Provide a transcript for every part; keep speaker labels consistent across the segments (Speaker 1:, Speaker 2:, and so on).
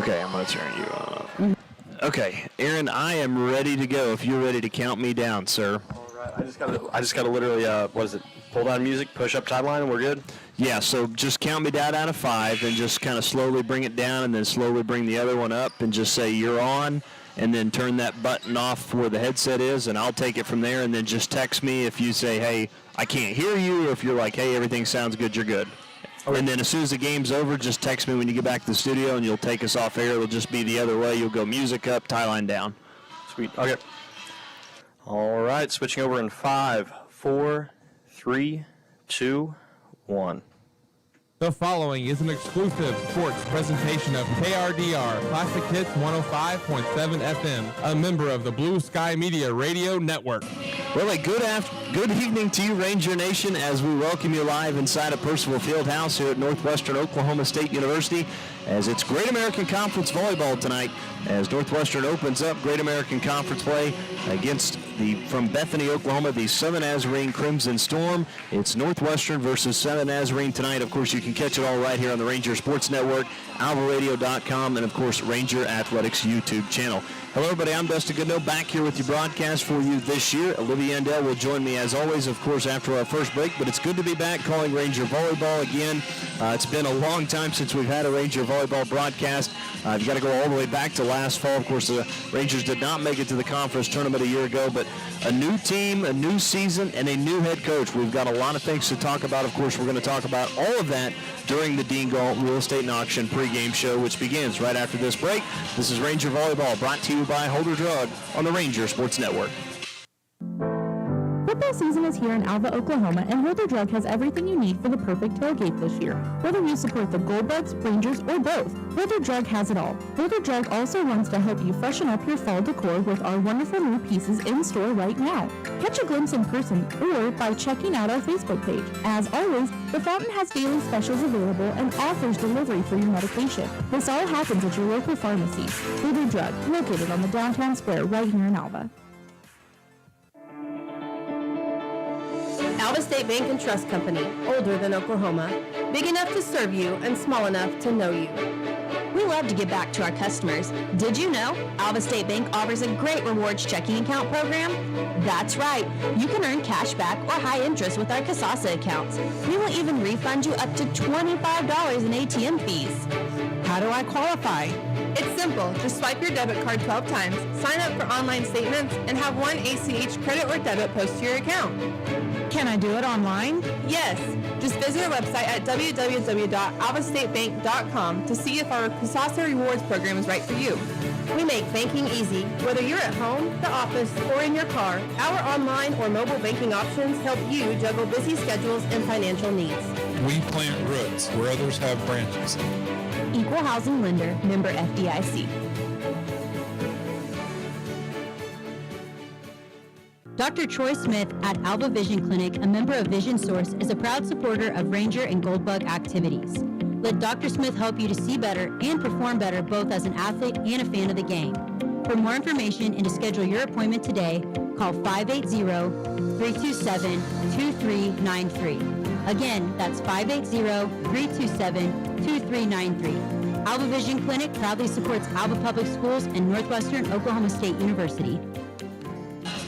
Speaker 1: Okay, I'm going to turn you on. Okay, Aaron, I am ready to go if you're ready to count me down, sir.
Speaker 2: All right, I just gotta literally, pull down music, push up timeline, and we're good?
Speaker 1: Yeah, so just count me down out of 5 and just kind of slowly bring it down and then slowly bring the other one up and just say you're on and then turn that button off where the headset is and I'll take it from there and then just text me if you say, hey, I can't hear you, or if you're like, hey, everything sounds good, you're good. Okay. And then as soon as the game's over, just text me when you get back to the studio, and you'll take us off air. It'll just be the other way. You'll go music up, tie line down.
Speaker 2: Sweet. Okay. All right, switching over in 5, 4, 3, 2, 1.
Speaker 3: The following is an exclusive sports presentation of KRDR Classic Hits 105.7 FM, a member of the Blue Sky Media Radio Network.
Speaker 1: Well, a good evening to you, Ranger Nation, as we welcome you live inside of Percival Fieldhouse here at Northwestern Oklahoma State University, as it's Great American Conference Volleyball tonight, as Northwestern opens up Great American Conference play against from Bethany, Oklahoma, the Southern Nazarene Crimson Storm. It's Northwestern versus Southern Nazarene tonight. Of course, you can catch it all right here on the Ranger Sports Network, alvaradio.com, and, of course, Ranger Athletics YouTube channel. Hello, everybody. I'm Dustin Goodnow, back here with your broadcast for you this year. Olivia Endell will join me, as always, of course, after our first break, but it's good to be back calling Ranger Volleyball again. It's been a long time since we've had a Ranger Volleyball broadcast. You've got to go all the way back to last fall. Of course, the Rangers did not make it to the conference tournament a year ago, but a new team, a new season, and a new head coach. We've got a lot of things to talk about. Of course, we're going to talk about all of that during the Dean Galt Real Estate and Auction pregame show, which begins right after this break. This is Ranger Volleyball, brought to you by Holder Drug on the Ranger Sports Network.
Speaker 4: Football season is here in Alva, Oklahoma, and Holder Drug has everything you need for the perfect tailgate this year. Whether you support the Goldbugs, Rangers, or both, Holder Drug has it all. Holder Drug also wants to help you freshen up your fall decor with our wonderful new pieces in store right now. Catch a glimpse in person or by checking out our Facebook page. As always, the Fountain has daily specials available and offers delivery for your medication. This all happens at your local pharmacy. Holder Drug, located on the downtown square right here in Alva.
Speaker 5: Alva State Bank and Trust Company, older than Oklahoma, big enough to serve you and small enough to know you. We love to give back to our customers. Did you know Alva State Bank offers a great rewards checking account program? That's right. You can earn cash back or high interest with our Kasasa accounts. We will even refund you up to $25 in ATM fees. How do I qualify?
Speaker 6: It's simple. Just swipe your debit card 12 times, sign up for online statements, and have one ACH credit or debit post to your account.
Speaker 5: Can I do it online?
Speaker 6: Yes. Just visit our website at www.alvastatebank.com to see if our Kasasa Rewards program is right for you.
Speaker 5: We make banking easy.
Speaker 6: Whether you're at home, the office, or in your car, our online or mobile banking options help you juggle busy schedules and financial needs.
Speaker 7: We plant roots where others have branches.
Speaker 4: Equal Housing Lender, member FDIC.
Speaker 8: Dr. Troy Smith at Alva Vision Clinic, a member of Vision Source, is a proud supporter of Ranger and Goldbug activities. Let Dr. Smith help you to see better and perform better both as an athlete and a fan of the game. For more information and to schedule your appointment today, call 580-327-2393. Again, that's 580-327-2393. Alva Vision Clinic proudly supports Alva Public Schools and Northwestern Oklahoma State University.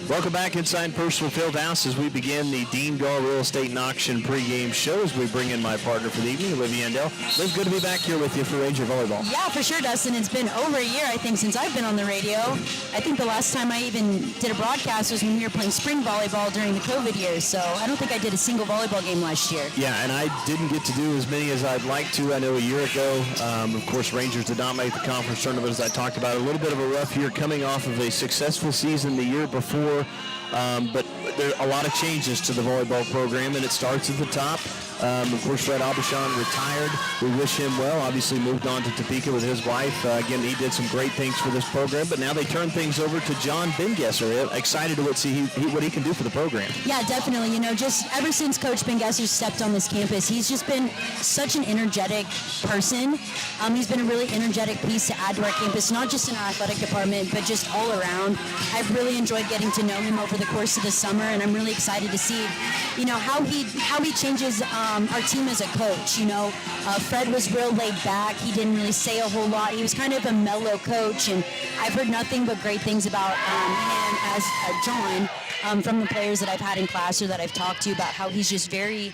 Speaker 1: Welcome back inside Percival Fieldhouse as we begin the Dean Galt Real Estate and Auction pregame show as we bring in my partner for the evening, Olivia Endell. Liv, good to be back here with you for Ranger Volleyball.
Speaker 8: Yeah, for sure, Dustin. It's been over a year, I think, since I've been on the radio. I think the last time I even did a broadcast was when we were playing spring volleyball during the COVID years, so I don't think I did a single volleyball game last year.
Speaker 1: Yeah, and I didn't get to do as many as I'd like to. I know a year ago, of course, Rangers did not make the conference tournament, as I talked about. A little bit of a rough year coming off of a successful season the year before. But there are a lot of changes to the volleyball program, and it starts at the top. Of course, Fred Aubuchon retired. We wish him well. Obviously moved on to Topeka with his wife. Again, he did some great things for this program, but now they turn things over to John Bengesser. Excited to see what he can do for the program.
Speaker 8: Yeah, definitely. You know, just ever since Coach Bengesser stepped on this campus, he's just been such an energetic person. He's been a really energetic piece to add to our campus, not just in our athletic department, but just all around. I've really enjoyed getting to know him over the course of the summer, and I'm really excited to see, how he changes our team as a coach. Fred was real laid back. He didn't really say a whole lot. He was kind of a mellow coach, and I've heard nothing but great things about him as John from the players that I've had in class or that I've talked to about how he's just very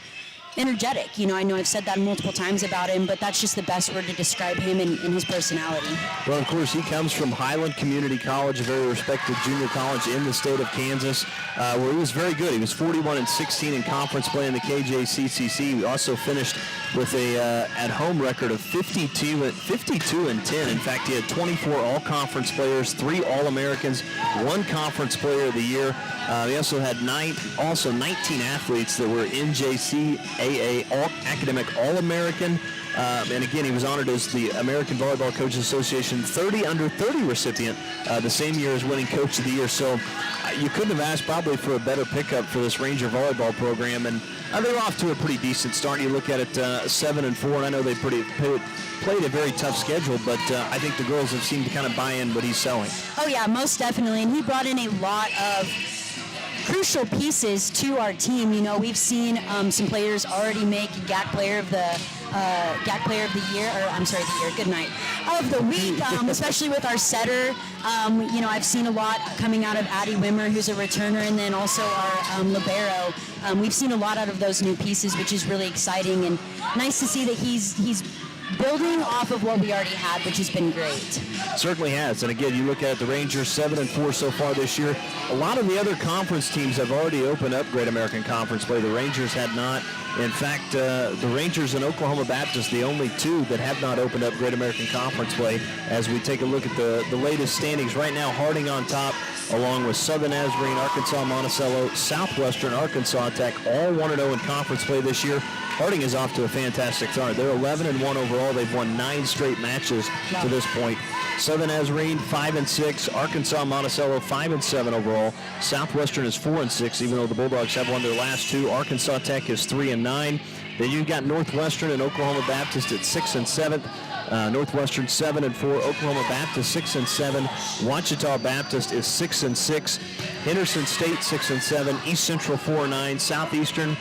Speaker 8: energetic. I know I've said that multiple times about him, but that's just the best word to describe him and his personality.
Speaker 1: Well, of course, he comes from Highland Community College, a very respected junior college in the state of Kansas, where he was very good. He was 41-16 in conference play in the KJCCC. He also finished with a at-home record of 52-10. In fact, he had 24 all-conference players, 3 All-Americans, 1 Conference Player of the Year. He also had 19 athletes that were NJCAA Academic All-American. And again, he was honored as the American Volleyball Coaches Association 30 under 30 recipient the same year as winning Coach of the Year. So you couldn't have asked probably for a better pickup for this Ranger volleyball program. And they're off to a pretty decent start. You look at it 7-4, and I know they played a very tough schedule, but I think the girls have seemed to kind of buy in what he's selling.
Speaker 8: Oh yeah, most definitely. And he brought in a lot of crucial pieces to our team. We've seen some players already make GAC Player of the Year, good night, of the week, especially with our setter. I've seen a lot coming out of Addie Wimmer, who's a returner, and then also our libero. We've seen a lot out of those new pieces, which is really exciting and nice to see that he's building off of what we already had, which has been great.
Speaker 1: Certainly has. And again, you look at the Rangers 7-4 so far this year. A lot of the other conference teams have already opened up Great American Conference play. The Rangers had not. In fact, the Rangers and Oklahoma Baptist, the only 2 that have not opened up Great American Conference play. As we take a look at the latest standings right now, Harding on top, along with Southern Nazarene, Arkansas Monticello, Southwestern, Arkansas Tech, all 1-0 in conference play this year. Harding is off to a fantastic start. They're 11-1 overall. They've won 9 straight matches to this point. Southern Nazarene 5-6, Arkansas Monticello 5-7 overall. Southwestern is 4-6, even though the Bulldogs have won their last 2. Arkansas Tech is 3-9. Then you've got Northwestern and Oklahoma Baptist at 6 and 7. Northwestern 7-4, Oklahoma Baptist 6-7, Ouachita Baptist is 6-6, Henderson State 6-7, East Central 4-9, Southeastern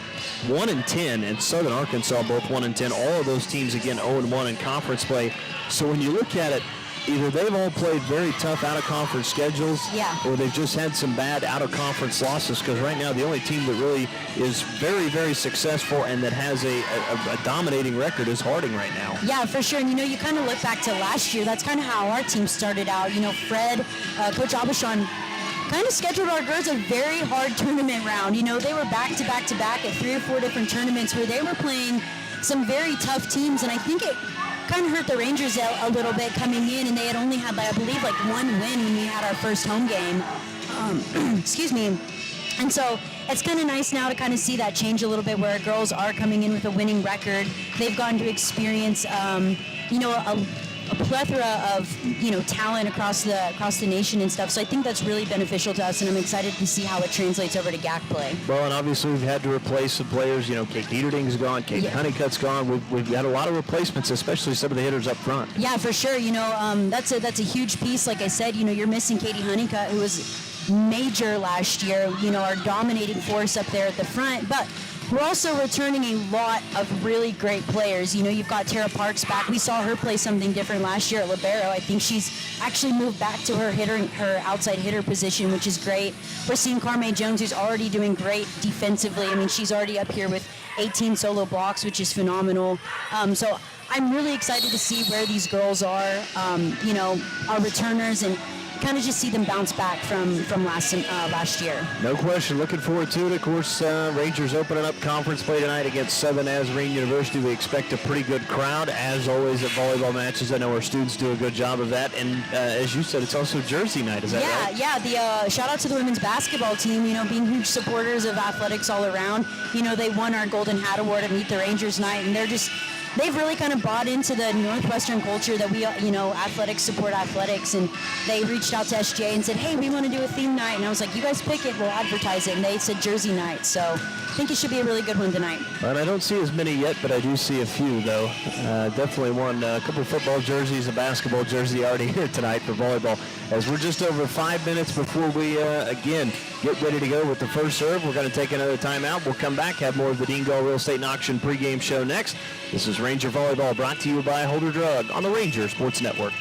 Speaker 1: 1-10, and Southern Arkansas both 1-10. All of those teams again 0-1 in conference play. So when you look at it, either they've all played very tough out-of-conference schedules, or they've just had some bad out-of-conference losses, because right now the only team that really is very, very successful and that has a dominating record is Harding right now.
Speaker 8: Yeah, for sure. And, you kind of look back to last year. That's kind of how our team started out. Fred, Coach Abishon, kind of scheduled our girls a very hard tournament round. They were back-to-back-to-back at 3 or 4 different tournaments where they were playing some very tough teams, and I think it kind of hurt the Rangers a little bit coming in, and they had only had, I believe, 1 win when we had our first home game. Excuse me. And so it's kind of nice now to kind of see that change a little bit, where our girls are coming in with a winning record. They've gotten to experience, a plethora of, talent across the nation and stuff. So I think that's really beneficial to us, and I'm excited to see how it translates over to GAC play.
Speaker 1: Well, and obviously we've had to replace some players. Kate Dieterding's gone, Kate Honeycutt's gone. We've had a lot of replacements, especially some of the hitters up front.
Speaker 8: Yeah, for sure. That's a huge piece. Like I said, you're missing Katie Honeycutt, who was major last year, our dominating force up there at the front. But we're also returning a lot of really great players. You've got Tara Parks back. We saw her play something different last year at libero. I think she's actually moved back to her outside hitter position, which is great. We're seeing Carme Jones, who's already doing great defensively. I mean, she's already up here with 18 solo blocks, which is phenomenal. So I'm really excited to see where these girls are, our returners, and kind of just see them bounce back from last year.
Speaker 1: No question. Looking forward to it. Of course, Rangers opening up conference play tonight against Southern Nazarene University. We expect a pretty good crowd, as always, at volleyball matches. I know our students do a good job of that. And as you said, it's also Jersey night. Is that right?
Speaker 8: Yeah. The shout out to the women's basketball team, being huge supporters of athletics all around. They won our Golden Hat Award at Meet the Rangers night, and they're just they've really kind of bought into the Northwestern culture that we, athletics support athletics, and they reached out to SGA and said, hey, we want to do a theme night, and I was like, you guys pick it, we'll advertise it, and they said Jersey night, so I think it should be a really good one tonight.
Speaker 1: And I don't see as many yet, but I do see a few, though. Definitely a couple of football jerseys, a basketball jersey already here tonight for volleyball. As we're just over 5 minutes before we, again, get ready to go with the first serve, we're going to take another timeout. We'll come back, have more of the Dean Gall Real Estate and Auction pregame show next. This is Ranger Volleyball, brought to you by Holder Drug on the Ranger Sports Network.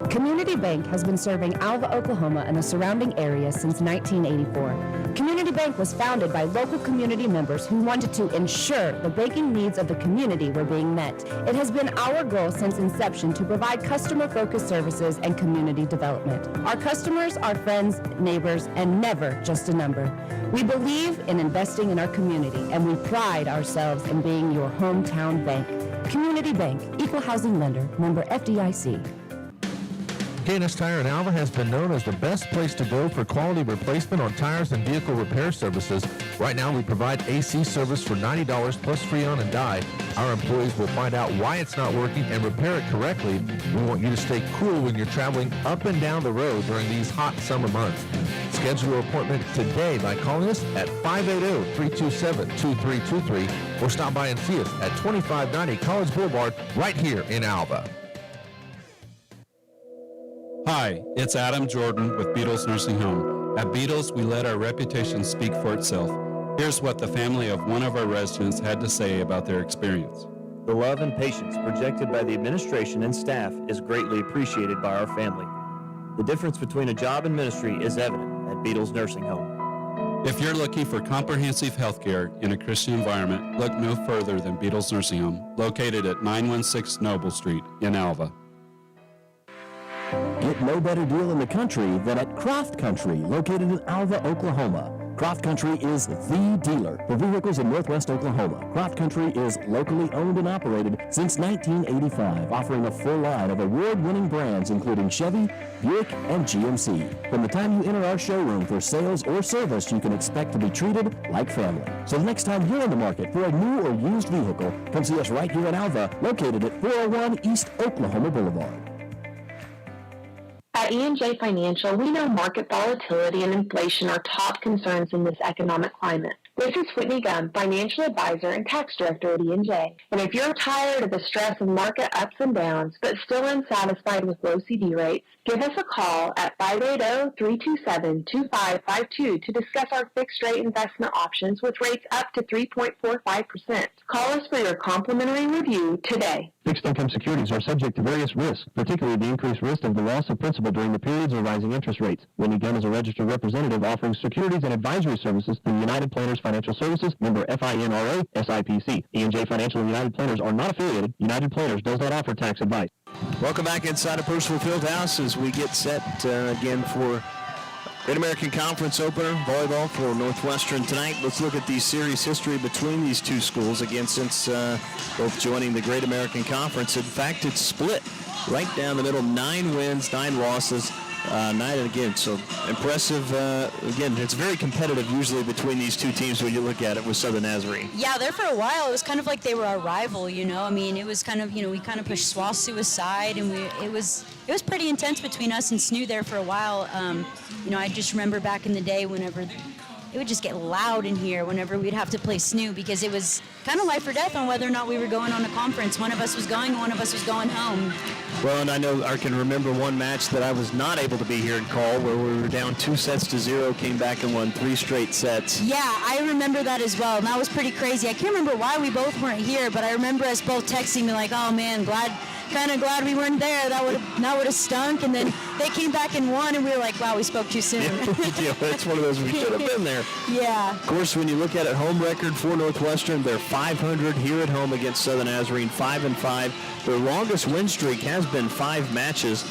Speaker 9: Community Bank has been serving Alva, Oklahoma and the surrounding area since 1984. Community Bank was founded by local community members who wanted to ensure the banking needs of the community were being met. It has been our goal since inception to provide customer-focused services and community development. Our customers are friends, neighbors, and never just a number. We believe in investing in our community, and we pride ourselves in being your hometown bank. Community Bank, Equal Housing Lender, member FDIC.
Speaker 10: K&S Tire in Alva has been known as the best place to go for quality replacement on tires and vehicle repair services. Right now, we provide AC service for $90 plus free on and die. Our employees will find out why it's not working and repair it correctly. We want you to stay cool when you're traveling up and down the road during these hot summer months. Schedule your appointment today by calling us at 580-327-2323 or stop by and see us at 2590 College Boulevard right here in Alva.
Speaker 7: Hi, it's Adam Jordan with Beatles Nursing Home. At Beatles, we let our reputation speak for itself. Here's what the family of one of our residents had to say about their experience.
Speaker 11: The love and patience projected by the administration and staff is greatly appreciated by our family. The difference between a job and ministry is evident at Beatles Nursing Home.
Speaker 7: If you're looking for comprehensive health care in a Christian environment, look no further than Beatles Nursing Home, located at 916 Noble Street in Alva.
Speaker 12: Get no better deal in the country than at Croft Country, located in Alva, Oklahoma. Croft Country is the dealer for vehicles in Northwest Oklahoma. Croft Country is locally owned and operated since 1985, offering a full line of award-winning brands including Chevy, Buick, and GMC. From the time you enter our showroom for sales or service, you can expect to be treated like family. So the next time you're in the market for a new or used vehicle, come see us right here in Alva, located at 401 East Oklahoma Boulevard.
Speaker 13: At E&J Financial, we know market volatility and inflation are top concerns in this economic climate. This is Whitney Gum, Financial Advisor and Tax Director at E&J. And if you're tired of the stress of market ups and downs, but still unsatisfied with low CD rates, give us a call at 580-327-2552 to discuss our fixed-rate investment options with rates up to 3.45%. Call us for your complimentary review today.
Speaker 14: Fixed income securities are subject to various risks, particularly the increased risk of the loss of principal during the periods of rising interest rates. Whitney Gum is a registered representative offering securities and advisory services through United Planners Financial Services, member FINRA, SIPC. E&J Financial and United Planners are not affiliated. United Planners does not offer tax advice.
Speaker 1: Welcome back inside of Percival Fieldhouse as we get set again for Great American Conference opener volleyball for Northwestern tonight. Let's look at the series history between these two schools, again, since both joining the Great American Conference. In fact, it's split right down the middle, 9 wins, 9 losses. Night and again, so impressive. Again, it's very competitive usually between these two teams when you look at it with Southern Nazarene.
Speaker 8: Yeah, there for a while, it was kind of like they were our rival, you know. I mean, it was kind of, we kind of pushed SWASU aside, and it was pretty intense between us and SNU there for a while. I just remember back in the day whenever it would just get loud in here whenever we'd have to play SNU, because it was kind of life or death on whether or not we were going on a conference. One of us was going, one of us was going home.
Speaker 1: Well, and I know I can remember one match that I was not able to be here and call where we were down 2-0, came back and won 3 straight sets.
Speaker 8: Yeah, I remember that as well, and that was pretty crazy. I can't remember why we both weren't here, but I remember us both texting me like, oh man, kind of glad we weren't there. That would have stunk. And then they came back and won, and we were like, wow, we spoke too soon.
Speaker 1: Yeah, it's one of those we should have been there.
Speaker 8: Yeah.
Speaker 1: Of course, when you look at it, home record for Northwestern, they're 500 here at home against Southern Nazarene, 5-5. Their longest win streak has been 5 matches.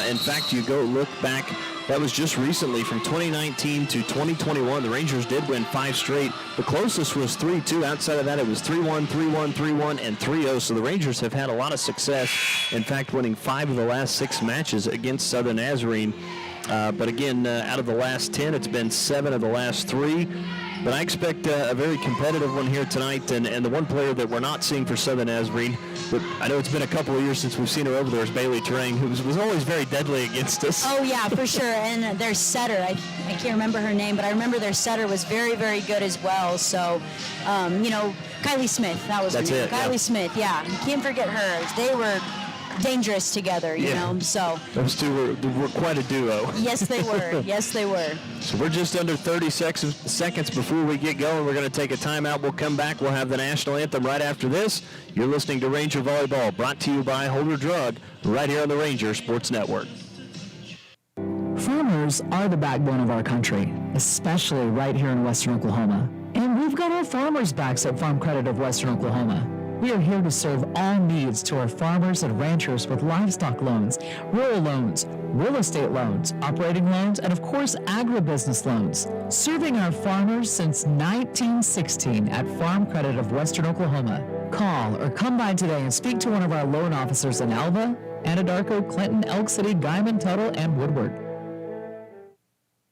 Speaker 1: In fact, you go look back, that was just recently from 2019 to 2021. The Rangers did win 5 straight. The closest was 3-2. Outside of that, it was 3-1, 3-1, 3-1, and 3-0. So the Rangers have had a lot of success. In fact, winning 5 of the last 6 matches against Southern Nazarene. But again, out of the last 10, it's been 7 of the last 3. But I expect a very competitive one here tonight. And the one player that we're not seeing for Southern Nazarene, but I know it's been a couple of years since we've seen her over there, is Bailey Terang, who was always very deadly against us.
Speaker 8: Oh, yeah, for sure. And their setter, I can't remember her name, but I remember their setter was very, very good as well. So, Kylie Smith, that was her name. Kylie Smith, yeah. You can't forget her. They were dangerous together, you know, so.
Speaker 1: Those two were quite a duo.
Speaker 8: Yes, they were. Yes, they were.
Speaker 1: So we're just under 30 seconds before we get going. We're going to take a timeout. We'll come back. We'll have the national anthem right after this. You're listening to Ranger Volleyball, brought to you by Holder Drug, right here on the Ranger Sports Network.
Speaker 15: Farmers are the backbone of our country, especially right here in Western Oklahoma. And we've got our farmers' backs at Farm Credit of Western Oklahoma. We are here to serve all needs to our farmers and ranchers with livestock loans, rural loans, real estate loans, operating loans, and of course, agribusiness loans. Serving our farmers since 1916 at Farm Credit of Western Oklahoma. Call or come by today and speak to one of our loan officers in Alva, Anadarko, Clinton, Elk City, Guyman, Tuttle, and Woodward.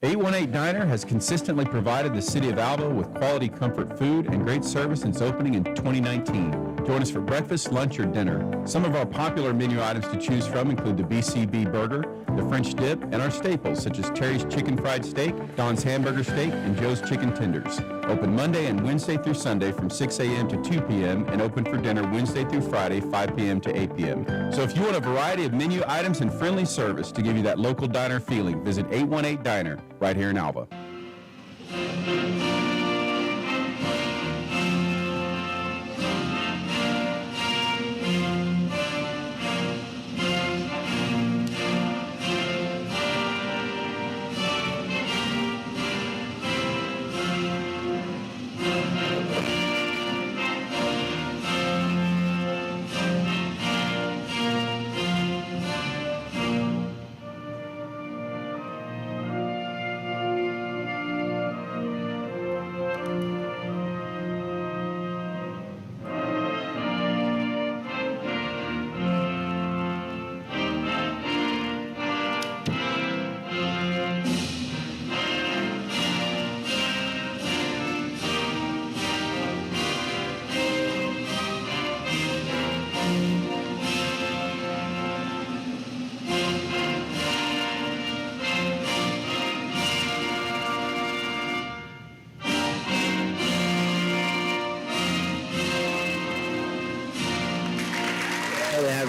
Speaker 7: 818 Diner has consistently provided the city of Alva with quality comfort food and great service since opening in 2019. Join us for breakfast, lunch, or dinner. Some of our popular menu items to choose from include the BCB burger, the French dip, and our staples such as Terry's chicken fried steak, Don's hamburger steak, and Joe's chicken tenders. Open Monday and Wednesday through Sunday from 6 a.m. to 2 p.m. and open for dinner Wednesday through Friday, 5 p.m. to 8 p.m. So if you want a variety of menu items and friendly service to give you that local diner feeling, visit 818 Diner right here in Alva.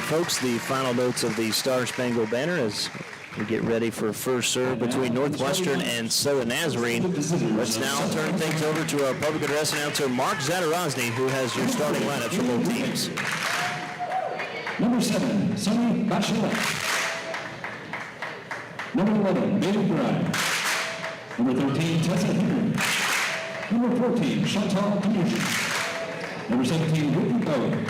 Speaker 1: Folks, the final notes of the Star Spangled Banner as we get ready for first serve between Northwestern and Southern Nazarene. Let's now turn things over to our public address announcer, Mark Zadarozny, who has your starting lineups for both teams.
Speaker 16: Number 7, Sonny Bachelet. Number 11, Bailey Bryan. Number 13, Tessa Henry. Number 14, Chantal Peterson. Number 17, Whitney Bowie.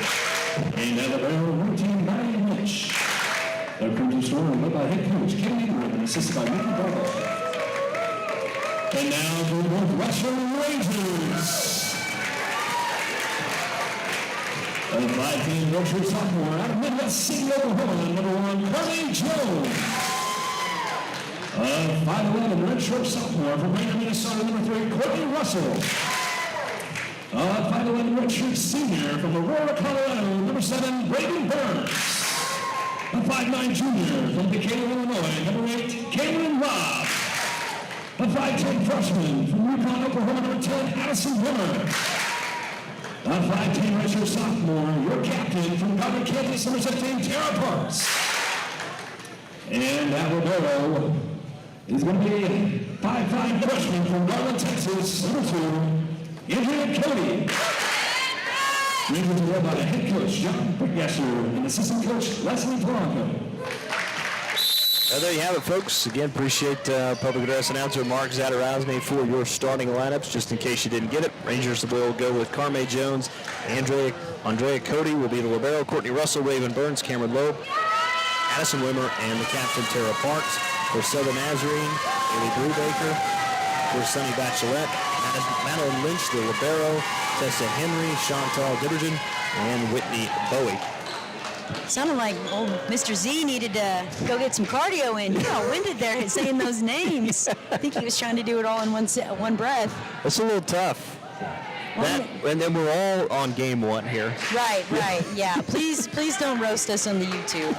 Speaker 16: And at the barrel, 14, Ryan Lynch. The coaching score led by head coach Kevin Ingram and assisted by Mickey Barlow. And now the Northwestern Rangers. A 5-team redshirt sophomore out of Midwest City, Oklahoma, number 1, Carly Jones. A 5'11" redshirt sophomore from Ranger, Minnesota, number 3, Courtney Russell. A 5'11" redshirt senior from Aurora, Colorado, number 7, Braden Burns. A 5'9" junior from Decatur, Illinois, number 8, Cameron Robb. A 5'10" freshman from Yukon, Oklahoma, number 10, Addison Wimmer. A 5'10" redshirt sophomore, your captain from Garland, Kansas, number 16, Tara Parks. And at libero is going to be 5'5" freshman from Garland, Texas, number 2, Andrea Cody. Rangers are led by head coach John Brickgasser and assistant coach Leslie Polanco.
Speaker 1: Well, there you have it, folks. Again, appreciate public address announcer Mark Zadarozny for your starting lineups. Just in case you didn't get it, Rangers will go with Carme Jones, Andrea Cody will be the libero, Courtney Russell, Raven Burns, Cameron Loeb, Addison Wimmer, and the captain Tara Parks. For Southern Nazarene, Haley Brubaker. For Sonny Bachelet, Madeline Lynch, the libero, Tessa Henry, Chantal Dibbergen, and Whitney Bowie.
Speaker 8: Sounded like old Mr. Z needed to go get some cardio in. You're all winded there saying those names. I think he was trying to do it all in one breath.
Speaker 1: It's a little tough. And then we're all on game one here.
Speaker 8: Right, yeah. Please don't roast us on the YouTube.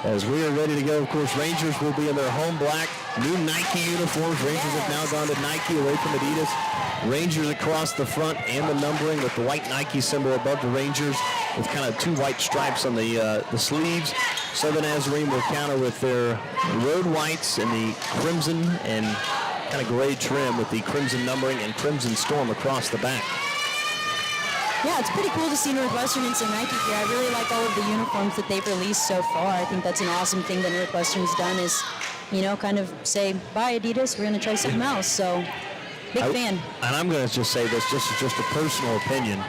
Speaker 1: As we are ready to go, of course, Rangers will be in their home black, new Nike uniforms. Rangers have now gone to Nike away from Adidas. Rangers across the front and the numbering with the white Nike symbol above the Rangers with kind of two white stripes on the sleeves. Southern Nazarene will counter with their road whites and the crimson and kind of gray trim with the crimson numbering and crimson storm across the back.
Speaker 8: Yeah, it's pretty cool to see Northwestern in some Nike gear. I really like all of the uniforms that they've released so far. I think that's an awesome thing that Northwestern's done is, kind of say, bye Adidas, we're going to try something else. So, big fan.
Speaker 1: And I'm going to just say this, just a personal opinion.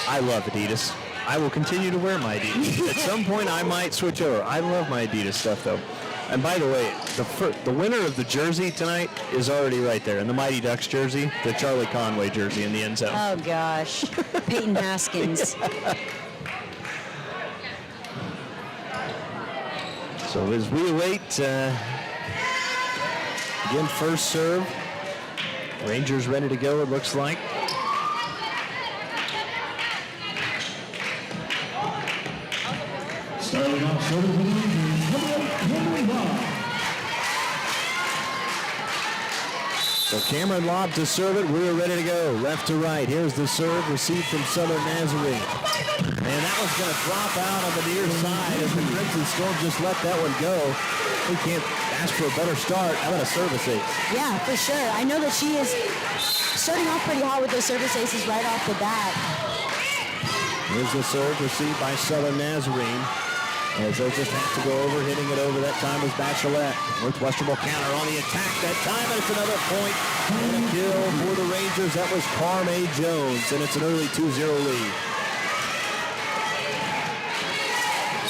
Speaker 1: I love Adidas. I will continue to wear my Adidas. At some point, I might switch over. I love my Adidas stuff, though. And by the way, the winner of the jersey tonight is already right there. In the Mighty Ducks jersey, the Charlie Conway jersey in the end zone.
Speaker 8: Oh, gosh. Peyton Haskins.
Speaker 1: So as we await, again, first serve. Rangers ready to go, it looks like.
Speaker 16: Starting off serving the Rangers, Cameron Lobb.
Speaker 1: So Cameron Lobb to serve it. We're ready to go. Left to right. Here's the serve received from Southern Nazarene. And that one's going to drop out on the near side as the Crimson Storm just let that one go. We can't ask for a better start. How about a service ace?
Speaker 8: Yeah, for sure. I know that she is starting off pretty hot with those service aces right off the bat.
Speaker 1: Here's the serve received by Southern Nazarene. As they'll just have to go over, hitting it over. That time was Bachelet. Northwestern will counter on the attack that time, and it's another point and a kill for the Rangers. That was Carme Jones, and it's an early 2-0 lead.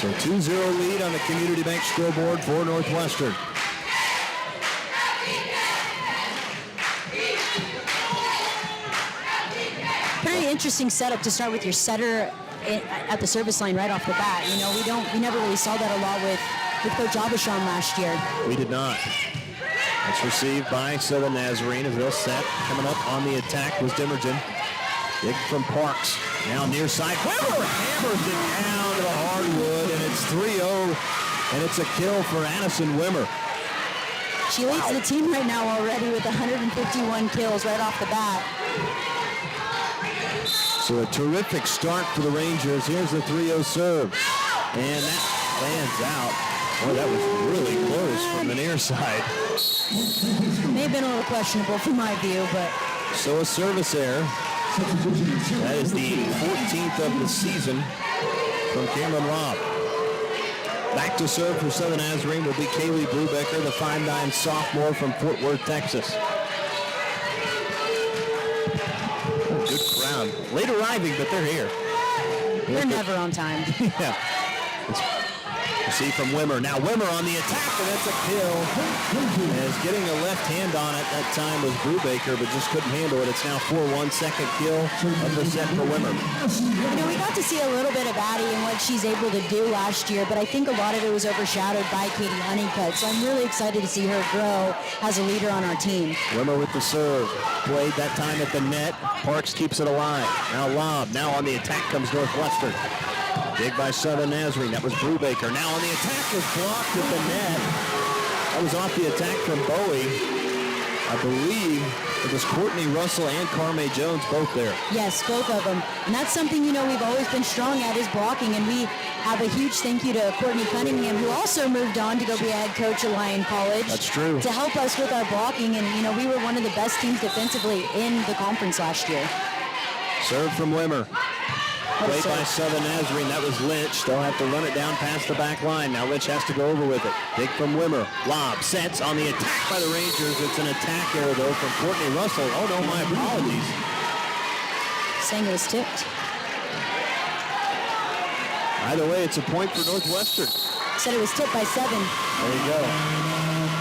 Speaker 1: So 2-0 lead on the Community Bank scoreboard for Northwestern.
Speaker 8: Very interesting setup to start with your setter at the service line right off the bat. We never really saw that a lot with Coach Abishon last year.
Speaker 1: We did not. That's received by Southern Nazarene as they'll set. Coming up on the attack was Demergen. Dig from Parks. Now near side. Wimmer hammers it down to the hardwood, and it's 3-0, and it's a kill for Addison Wimmer.
Speaker 8: She leads the team right now already with 151 kills right off the bat.
Speaker 1: So a terrific start for the Rangers. Here's the 3-0 serve. And that lands out. Boy, that was really close from the near side.
Speaker 8: May have been a little questionable from my view, but...
Speaker 1: So a service error. That is the 14th of the season from Cameron Lobb. Back to serve for Southern Nazarene will be Kaylee Brubaker, the 5'9" sophomore from Fort Worth, Texas. Good crowd. Late arriving, but they're here.
Speaker 8: They're never on time.
Speaker 1: Yeah. You see from Wimmer. Now Wimmer on the attack, and that's a kill. As getting a left hand on it that time was Brubaker, but just couldn't handle it. It's now 4-1, second kill of the set for Wimmer.
Speaker 8: We got to see a little bit of Addie and what she's able to do last year, but I think a lot of it was overshadowed by Katie Honeycutt. So I'm really excited to see her grow as a leader on our team.
Speaker 1: Wimmer with the serve. Played that time at the net. Parks keeps it alive. Now Lobb. Now on the attack comes Northwestern. Dig by Southern Nazarene. That was Brubaker. Now on the attack was blocked at the net. That was off the attack from Bowie. I believe it was Courtney Russell and Carme Jones both there.
Speaker 8: Yes, both of them. And that's something, we've always been strong at is blocking. And we have a huge thank you to Courtney Cunningham, who also moved on to go be a head coach at Lyon College.
Speaker 1: That's true.
Speaker 8: To help us with our blocking. And, we were one of the best teams defensively in the conference last year.
Speaker 1: Serve from Wimmer. Played by Southern Nazarene. That was Lynch. They'll have to run it down past the back line. Now Lynch has to go over with it. Dig from Wimmer. Lob sets on the attack by the Rangers. It's an attack error, though, from Courtney Russell. Oh, no, my apologies.
Speaker 8: Saying it was tipped.
Speaker 1: Either way, it's a point for Northwestern.
Speaker 8: Said it was tipped by 7.
Speaker 1: There you go.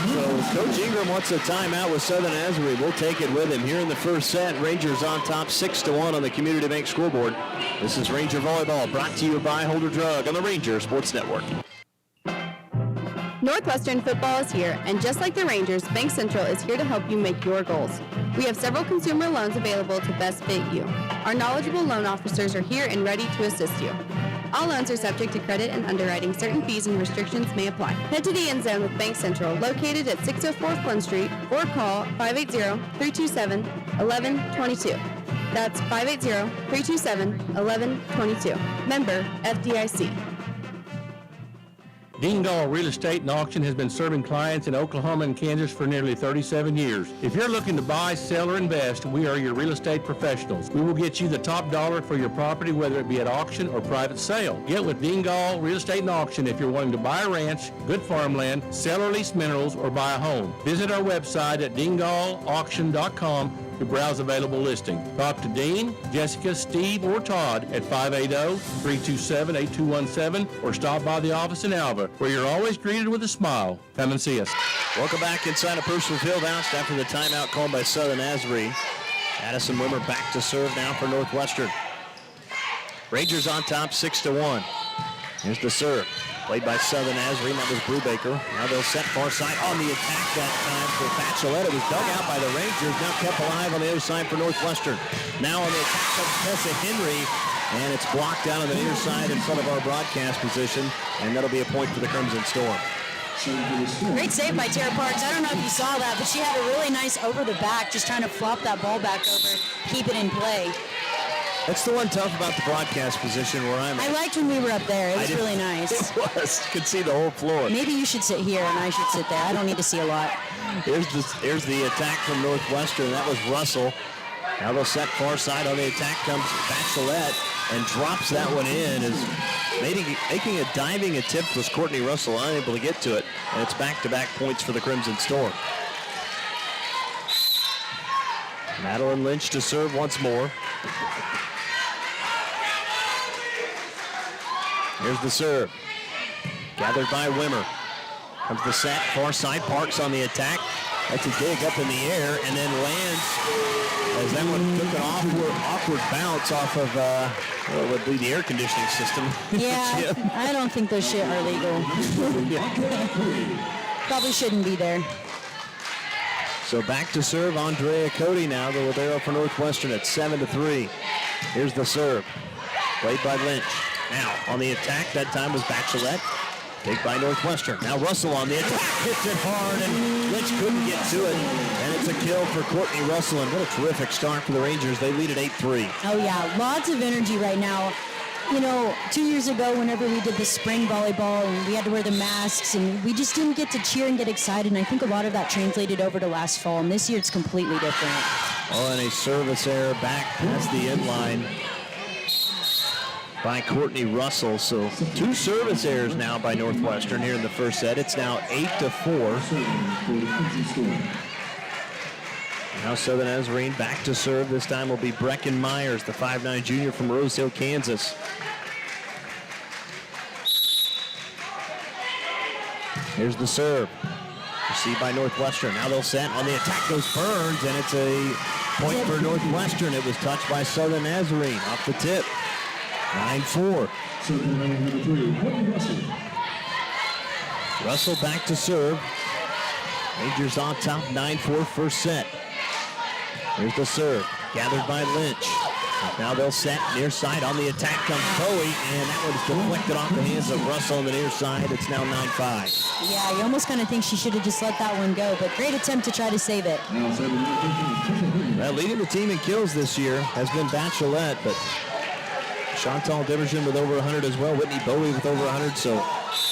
Speaker 1: So Coach Ingram wants a timeout with Southern Nazarene. We'll take it with him. Here in the first set, Rangers on top 6-1 on the Community Bank scoreboard. This is Ranger Volleyball, brought to you by Holder Drug on the Ranger Sports Network.
Speaker 5: Northwestern football is here, and just like the Rangers, Bank Central is here to help you make your goals. We have several consumer loans available to best fit you. Our knowledgeable loan officers are here and ready to assist you. All loans are subject to credit and underwriting. Certain fees and restrictions may apply. Head to the end zone with Bank Central, located at 604 Flynn Street, or call 580-327-1122. That's 580-327-1122. Member FDIC.
Speaker 17: Dingall Real Estate and Auction has been serving clients in Oklahoma and Kansas for nearly 37 years. If you're looking to buy, sell, or invest, we are your real estate professionals. We will get you the top dollar for your property, whether it be at auction or private sale. Get with Dingall Real Estate and Auction if you're wanting to buy a ranch, good farmland, sell or lease minerals, or buy a home. Visit our website at dingallauction.com to browse available listings. Talk to Dean, Jessica, Steve, or Todd at 580-327-8217 or stop by the office in Alva, where you're always greeted with a smile. Come and see us.
Speaker 1: Welcome back inside a personal field house after the timeout called by Southern Nazarene. Addison Wimmer back to serve now for Northwestern. Rangers on top 6-1. Here's the serve. Played by Southern Nazarene. That was Brubaker. Now they'll set far side on the attack that time for Batchelette. It was dug out by the Rangers. Now kept alive on the other side for Northwestern. Now on the attack comes Tessa Henry. And it's blocked out on the near side in front of our broadcast position. And that'll be a point for the Crimson Storm.
Speaker 8: Great save by Tara Parks. I don't know if you saw that, but she had a really nice over the back, just trying to flop that ball back over, keep it in play.
Speaker 1: That's the one tough about the broadcast position where I'm at.
Speaker 8: I liked when we were up there. It was really nice.
Speaker 1: It was. You could see the whole floor.
Speaker 8: Maybe you should sit here and I should sit there. I don't need to see a lot.
Speaker 1: Here's the attack from Northwestern. That was Russell. Now they'll set far side. On the attack comes Batchelette and drops that one in. Is making a diving attempt was Courtney Russell, unable to get to it. And it's back-to-back points for the Crimson Storm. Madeline Lynch to serve once more. Here's the serve. Gathered by Wimmer. Comes the set, far side, Parks on the attack. That's a dig up in the air and then lands as that one took an awkward bounce off of what would be the air conditioning system.
Speaker 8: Yeah, I don't think those shit are legal. Probably shouldn't be there.
Speaker 1: So back to serve Andrea Cody now, the libero for Northwestern at 7-3. Here's the serve. Played by Lynch. Now on the attack, that time was Batchelette. Take by Northwestern. Now Russell on the attack. Hits it hard, and Lynch couldn't get to it. And it's a kill for Courtney Russell, and what a terrific start for the Rangers. They lead at 8-3.
Speaker 8: Oh, yeah. Lots of energy right now. You know, 2 years ago, whenever we did the spring volleyball and we had to wear the masks and we just didn't get to cheer and get excited, and I think a lot of that translated over to last fall, and this year it's completely different.
Speaker 1: Oh, and a service error back past the end line by Courtney Russell. So 2 service errors now by Northwestern here in the first set. It's now 8-4. Now Southern Nazarene back to serve. This time will be Brecken Myers, the 5'9" junior from Rose Hill, Kansas. Here's the serve. Received by Northwestern. Now they'll set. On the attack goes Burns, and it's a point for Northwestern. It was touched by Southern Nazarene off the tip. 9-4. Russell back to serve. Rangers on top, 9-4 first set. Here's the serve, gathered by Lynch. Now they'll set near side. On the attack comes Bowie, and that one's deflected off the hands of Russell on the near side. It's now 9-5.
Speaker 8: Yeah, you almost kind of think she should have just let that one go, but great attempt to try to save it.
Speaker 1: Well, leading the team in kills this year has been Batchelette, but Chantal Diversion with over 100 as well. Whitney Bowie with over 100. So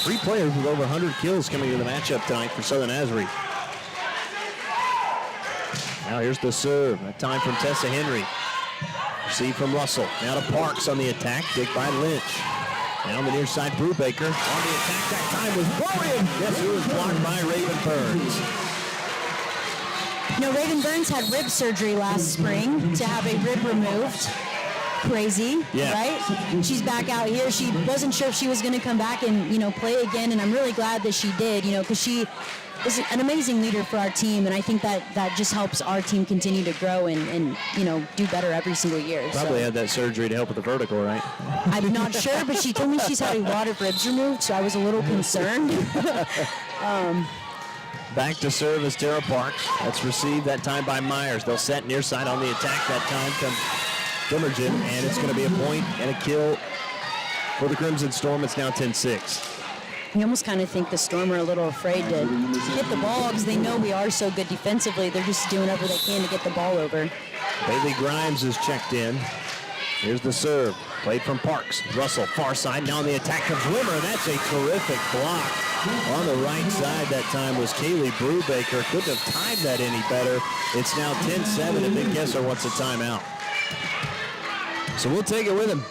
Speaker 1: 3 players with over 100 kills coming to the matchup tonight for Southern Nazarene. Now here's the serve. That time from Tessa Henry. Received from Russell. Now to Parks on the attack. Dig by Lynch. Now on the near side, Brubaker. On the attack that time was Bowie. And guess who was blocked by Raven Burns?
Speaker 8: You know, Raven Burns had rib surgery last spring to have a rib removed. Crazy, right? She's back out here. She wasn't sure if she was going to come back and, you know, play again, and I'm really glad that she did, you know, because she is an amazing leader for our team, and I think that just helps our team continue to grow and do better every single year.
Speaker 1: Probably had that surgery to help with the vertical, right?
Speaker 8: I'm not sure, but she told me she's had a lot of ribs removed, so I was a little concerned.
Speaker 1: Back to serve is Tara Parks. That's received that time by Myers. They'll set near side on the attack. That time comes Dimmergen, and it's going to be a point and a kill for the Crimson Storm. It's now 10-6.
Speaker 8: You almost kind of think the Storm are a little afraid to hit the ball because they know we are so good defensively. They're just doing whatever they can to get the ball over.
Speaker 1: Bailey Grimes is checked in. Here's the serve. Played from Parks. Russell, far side. Now on the attack comes Wimmer. That's a terrific block. On the right side that time was Kaylee Brubaker. Couldn't have timed that any better. It's now 10-7, and Big Kessler wants a timeout. So we'll take it with him.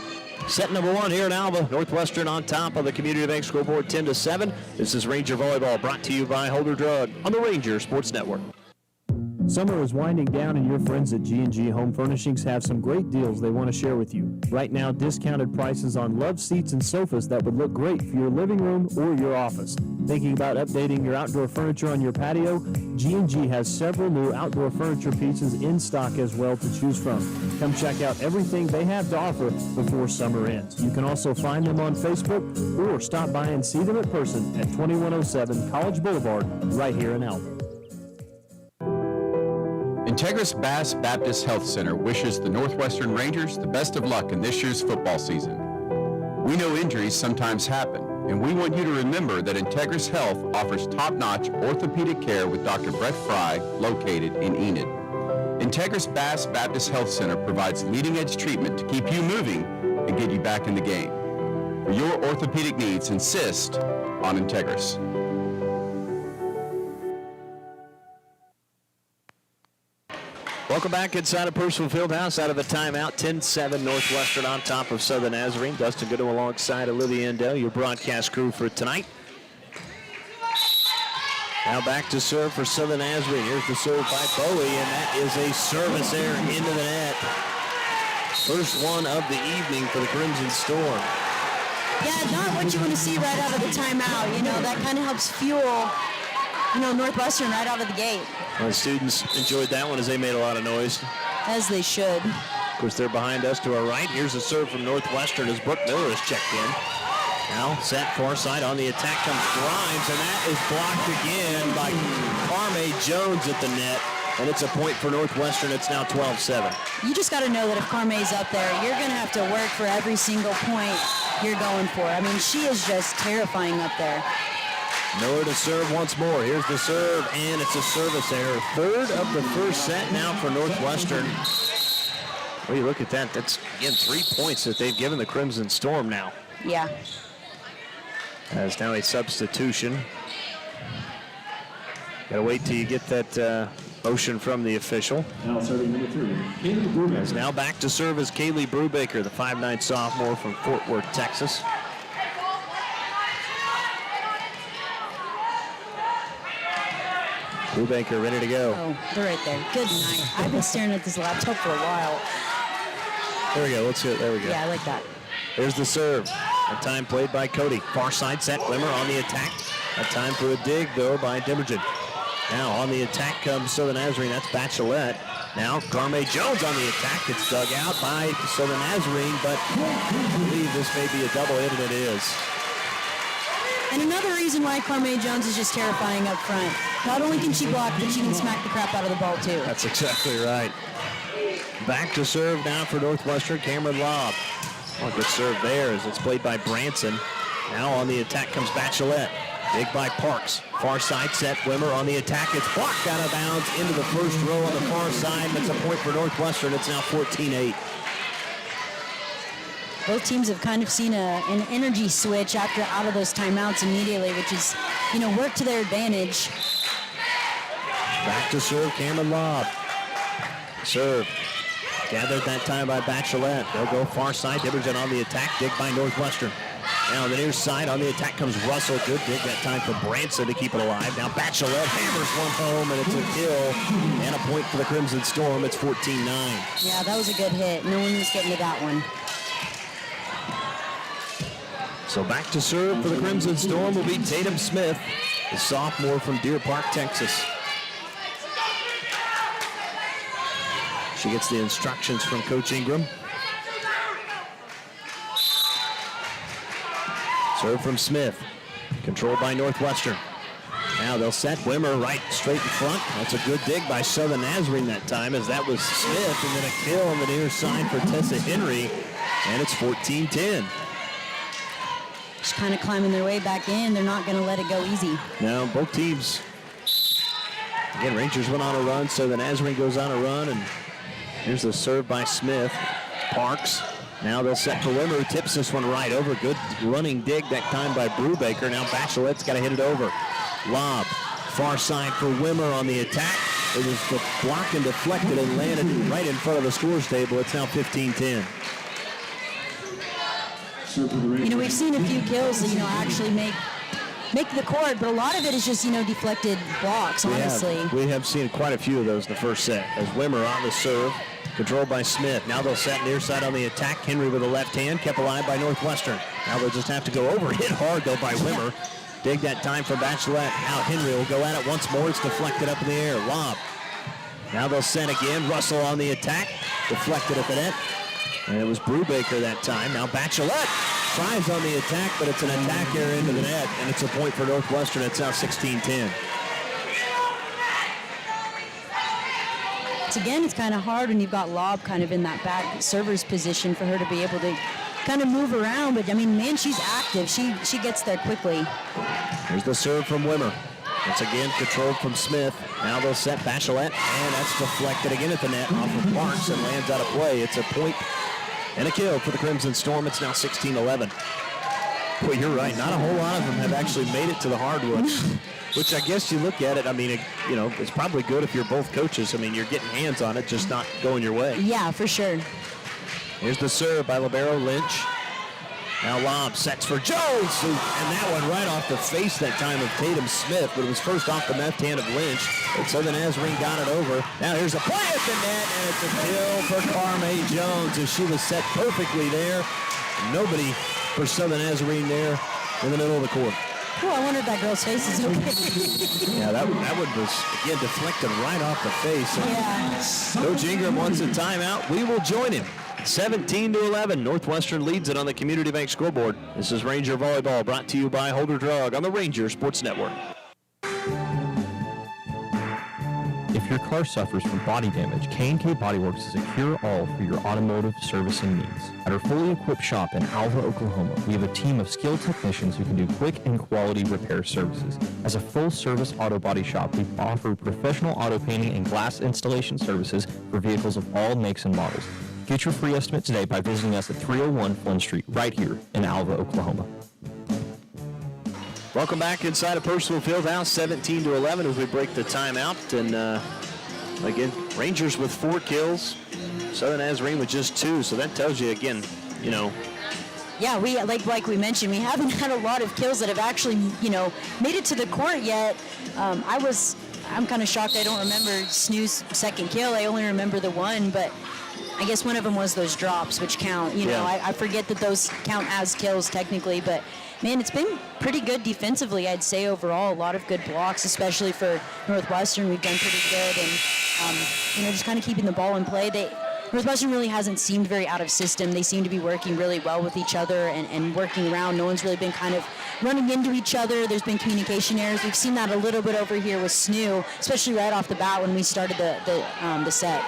Speaker 1: Set number 1 here in Alva. Northwestern on top of the Community Bank scoreboard 10-7. This is Ranger Volleyball brought to you by Holder Drug on the Ranger Sports Network.
Speaker 11: Summer is winding down, and your friends at G&G Home Furnishings have some great deals they want to share with you. Right now, discounted prices on love seats and sofas that would look great for your living room or your office. Thinking about updating your outdoor furniture on your patio? G&G has several new outdoor furniture pieces in stock as well to choose from. Come check out everything they have to offer before summer ends. You can also find them on Facebook or stop by and see them in person at 2107 College Boulevard right here in Alva.
Speaker 7: Integris Bass Baptist Health Center wishes the Northwestern Rangers the best of luck in this year's football season. We know injuries sometimes happen, and we want you to remember that Integris Health offers top-notch orthopedic care with Dr. Brett Fry, located in Enid. Integris Bass Baptist Health Center provides leading-edge treatment to keep you moving and get you back in the game. For your orthopedic needs, insist on Integris.
Speaker 1: Welcome back inside of Purcell Fieldhouse out of a timeout. 10-7 Northwestern on top of Southern Nazarene. Dustin Goodham alongside Olivia Endell, your broadcast crew for tonight. Now back to serve for Southern Nazarene. Here's the serve by Bowie, and that is a service error into the net. First one of the evening for the Crimson Storm.
Speaker 8: Yeah, not what you want to see right out of the timeout. That kind of helps fuel, Northwestern right out of the gate.
Speaker 1: Well, the students enjoyed that one as they made a lot of noise.
Speaker 8: As they should.
Speaker 1: Of course, they're behind us to our right. Here's a serve from Northwestern as Brooke Miller is checked in. Now set far side on the attack comes Grimes, and that is blocked again by Carme Jones at the net. And it's a point for Northwestern. It's now 12-7.
Speaker 8: You just got to know that if Carme's up there, you're going to have to work for every single point you're going for. I mean, she is just terrifying up there.
Speaker 1: Miller to serve once more. Here's the serve, and it's a service error. Third of the first set now for Northwestern. Well, you look at that. That's, again, 3 points that they've given the Crimson Storm now.
Speaker 8: Yeah.
Speaker 1: As now a substitution. Got to wait till you get that motion from the official.
Speaker 16: Now serving number 3, Kaylee Brubaker.
Speaker 1: As now back to serve is Kaylee Brubaker, the 5'9" sophomore from Fort Worth, Texas. Brubaker ready to go.
Speaker 8: Oh, they're right there. Good night. I've been staring at this laptop for a while.
Speaker 1: There we go. Let's see it. There we go.
Speaker 8: Yeah, I like that.
Speaker 1: There's the serve. A time played by Cody. Far side set. Glimmer on the attack. A time for a dig, though, by Dimmergen. Now on the attack comes Southern Nazarene. That's Bachelet. Now Carme Jones on the attack. It's dug out by Southern Nazarene, but I believe this may be a double hit, and it is.
Speaker 8: And another reason why Carme Jones is just terrifying up front. Not only can she block, but she can smack the crap out of the ball, too.
Speaker 1: That's exactly right. Back to serve now for Northwestern, Cameron Lobb. Oh, good serve there as it's played by Branson. Now on the attack comes Bachelet. Dig by Parks. Far side set. Wimmer on the attack. It's blocked out of bounds into the first row on the far side. That's a point for Northwestern. It's now 14-8.
Speaker 8: Both teams have kind of seen an energy switch out of those timeouts immediately, which is, work to their advantage.
Speaker 1: Back to serve, Cameron Lobb. Serve. Gathered that time by Bachelet. They'll go far side. Dimmergen on the attack. Dig by Northwestern. Now on the near side on the attack comes Russell. Good dig that time for Branson to keep it alive. Now Bachelet hammers one home, and it's a kill. And a point for the Crimson Storm. It's 14-9.
Speaker 8: Yeah, that was a good hit. No one was getting to that one.
Speaker 1: So back to serve for the Crimson Storm will be Tatum Smith. the sophomore from Deer Park, Texas. She gets the instructions from Coach Ingram. Serve from Smith, controlled by Northwestern. Now they'll set Wimmer right straight in front. That's a good dig by Southern Nazarene that time, as that was Smith, and then a kill on the near side for Tessa Henry, and it's 14-10.
Speaker 8: Just kind of climbing their way back in. They're not going to let it go easy.
Speaker 1: Now both teams, again, Rangers went on a run, Southern Nazarene goes on a run, and here's the serve by Smith. Parks. Now they'll set for Wimmer, who tips this one right over. Good running dig that time by Brubaker. Now Bachelet's got to hit it over. Lob, far side for Wimmer on the attack. It was blocked and deflected and landed right in front of the scores table. It's now 15-10.
Speaker 8: We've seen a few kills that, actually make the court, but a lot of it is just, deflected blocks, honestly.
Speaker 1: We have seen quite a few of those in the first set. As Wimmer on the serve, controlled by Smith. Now they'll set near side on the attack. Henry with a left hand, kept alive by Northwestern. Now they'll just have to go over. Hit hard, though, by Wimmer. Dig that time for Bachelet. Now Henry will go at it once more. It's deflected up in the air. Lob. Now they'll set again. Russell on the attack. Deflected at the net. And it was Brubaker that time. Now Bachelet tries on the attack, but it's an attack error into the net, and it's a point for Northwestern. It's now 16-10.
Speaker 8: Again, it's kind of hard when you've got Lob kind of in that back server's position for her to be able to kind of move around. But, man, she's active. She gets there quickly.
Speaker 1: Here's the serve from Wimmer. Once again, controlled from Smith. Now they'll set Bachelet, and that's deflected again at the net off of Parks and lands out of play. It's a point and a kill for the Crimson Storm. It's now 16-11. Boy, you're right. Not a whole lot of them have actually made it to the hardwood, which I guess you look at it, it's probably good if you're both coaches. You're getting hands on it, just not going your way.
Speaker 8: Yeah, for sure.
Speaker 1: Here's the serve by Libero Lynch. Now Lob sets for Jones, and that one right off the face that time of Tatum Smith, but it was first off the left hand of Lynch. And Southern Nazarene got it over. Now here's a play at the net, and it's a kill for Carme Jones, as she was set perfectly there. Nobody for Southern Nazarene there in the middle of the court.
Speaker 8: Oh, I wonder if that girl's face is okay.
Speaker 1: Yeah, that one was, again, deflected right off the face.
Speaker 8: Yeah.
Speaker 1: Coach Ingram wants a timeout. We will join him. 17-11. Northwestern leads it on the Community Bank scoreboard. This is Ranger Volleyball, brought to you by Holder Drug on the Ranger Sports Network.
Speaker 2: If your car suffers from body damage, K&K Body Works is a cure-all for your automotive servicing needs. At our fully equipped shop in Alva, Oklahoma, we have a team of skilled technicians who can do quick and quality repair services. As a full-service auto body shop, we offer professional auto painting and glass installation services for vehicles of all makes and models. Get your free estimate today by visiting us at 301 Flynn Street, right here in Alva, Oklahoma.
Speaker 1: Welcome back inside of Percival Fieldhouse, 17-11 as we break the timeout. And again, Rangers with 4 kills, Southern Nazarene with just 2. So that tells you again,
Speaker 8: Yeah, we like we mentioned, we haven't had a lot of kills that have actually, made it to the court yet. I'm kind of shocked I don't remember Snoo's second kill. I only remember the one, but I guess one of them was those drops, which count. I forget that those count as kills technically, but man, it's been pretty good defensively, I'd say, overall. A lot of good blocks, especially for Northwestern. We've done pretty good, and just kind of keeping the ball in play. Northwestern really hasn't seemed very out of system. They seem to be working really well with each other and working around. No one's really been kind of running into each other. There's been communication errors. We've seen that a little bit over here with Snoo, especially right off the bat when we started the set.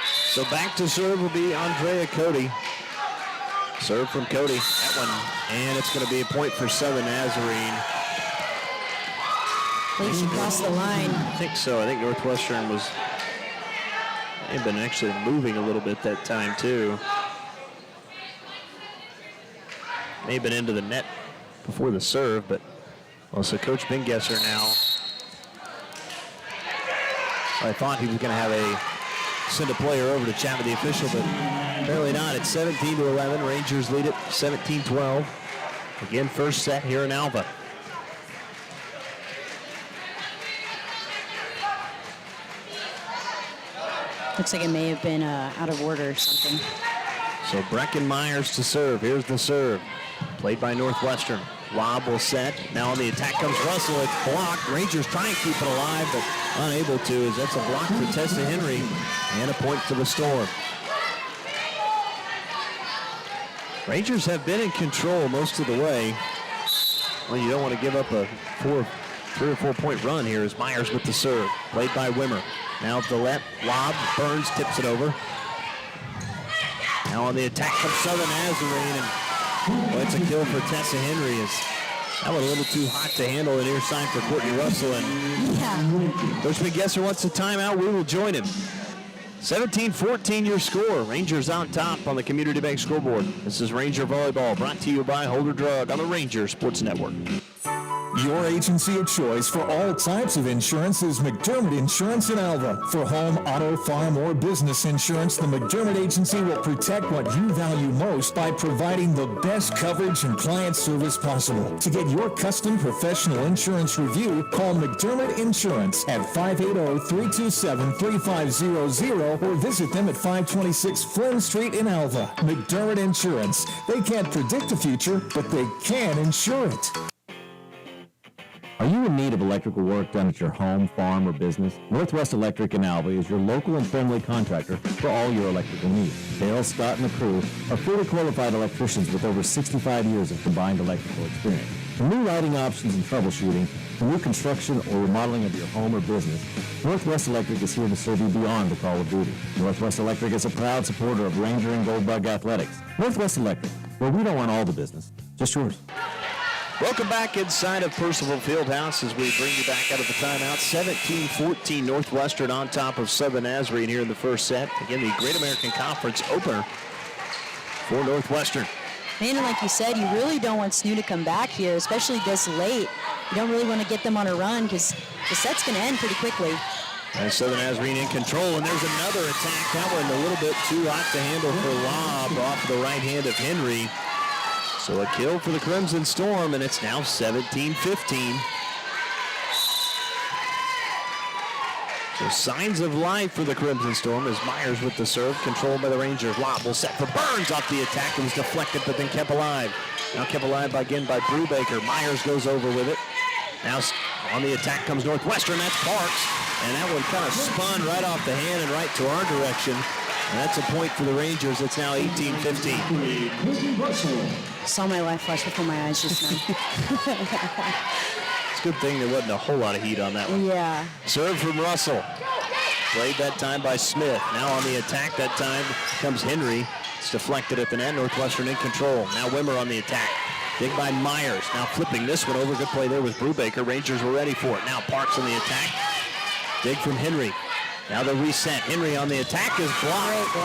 Speaker 1: So back to serve will be Andrea Cody. Serve from Cody. That one, and it's going to be a point for Southern Nazarene.
Speaker 8: I think she crossed the line.
Speaker 1: I think so. I think Northwestern they've been actually moving a little bit that time too. May have been into the net before the serve, but also Coach Bingesser now. I thought he was going to send a player over to chat with the official, but apparently not. It's 17-11. Rangers lead it 17-12. Again, first set here in Alva.
Speaker 8: Looks like it may have been out of order or something.
Speaker 1: So Brecken Myers to serve. Here's the serve. Played by Northwestern. Lob will set. Now on the attack comes Russell. It's blocked. Rangers try and keep it alive, but unable to, as that's a block for Tessa Henry and a point for the Storm. Rangers have been in control most of the way. Well, you don't want to give up a 3 or 4 point run here as Myers with the serve. Played by Wimmer. Now the left lob. Burns tips it over. Now on the attack from Southern Nazarene, and it's a kill for Tessa Henry. That was a little too hot to handle, a near sign for Courtney Russell. And Coach McGesser wants a timeout. We will join him. 17-14 your score. Rangers on top on the Community Bank scoreboard. This is Ranger Volleyball, brought to you by Holder Drug on the Ranger Sports Network.
Speaker 18: Your agency of choice for all types of insurance is McDermott Insurance in Alva. For home, auto, farm, or business insurance, the McDermott Agency will protect what you value most by providing the best coverage and client service possible. To get your custom professional insurance review, call McDermott Insurance at 580-327-3500 or visit them at 526 Flynn Street in Alva. McDermott Insurance. They can't predict the future, but they can insure it.
Speaker 14: Are you in need of electrical work done at your home, farm, or business? Northwest Electric in Alva is your local and friendly contractor for all your electrical needs. Dale, Scott, and the crew are fully qualified electricians with over 65 years of combined electrical experience. From new lighting options and troubleshooting to new construction or remodeling of your home or business, Northwest Electric is here to serve you beyond the call of duty. Northwest Electric is a proud supporter of Ranger and Goldbug Athletics. Northwest Electric, where we don't want all the business, just yours.
Speaker 1: Welcome back inside of Percival Fieldhouse as we bring you back out of the timeout. 17-14 Northwestern on top of Southern Nazarene here in the first set. Again, the Great American Conference opener for Northwestern.
Speaker 8: Man, and like you said, you really don't want SNU to come back here, especially this late. You don't really want to get them on a run because the set's going to end pretty quickly.
Speaker 1: And Southern Nazarene in control, and there's another attack. That one a little bit too hot to handle for Lob off the right hand of Henry. So a kill for the Crimson Storm, and it's now 17-15. So signs of life for the Crimson Storm as Myers with the serve, controlled by the Rangers. Lob will set for Burns off the attack. It was deflected, but then kept alive. Now kept alive again by Brubaker. Myers goes over with it. Now on the attack comes Northwestern. That's Parks. And that one kind of spun right off the hand and right to our direction. And that's a point for the Rangers. It's now 18-15.
Speaker 8: Saw my life flash before my eyes just now.
Speaker 1: It's a good thing there wasn't a whole lot of heat on that one.
Speaker 8: Yeah.
Speaker 1: Serve from Russell. Played that time by Smith. Now on the attack that time comes Henry. It's deflected at the net. Northwestern in control. Now Wimmer on the attack. Dig by Myers. Now flipping this one over. Good play there with Brubaker. Rangers were ready for it. Now Parks on the attack. Dig from Henry. Now the reset. Henry on the attack is blocked.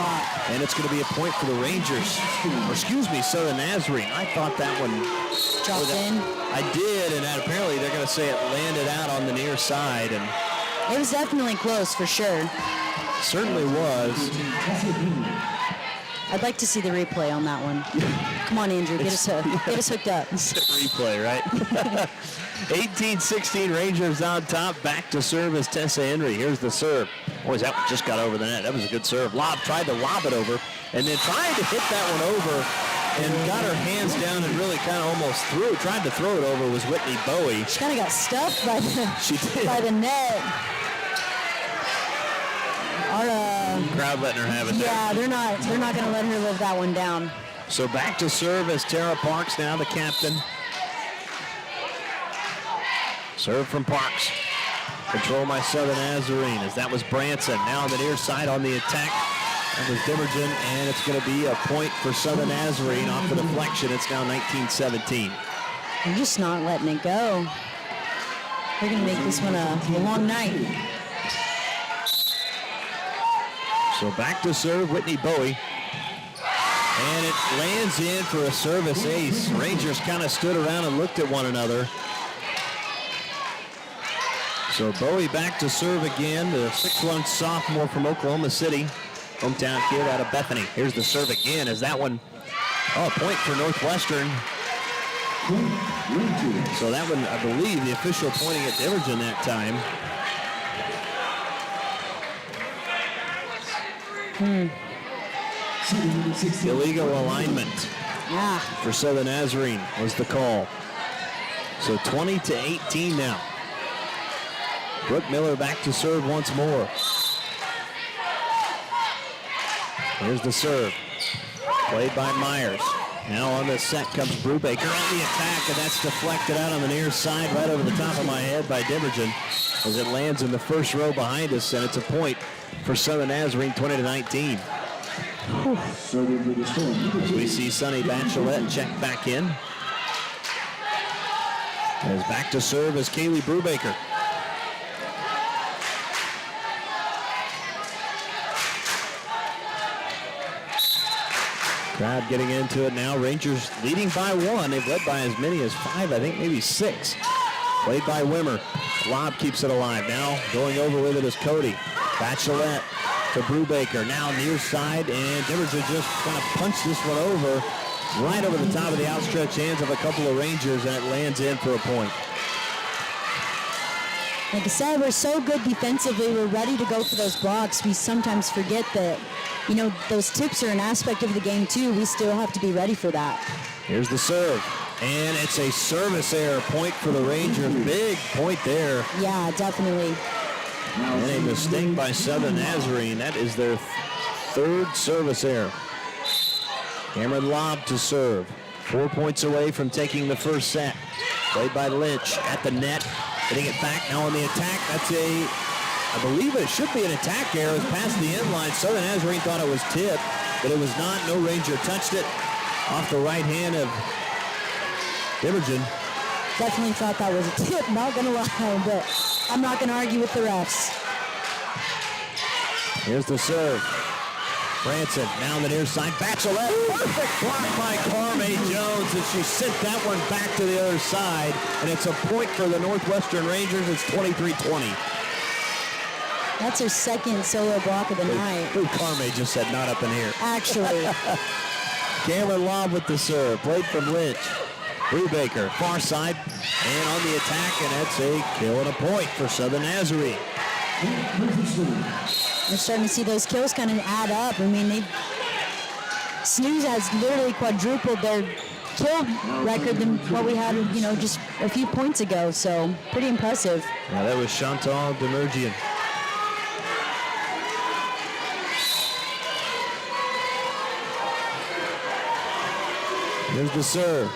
Speaker 1: And it's going to be a point for the Rangers. Or excuse me, Southern Nazarene. I thought that one
Speaker 8: dropped in.
Speaker 1: I did, and that apparently they're going to say it landed out on the near side. And
Speaker 8: it was definitely close for sure.
Speaker 1: Certainly was.
Speaker 8: I'd like to see the replay on that one. Come on, Andrew, get us hooked up.
Speaker 1: It's a replay, right? 18-16 Rangers on top. Back to serve is Tessa Henry. Here's the serve. Boy, that one just got over the net. That was a good serve. Lob tried to lob it over, and then tried to hit that one over, and got her hands down and really kind of almost tried to throw it over was Whitney Bowie.
Speaker 8: She kind of got stuffed by the net. Our
Speaker 1: crowd letting her have it.
Speaker 8: Yeah, they're not going to let her live that one down.
Speaker 1: So back to serve is Tara Parks, now the captain. Serve from Parks. Control by Southern Nazarene as that was Branson. Now on the near side on the attack. That was Dimmergen, and it's going to be a point for Southern Nazarene off the deflection. It's now 19-17.
Speaker 8: They're just not letting it go. They're going to make this one a long night.
Speaker 1: So back to serve, Whitney Bowie. And it lands in for a service ace. Rangers kind of stood around and looked at one another. So Bowie back to serve again, the 6'1" sophomore from Oklahoma City. Hometown kid out of Bethany. Here's the serve again as that one, a point for Northwestern. So that one, I believe, the official pointing at Divergen that time. Illegal alignment for Southern Nazarene was the call. So 20-18 now. Brooke Miller back to serve once more. Here's the serve. Played by Myers. Now on the set comes Brubaker on the attack, and that's deflected out on the near side right over the top of my head by Divergen as it lands in the first row behind us, and it's a point for Southern Nazarene, 20-19. As we see Sonny Bachelet check back in. As back to serve is Kaylee Brubaker. Crowd getting into it now. Rangers leading by 1. They've led by as many as 5, I think maybe 6. Played by Wimmer. Lob keeps it alive. Now going over with it is Cody. Bachelet to Brubaker. Now near side, and Divergen just kind of punched this one over right over the top of the outstretched hands of a couple of Rangers, and it lands in for a point.
Speaker 8: Like I said, we're so good defensively. We're ready to go for those blocks. We sometimes forget that, you know, those tips are an aspect of the game too. We still have to be ready for that.
Speaker 1: Here's the serve. And it's a service error point for the Rangers. Big point there.
Speaker 8: Yeah, definitely.
Speaker 1: And a mistake by Southern Nazarene. That is their third service error. Cameron Lobb to serve. 4 points away from taking the first set. Played by Lynch at the net. Getting it back now on the attack. That's I believe it should be an attack error. It's past the end line. Southern Nazarene thought it was tipped, but it was not. No Ranger touched it. Off the right hand of Divergen.
Speaker 8: Definitely thought that was a tip, not gonna lie, but I'm not gonna argue with the refs.
Speaker 1: Here's the serve. Branson, now on the near side. Bachelet, perfect block by Carme Jones, and she sent that one back to the other side, and it's a point for the Northwestern Rangers. It's 23-20.
Speaker 8: That's her second solo block of the night.
Speaker 1: Carme just said not up in here.
Speaker 8: Actually.
Speaker 1: Cameron Lobb with the serve, played from Lynch. Brubaker, far side, and on the attack, and that's a kill and a point for Southern Nazarene.
Speaker 8: We're starting to see those kills kind of add up. I mean, Snooze has literally quadrupled their kill record than what we had, you know, just a few points ago. So pretty impressive.
Speaker 1: Yeah, that was Chantal Demergian. Here's the serve.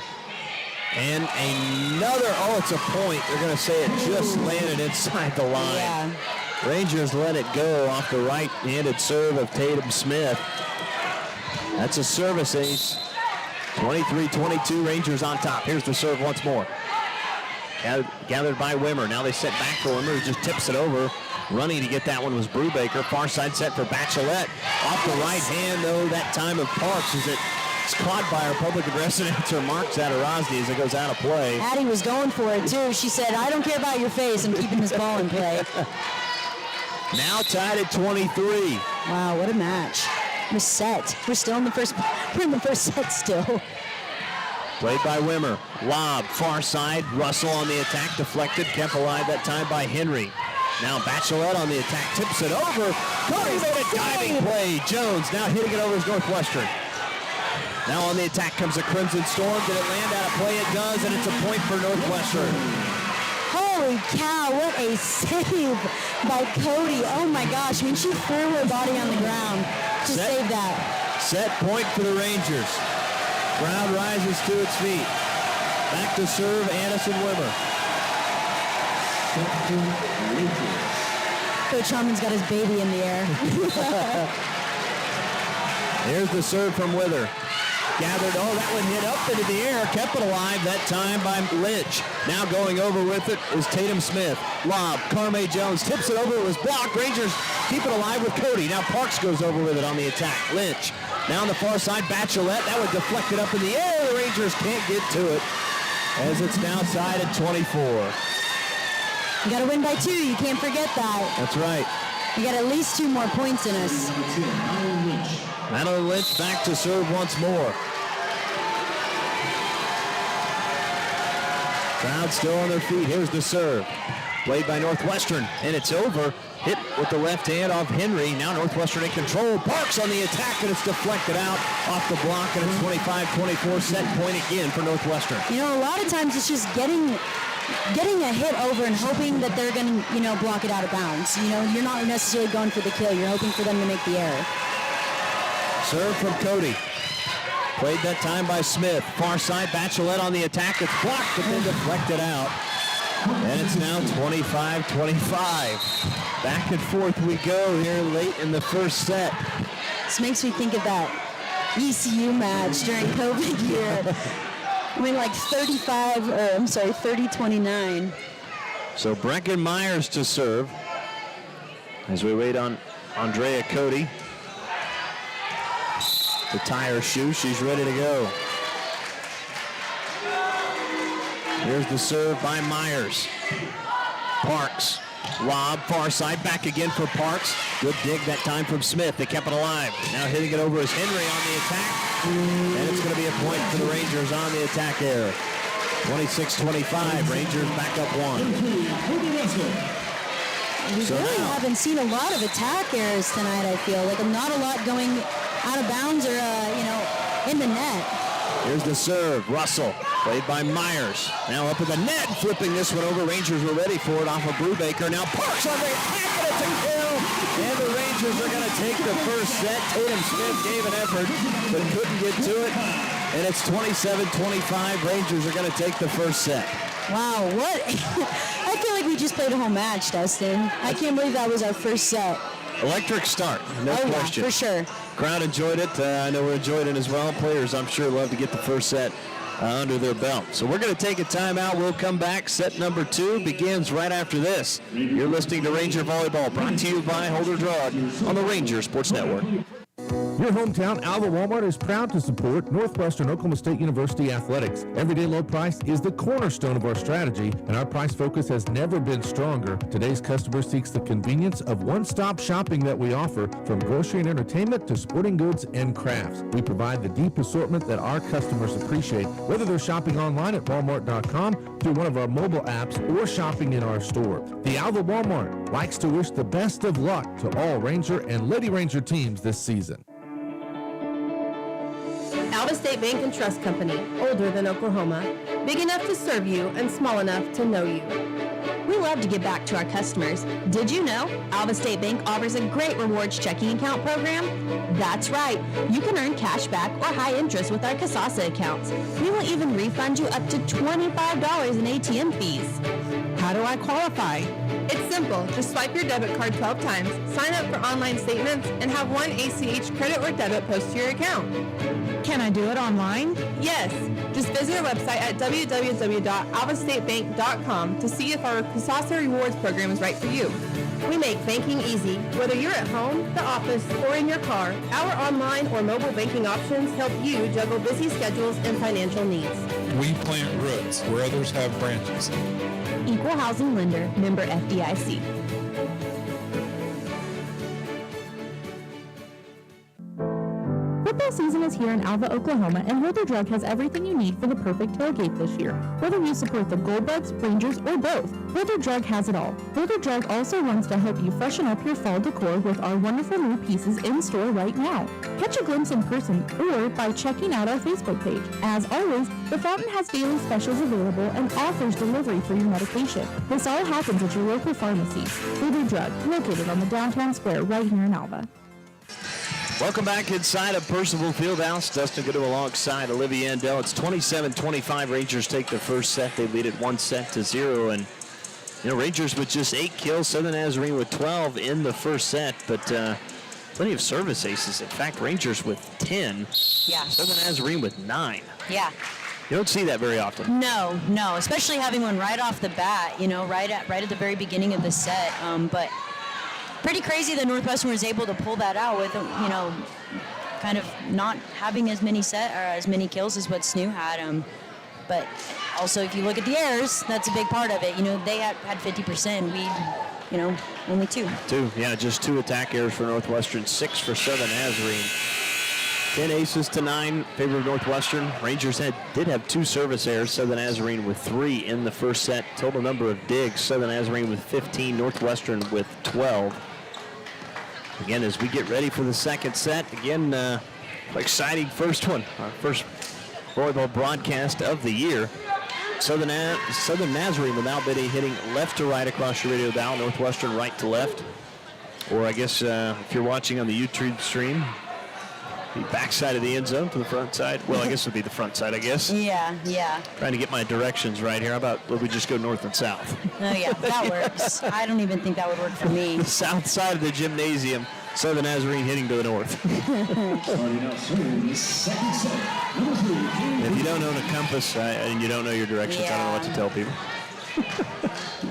Speaker 1: And another, it's a point. They're going to say it just landed inside the line.
Speaker 8: Yeah.
Speaker 1: Rangers let it go off the right-handed serve of Tatum Smith. That's a service ace. 23-22, Rangers on top. Here's the serve once more. Gathered by Wimmer. Now they set back for Wimmer, who just tips it over. Running to get that one was Brubaker. Far side set for Bachelet. Off the right hand, though, that time of Parks is it's caught by our public address announcer, Mark Zadarozny, as it goes out of play.
Speaker 8: Addie was going for it, too. She said, I don't care about your face. I'm keeping this ball in play.
Speaker 1: Now tied at 23.
Speaker 8: Wow, what a match. We're set. We're in the first set still.
Speaker 1: Played by Wimmer. Lob, far side. Russell on the attack, deflected. Kept alive that time by Henry. Now Bachelet on the attack, tips it over. Cody made a diving play. Jones now hitting it over his Northwestern. Now on the attack comes the Crimson Storm. Did it land out of play? It does, and it's a point for Northwestern.
Speaker 8: Holy cow, what a save by Cody. Oh my gosh, I mean, she threw her body on the ground to save that.
Speaker 1: Set point for the Rangers. Crowd rises to its feet. Back to serve, Addison Wimmer.
Speaker 8: Coach Harmon's got his baby in the air.
Speaker 1: Here's the serve from Wither. Gathered, that one hit up into the air, kept it alive that time by Lynch. Now going over with it is Tatum Smith. Lob, Carme Jones tips it over, it was blocked. Rangers keep it alive with Cody. Now Parks goes over with it on the attack. Lynch, now on the far side, Bachelet, that one deflected up in the air. The Rangers can't get to it as it's now tied at 24.
Speaker 8: You gotta win by 2, you can't forget that.
Speaker 1: That's right.
Speaker 8: You got at least 2 more points in us.
Speaker 1: Madeline Lynch back to serve once more. Crowd still on their feet. Here's the serve. Played by Northwestern, and it's over. hit with the left hand off Henry. Now Northwestern in control. Parks on the attack, and it's deflected out off the block, and it's 25-24 set point again for Northwestern.
Speaker 8: A lot of times it's just getting a hit over and hoping that they're going to, block it out of bounds. You're not necessarily going for the kill. You're hoping for them to make the error.
Speaker 1: Serve from Cody. Played that time by Smith. Far side, Bachelet on the attack. It's blocked, but then deflected out. And it's now 25-25. Back and forth we go here late in the first set.
Speaker 8: This makes me think of that ECU match during COVID year. 30-29.
Speaker 1: So Brecken Myers to serve as we wait on Andrea Cody to tie her shoe. She's ready to go. Here's the serve by Myers. Parks. Lob, far side, back again for Parks. Good dig that time from Smith. They kept it alive. Now hitting it over is Henry on the attack. And it's going to be a point for the Rangers on the attack there. 26-25. Rangers back up one.
Speaker 8: We really haven't seen a lot of attack errors tonight, I feel. Not a lot going out of bounds or, in the net.
Speaker 1: Here's the serve. Russell, played by Myers. Now up at the net, flipping this one over. Rangers were ready for it off of Brubaker. Now Parks on the attack, and it's a kill. And the Rangers are going to take the first set. Tatum Smith gave an effort, but couldn't get to it. And it's 27-25. Rangers are going to take the first set.
Speaker 8: Wow, what? I feel like we just played a whole match, Dustin. I can't believe that was our first set.
Speaker 1: Electric start, no question.
Speaker 8: Yeah, for sure.
Speaker 1: Crowd enjoyed it. I know we enjoyed it as well. Players, I'm sure, love to get the first set under their belt. So we're going to take a timeout. We'll come back. Set number 2 begins right after this. You're listening to Ranger Volleyball, brought to you by Holder Drug on the Ranger Sports Network.
Speaker 10: Your hometown Alva Walmart is proud to support Northwestern Oklahoma State University athletics. Everyday low price is the cornerstone of our strategy, and our price focus has never been stronger. Today's customer seeks the convenience of one-stop shopping that we offer, from grocery and entertainment to sporting goods and crafts. We provide the deep assortment that our customers appreciate, whether they're shopping online at walmart.com, through one of our mobile apps, or shopping in our store. The Alva Walmart likes to wish the best of luck to all Ranger and Lady Ranger teams this season.
Speaker 6: Alva State Bank and Trust Company, older than Oklahoma, big enough to serve you and small enough to know you.
Speaker 5: We love to give back to our customers. Did you know Alva State Bank offers a great rewards checking account program? That's right. You can earn cash back or high interest with our Kasasa accounts. We will even refund you up to $25 in ATM fees.
Speaker 6: How do I qualify? It's simple. Just swipe your debit card 12 times, sign up for online statements, and have one ACH credit or debit post to your account.
Speaker 4: Can I do it online?
Speaker 6: Yes. Just visit our website at www.alvastatebank.com to see if our Kasasa Rewards program is right for you. We make banking easy. Whether you're at home, the office, or in your car, our online or mobile banking options help you juggle busy schedules and financial needs.
Speaker 19: We plant roots where others have branches.
Speaker 5: Equal Housing Lender, member FDIC.
Speaker 4: Football season is here in Alva, Oklahoma, and Holder Drug has everything you need for the perfect tailgate this year. Whether you support the Goldbugs, Rangers, or both, Holder Drug has it all. Holder Drug also wants to help you freshen up your fall decor with our wonderful new pieces in store right now. Catch a glimpse in person or by checking out our Facebook page. As always, the Fountain has daily specials available and offers delivery for your medication. This all happens at your local pharmacy. Holder Drug, located on the downtown square right here in Alva.
Speaker 1: Welcome back inside of Percival Fieldhouse. Dustin Goodell alongside Olivia Endell. It's 27-25. Rangers take the first set. They lead it 1-0. And, Rangers with just 8 kills. Southern Nazarene with 12 in the first set. But plenty of service aces. In fact, Rangers with 10.
Speaker 8: Yeah.
Speaker 1: Southern Nazarene with 9.
Speaker 8: Yeah.
Speaker 1: You don't see that very often.
Speaker 8: No, especially having one right off the bat, right at the very beginning of the set. But pretty crazy that Northwestern was able to pull that out with, kind of not having as many kills as what SNU had. But also, if you look at the errors, that's a big part of it. They had 50%. We, only 2.
Speaker 1: 2, yeah, just 2 attack errors for Northwestern, 6 for Southern Nazarene. 10 aces to 9, favor of Northwestern. Rangers did have 2 service errors. Southern Nazarene with 3 in the first set. Total number of digs, Southern Nazarene with 15, Northwestern with 12. Again, as we get ready for the second set, again, exciting first one. Our first volleyball broadcast of the year. Southern Nazarene will now be hitting left to right across your radio dial, Northwestern right to left. Or I guess if you're watching on the YouTube stream, the backside of the end zone to the front side. Well, I guess it would be the front side, I guess.
Speaker 8: Yeah.
Speaker 1: Trying to get my directions right here. How about we just go north and south?
Speaker 8: Oh, yeah, that works. I don't even think that would work for me.
Speaker 1: The south side of the gymnasium, Southern Nazarene hitting to the north. If you don't own a compass and you don't know your directions, I don't know what to tell people.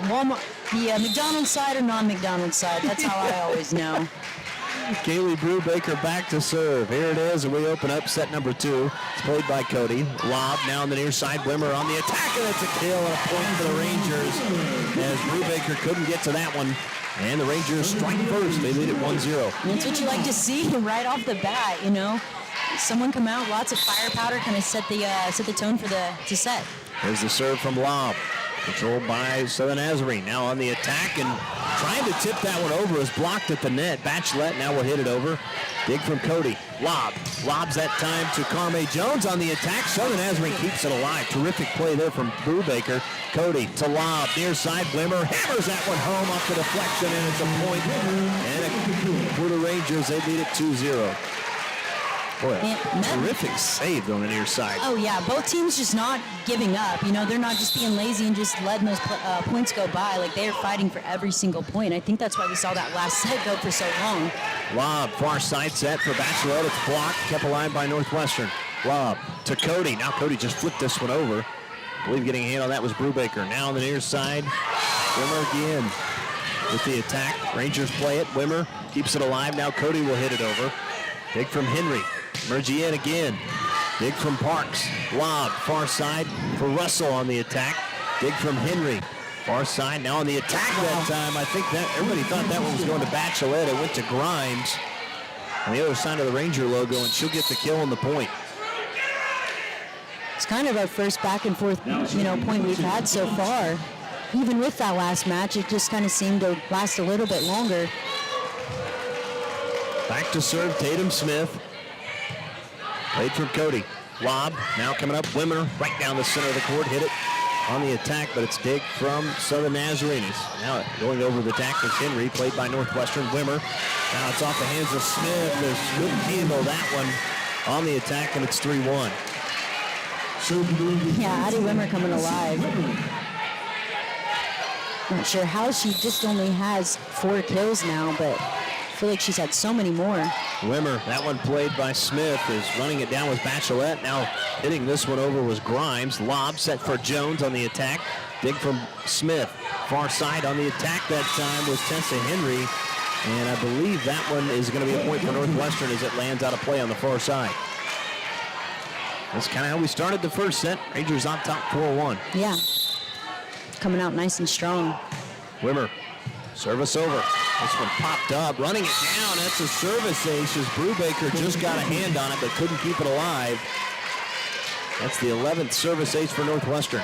Speaker 8: Walmart, McDonald's side or non-McDonald's side. That's how I always know.
Speaker 1: Kaylee Brubaker back to serve. Here it is, and we open up set number 2. It's played by Cody. Lob now on the near side. Wimmer on the attack, and it's a kill and a point for the Rangers as Brubaker couldn't get to that one. And the Rangers strike first. They lead at 1-0.
Speaker 8: That's what you like to see right off the bat, you know. Someone come out, lots of fire powder, kind of set the tone for the set.
Speaker 1: There's the serve from Lob. Controlled by Southern Nazarene. Now on the attack and trying to tip that one over is blocked at the net. Bachelet now will hit it over. Dig from Cody. Lob. Lobs that time to Carme Jones on the attack. Southern Nazarene keeps it alive. Terrific play there from Brubaker. Cody to Lob. Near side. Wimmer hammers that one home off the deflection, and it's a point. And for the Rangers, they lead it 2-0. Boy, terrific save on the near side.
Speaker 8: Oh, yeah. Both teams just not giving up. You know, they're not just being lazy and just letting those points go by. Like, they are fighting for every single point. I think that's why we saw that last set go for so long.
Speaker 1: Lob, far side set for Bachelet. It's blocked, kept alive by Northwestern. Lob to Cody. Now Cody just flipped this one over. I believe getting a hand on that was Brubaker. Now on the near side, Wimmer again with the attack. Rangers play it. Wimmer keeps it alive. Now Cody will hit it over. Dig from Henry. Mergy in again. Dig from Parks. Lob, far side for Russell on the attack. Dig from Henry. Far side, now on the attack that time. I think that everybody thought that one was going to Bachelet. It went to Grimes on the other side of the Ranger logo, and she'll get the kill on the point.
Speaker 8: It's kind of our first back and forth, point we've had so far. Even with that last match, it just kind of seemed to last a little bit longer.
Speaker 1: Back to serve, Tatum Smith. Played from Cody. Lob, now coming up, Wimmer, right down the center of the court, hit it on the attack, but it's Dig from Southern Nazarene. Now going over the attack is Henry, played by Northwestern. Wimmer, now it's off the hands of Smith. They couldn't handle that one on the attack, and it's 3-1.
Speaker 8: Yeah, Addie Wimmer coming alive. Not sure how she just only has 4 kills now, but I feel like she's had so many more.
Speaker 1: Wimmer, that one played by Smith, is running it down with Bachelet. Now hitting this one over was Grimes. Lob set for Jones on the attack. Dig from Smith. Far side on the attack that time was Tessa Henry. And I believe that one is going to be a point for Northwestern as it lands out of play on the far side. That's kind of how we started the first set. Rangers on top 4-1.
Speaker 8: Yeah. Coming out nice and strong.
Speaker 1: Wimmer. Service over. This one popped up, running it down. That's a service ace as Brubaker just got a hand on it but couldn't keep it alive. That's the 11th service ace for Northwestern.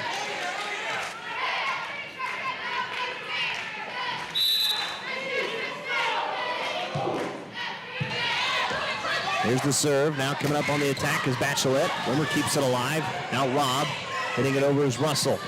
Speaker 1: Here's the serve. Now coming up on the attack is Bachelet. Wimmer keeps it alive. Now Lob. Hitting it over is Russell.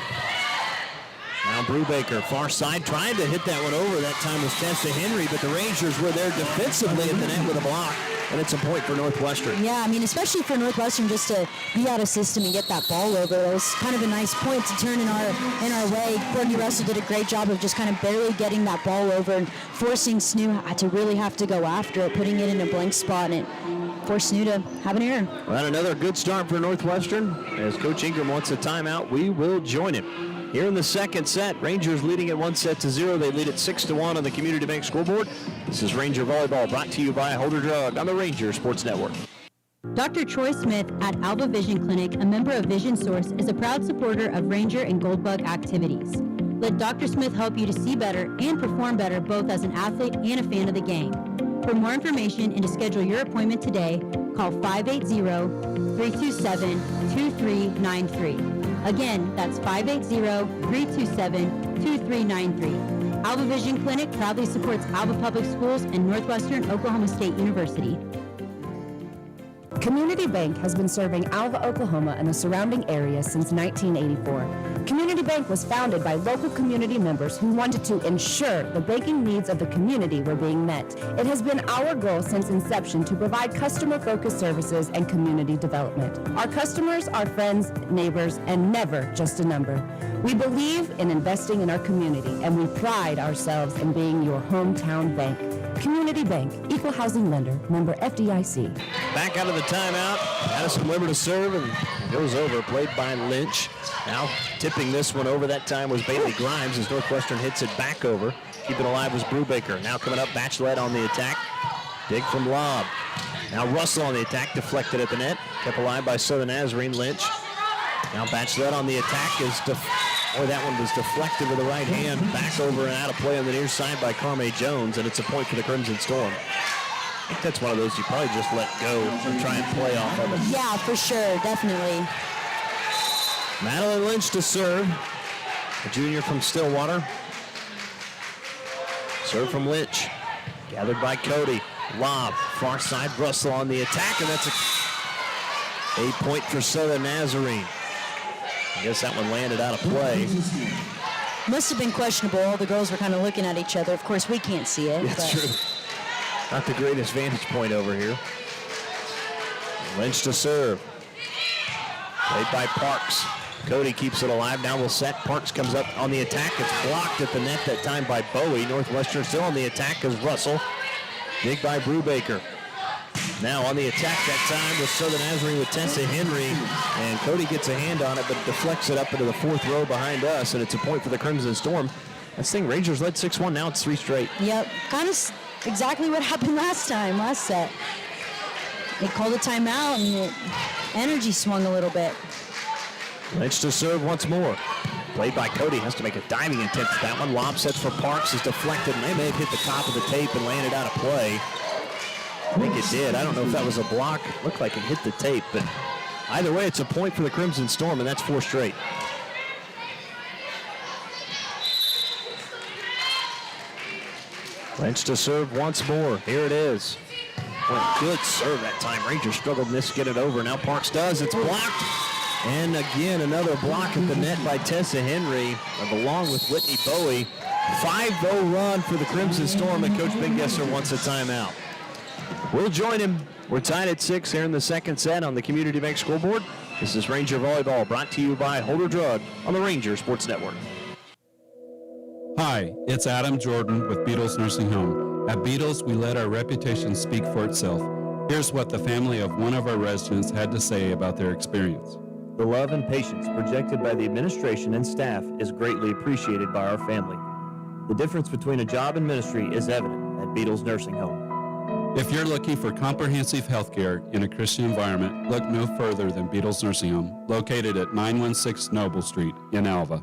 Speaker 1: Now Brubaker, far side, trying to hit that one over. That time was Tessa Henry, but the Rangers were there defensively at the net with a block, and it's a point for Northwestern.
Speaker 8: Yeah, I mean, especially for Northwestern just to be out of system and get that ball over. It was kind of a nice point to turn in our way. Courtney Russell did a great job of just kind of barely getting that ball over and forcing Snoo to really have to go after it, putting it in a blank spot, and it forced Snoo to have an error.
Speaker 1: Well, another good start for Northwestern. As Coach Ingram wants a timeout, we will join him. Here in the second set, Rangers leading at 1-0. They lead at 6-1 on the Community Bank scoreboard. This is Ranger Volleyball brought to you by Holder Drug on the Ranger Sports Network.
Speaker 8: Dr. Troy Smith at Alba Vision Clinic, a member of Vision Source, is a proud supporter of Ranger and Goldbug activities. Let Dr. Smith help you to see better and perform better both as an athlete and a fan of the game. For more information and to schedule your appointment today, Call 580-327-2393. Again, that's 580-327-2393. Alva Vision Clinic proudly supports Alva Public Schools and Northwestern Oklahoma State University.
Speaker 9: Community Bank has been serving Alva, Oklahoma and the surrounding area since 1984. Community Bank was founded by local community members who wanted to ensure the banking needs of the community were being met. It has been our goal since inception to provide customer-focused services and community development. Our customers are friends, neighbors, and never just a number. We believe in investing in our community, and we pride ourselves in being your hometown bank. Community Bank, equal housing lender, member FDIC.
Speaker 1: Back out of the timeout. Addison Weber to serve and goes over, played by Lynch. Now tipping this one over that time was Bailey Grimes as Northwestern hits it back over. Keeping alive was Brubaker. Now coming up, Bachelet on the attack. Dig from Lob. Now Russell on the attack, deflected at the net. Kept alive by Southern Nazarene. Lynch. Now Bachelet on the attack is that one was deflected with the right hand. Back over and out of play on the near side by Carme Jones, and it's a point for the Crimson Storm. I think that's one of those you probably just let go and try and play off of it.
Speaker 8: Yeah, for sure, definitely.
Speaker 1: Madeline Lynch to serve. A junior from Stillwater. Serve from Lynch. Gathered by Cody. Lob. Far side, Russell on the attack, and that's a point for Southern Nazarene. I guess that one landed out of play.
Speaker 8: Must have been questionable. All the girls were kind of looking at each other. Of course, we can't see it.
Speaker 1: That's true. Not the greatest vantage point over here. Lynch to serve. Played by Parks. Cody keeps it alive. Now we'll set. Parks comes up on the attack. It's blocked at the net that time by Bowie. Northwestern still on the attack as Russell. Dig by Brubaker. Now on the attack that time was Southern Nazarene with Tessa Henry, and Cody gets a hand on it, but deflects it up into the fourth row behind us, and it's a point for the Crimson Storm. This thing, Rangers led 6-1, now it's 3 straight.
Speaker 8: Yep, kind of exactly what happened last set. They called a timeout, and energy swung a little bit.
Speaker 1: Lynch to serve once more. Played by Cody, has to make a diving attempt at that one. Lob sets for Parks, is deflected, and they may have hit the top of the tape and landed out of play. I think it did. I don't know if that was a block. It looked like it hit the tape, but either way, it's a point for the Crimson Storm, and that's 4 straight. Lynch to serve once more. Here it is. Well, good serve that time. Rangers struggled to get it over. Now Parks does. It's blocked. And again, another block at the net by Tessa Henry, along with Whitney Bowie. 5-0 run for the Crimson Storm, and Coach Bingesser wants a timeout. We'll join him. We're tied at 6 here in the second set on the Community Bank scoreboard. This is Ranger Volleyball, brought to you by Holder Drug on the Ranger Sports Network.
Speaker 7: Hi, it's Adam Jordan with Beatles Nursing Home. At Beatles, we let our reputation speak for itself. Here's what the family of one of our residents had to say about their experience.
Speaker 11: The love and patience projected by the administration and staff is greatly appreciated by our family. The difference between a job and ministry is evident at Beatles Nursing Home.
Speaker 7: If you're looking for comprehensive health care in a Christian environment, look no further than Beatles Nursing Home, located at 916 Noble Street in Alva.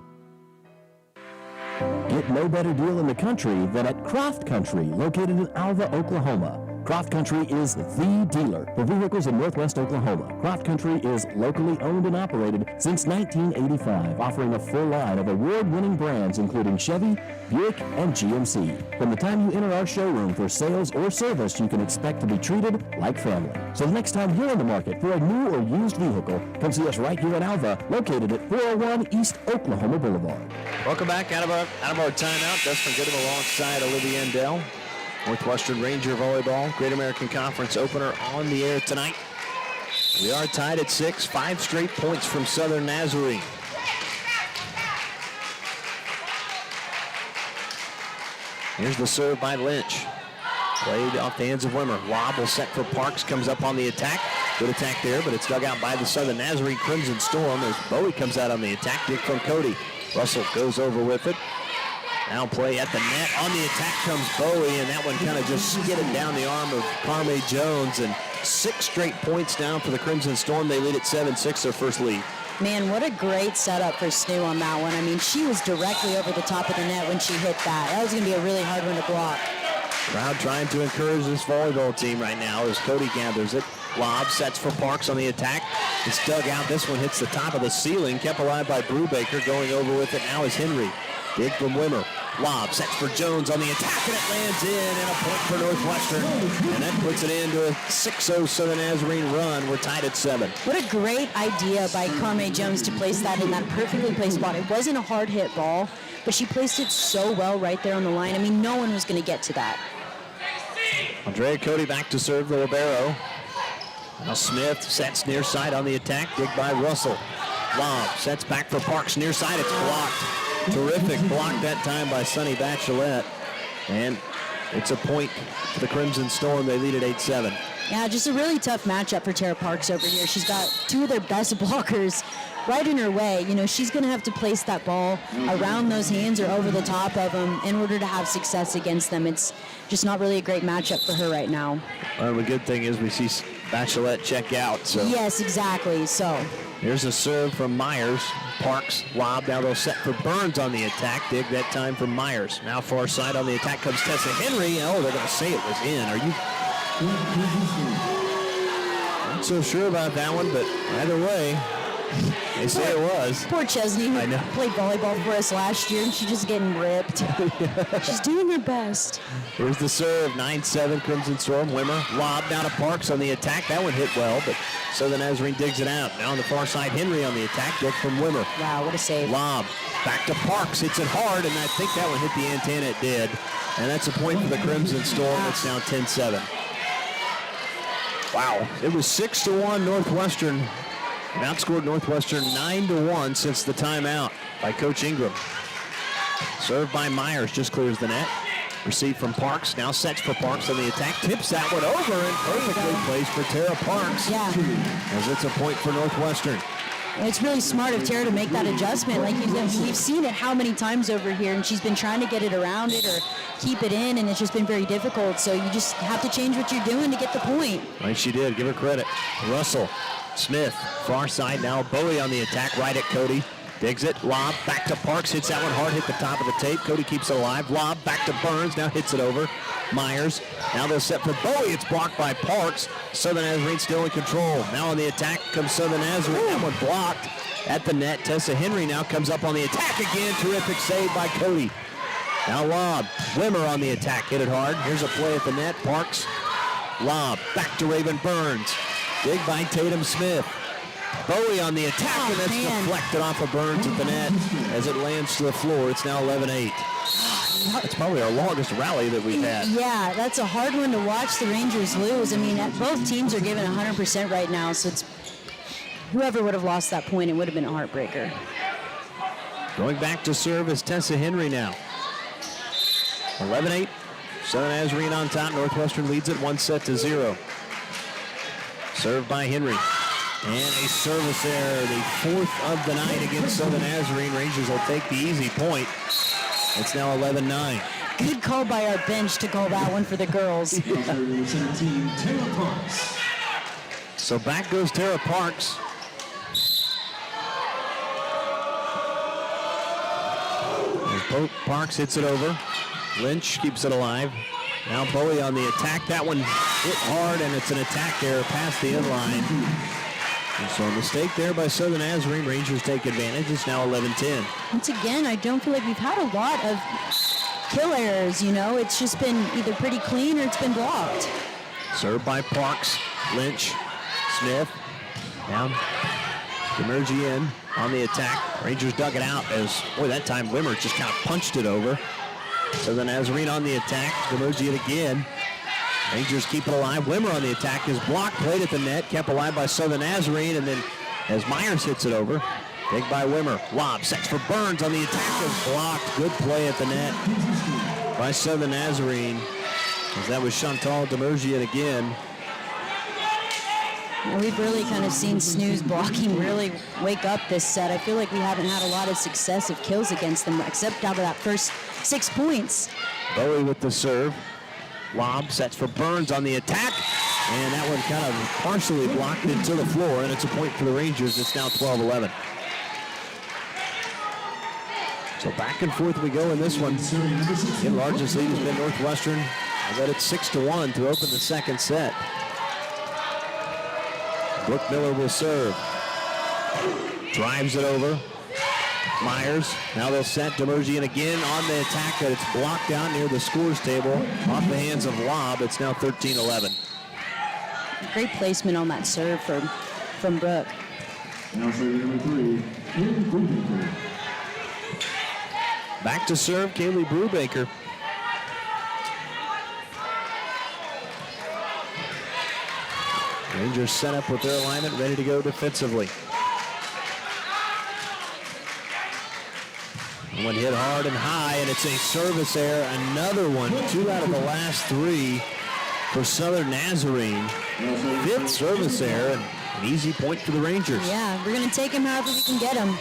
Speaker 12: Get no better deal in the country than at Croft Country, located in Alva, Oklahoma. Croft Country is the dealer for vehicles in Northwest Oklahoma. Croft Country is locally owned and operated since 1985, offering a full line of award-winning brands including Chevy, Buick, and GMC. From the time you enter our showroom for sales or service, you can expect to be treated like family. So the next time you're in the market for a new or used vehicle, come see us right here in Alva, located at 401 East Oklahoma Boulevard.
Speaker 1: Welcome back out of our timeout. Dustin Goodham alongside Olivia Endell. Northwestern Ranger Volleyball, Great American Conference opener on the air tonight. We are tied at 6, 5 straight points from Southern Nazarene. Here's the serve by Lynch. Played off the hands of Wimmer. Lob will set for Parks, comes up on the attack. Good attack there, but it's dug out by the Southern Nazarene Crimson Storm as Bowie comes out on the attack. Dig from Cody. Russell goes over with it. Now play at the net. On the attack comes Bowie, and that one kind of just skidded down the arm of Carme Jones. And 6 straight points down for the Crimson Storm. They lead at 7-6, their first lead.
Speaker 8: Man, what a great setup for Snoo on that one. I mean, she was directly over the top of the net when she hit that. That was going to be a really hard one to block.
Speaker 1: Crowd trying to encourage this volleyball team right now as Cody gathers it. Lob sets for Parks on the attack. It's dug out. This one hits the top of the ceiling. Kept alive by Brubaker. Going over with it now is Henry. Dig from Wimmer. Lob sets for Jones on the attack, and it lands in, and a point for Northwestern. And that puts it into a 6-0 Southern Nazarene run. We're tied at 7.
Speaker 8: What a great idea by Carme Jones to place that in that perfectly placed spot. It wasn't a hard hit ball, but she placed it so well right there on the line. I mean, no one was going to get to that.
Speaker 1: Andrea Cody back to serve the libero. Now Smith sets near side on the attack. Dig by Russell. Lob sets back for Parks near side. It's blocked. Terrific block that time by Sunny Bachelet. And it's a point for the Crimson Storm. They lead at 8-7.
Speaker 8: Yeah, just a really tough matchup for Tara Parks over here. She's got two of their best blockers right in her way. You know, she's going to have to place that ball around those hands or over the top of them in order to have success against them. It's just not really a great matchup for her right now.
Speaker 1: Well, the good thing is we see Bachelet check out. So
Speaker 8: yes, exactly. So
Speaker 1: here's a serve from Myers. Parks lob. Now they'll set for Burns on the attack. Dig that time from Myers. Now far side on the attack comes Tessa Henry. Oh, they're going to say it was in. Are you? Not so sure about that one, but either way, they say it was.
Speaker 8: Poor Chesney, who played volleyball for us last year, and she's just getting ripped. She's doing her best.
Speaker 1: Here's the serve, 9-7 Crimson Storm. Wimmer, lob down to Parks on the attack. That one hit well, but Southern Nazarene digs it out. Now on the far side, Henry on the attack. Dig from Wimmer.
Speaker 8: Wow, what a save.
Speaker 1: Lob, back to Parks. Hits it hard, and I think that one hit the antenna. It did. And that's a point for the Crimson Storm. It's now 10-7. Wow, it was 6-1 Northwestern. And outscored Northwestern 9-1 since the timeout by Coach Ingram. Served by Myers, just clears the net. Received from Parks, now sets for Parks on the attack. Tips that one over and perfectly placed for Tara Parks.
Speaker 8: Yeah.
Speaker 1: As it's a point for Northwestern.
Speaker 8: It's really smart of Tara to make that adjustment. Like we've seen it how many times over here, and she's been trying to get it around it or keep it in, and it's just been very difficult. So you just have to change what you're doing to get the point.
Speaker 1: Like she did, give her credit. Russell. Smith, far side now. Bowie on the attack, right at Cody. Digs it, lob, back to Parks, hits that one hard, hit the top of the tape. Cody keeps it alive. Lob, back to Burns, now hits it over. Myers, now they'll set for Bowie. It's blocked by Parks. Southern Nazarene still in control. Now on the attack comes Southern Nazarene. That one blocked at the net. Tessa Henry now comes up on the attack again. Terrific save by Cody. Now lob, Wimmer on the attack, hit it hard. Here's a play at the net. Parks, lob, back to Raven Burns. Dig by Tatum Smith. Bowie on the attack, and that's deflected off of Burns at the net as it lands to the floor. It's now 11-8. That's probably our longest rally that we've had.
Speaker 8: Yeah, that's a hard one to watch the Rangers lose. I mean, both teams are giving 100% right now, so it's whoever would have lost that point, it would have been a heartbreaker.
Speaker 1: Going back to serve is Tessa Henry now. 11-8. Southern Nazarene on top. Northwestern leads it 1-0. Served by Henry. And a service there, the fourth of the night against Southern Nazarene. Rangers will take the easy point. It's now 11-9.
Speaker 8: Good call by our bench to call that one for the girls.
Speaker 16: 17, Tara Parks.
Speaker 1: So back goes Tara Parks. As Parks hits it over. Lynch keeps it alive. Now Bowie on the attack. That one hit hard, and it's an attack error past the inline. And so a mistake there by Southern Nazarene. Rangers take advantage. It's now 11-10.
Speaker 8: Once again, I don't feel like we've had a lot of kill errors, you know. It's just been either pretty clean or it's been blocked.
Speaker 1: Served by Parks, Lynch, Smith. Down. Demergy in on the attack. Rangers dug it out as, boy, that time Wimmer just kind of punched it over. Southern Nazarene on the attack. Demergy it again. Rangers keep it alive. Wimmer on the attack is blocked, played at the net, kept alive by Southern Nazarene, and then as Myers hits it over, dig by Wimmer. Lob, sets for Burns on the attack, is blocked. Good play at the net by Southern Nazarene, as that was Chantal Demergian again.
Speaker 8: Well, we've really kind of seen snooze blocking really wake up this set. I feel like we haven't had a lot of success of kills against them, except out of that first 6 points.
Speaker 1: Bowie with the serve. Lob sets for Burns on the attack, and that one kind of partially blocked into the floor, and it's a point for the Rangers. It's now 12-11. So back and forth we go in this one. The largest lead has been Northwestern. I bet it's 6-1 to open the second set. Brooke Miller will serve. Drives it over. Myers. Now they'll set Demerjian again on the attack, but it's blocked out near the scores table off the hands of Lobb. It's now 13-11.
Speaker 8: Great placement on that serve from Brooke.
Speaker 16: Now serving number 3, Kaylee Brubaker.
Speaker 1: Back to serve, Kaylee Brubaker. Rangers set up with their alignment, ready to go defensively. One hit hard and high, and it's a service error. Another one, 2 out of the last 3 for Southern Nazarene. 5th service error, and an easy point for the Rangers.
Speaker 8: Yeah, we're going to take him however we can get him.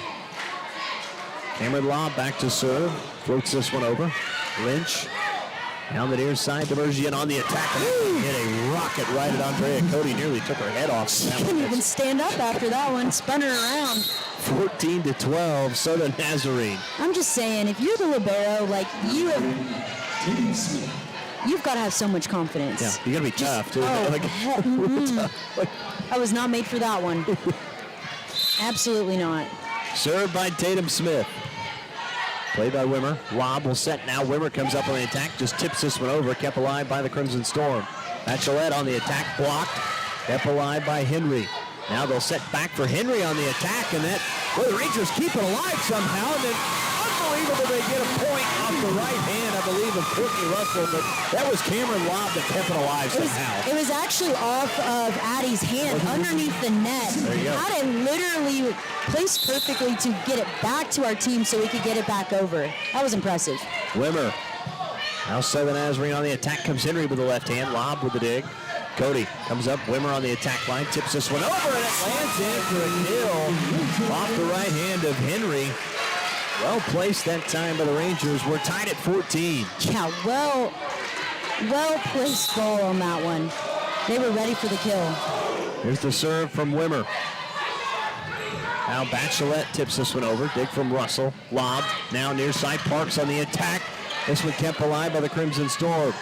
Speaker 1: Cameron Lobb back to serve. Floats this one over. Lynch down the near side. Demerjian on the attack. Hit a rocket right at Andrea Cody. Nearly took her head off.
Speaker 8: She couldn't even stand up after that one. Spun her around.
Speaker 1: 14-12, Southern Nazarene.
Speaker 8: I'm just saying, if you're the libero, like, you've got to have so much confidence.
Speaker 1: Yeah, you got to be tough, too.
Speaker 8: I was not made for that one. Absolutely not.
Speaker 1: Served by Tatum Smith. Play by Wimmer. Lob will set now. Wimmer comes up on the attack, just tips this one over. Kept alive by the Crimson Storm. Bachelet on the attack, blocked. Kept alive by Henry. Now they'll set back for Henry on the attack, and the Rangers keep it alive somehow, and then unbelievable they get a point off the right hand, I believe, of Courtney Russell, but that was Cameron Lobb that kept it alive somehow.
Speaker 8: It was actually off of Addie's hand underneath the net.
Speaker 1: There you go.
Speaker 8: Had it literally placed perfectly to get it back to our team so we could get it back over. That was impressive.
Speaker 1: Wimmer. Now Southern Nazarene on the attack comes Henry with the left hand. Lobb with the dig. Cody comes up, Wimmer on the attack line, tips this one over, and it lands in for a kill off the right hand of Henry. Well placed that time by the Rangers. We're tied at 14.
Speaker 8: Yeah, well placed ball on that one. They were ready for the kill.
Speaker 1: Here's the serve from Wimmer. Now Bachelet tips this one over. Dig from Russell. Lob. Now near side. Parks on the attack. This one kept alive by the Crimson Storm.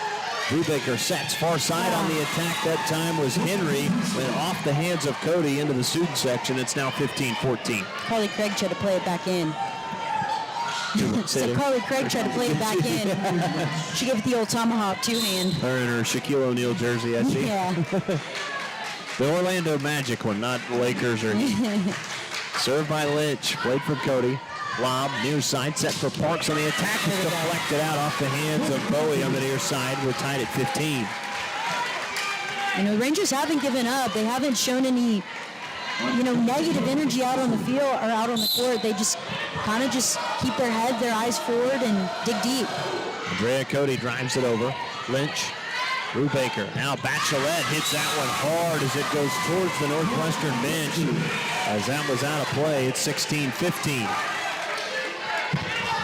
Speaker 1: Brubaker sets far side on the attack. That time was Henry. Went off the hands of Cody into the student section. It's now 15-14.
Speaker 8: Carly Craig tried to play it back in. So Carly Craig tried to play it back in. She gave it the old tomahawk two-hand.
Speaker 1: Her in her Shaquille O'Neal jersey, I see.
Speaker 8: Yeah.
Speaker 1: The Orlando Magic one, not the Lakers. Or served by Lynch. Played from Cody. Lob, near side, set for Parks on the attack. Is deflected out off the hands of Bowie on the near side. We're tied at 15.
Speaker 8: You know, Rangers haven't given up. They haven't shown any, negative energy out on the field or out on the court. They just kind of just keep their head, their eyes forward, and dig deep.
Speaker 1: Andrea Cody drives it over. Lynch, Brubaker. Now Bachelet hits that one hard as it goes towards the Northwestern bench. As that was out of play, it's 16-15.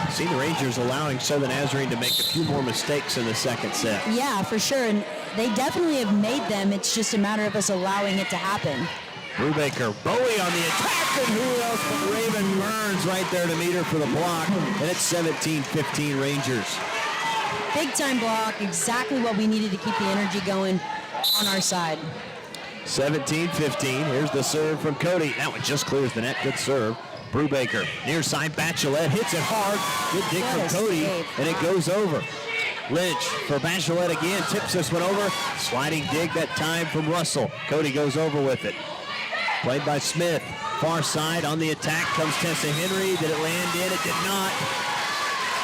Speaker 1: See the Rangers allowing Southern Nazarene to make a few more mistakes in the second set.
Speaker 8: Yeah, for sure. And they definitely have made them. It's just a matter of us allowing it to happen.
Speaker 1: Brubaker, Bowie on the attack, and who else but Raven Burns right there to meet her for the block. And it's 17-15 Rangers.
Speaker 8: Big time block, exactly what we needed to keep the energy going on our side.
Speaker 1: 17-15, here's the serve from Cody. That one just clears the net, good serve. Brubaker, near side, Bachelet hits it hard. Good dig from Cody, and it goes over. Lynch for Bachelet again, tips this one over. Sliding dig that time from Russell. Cody goes over with it. Played by Smith. Far side on the attack comes Tessa Henry. Did it land in? It did not.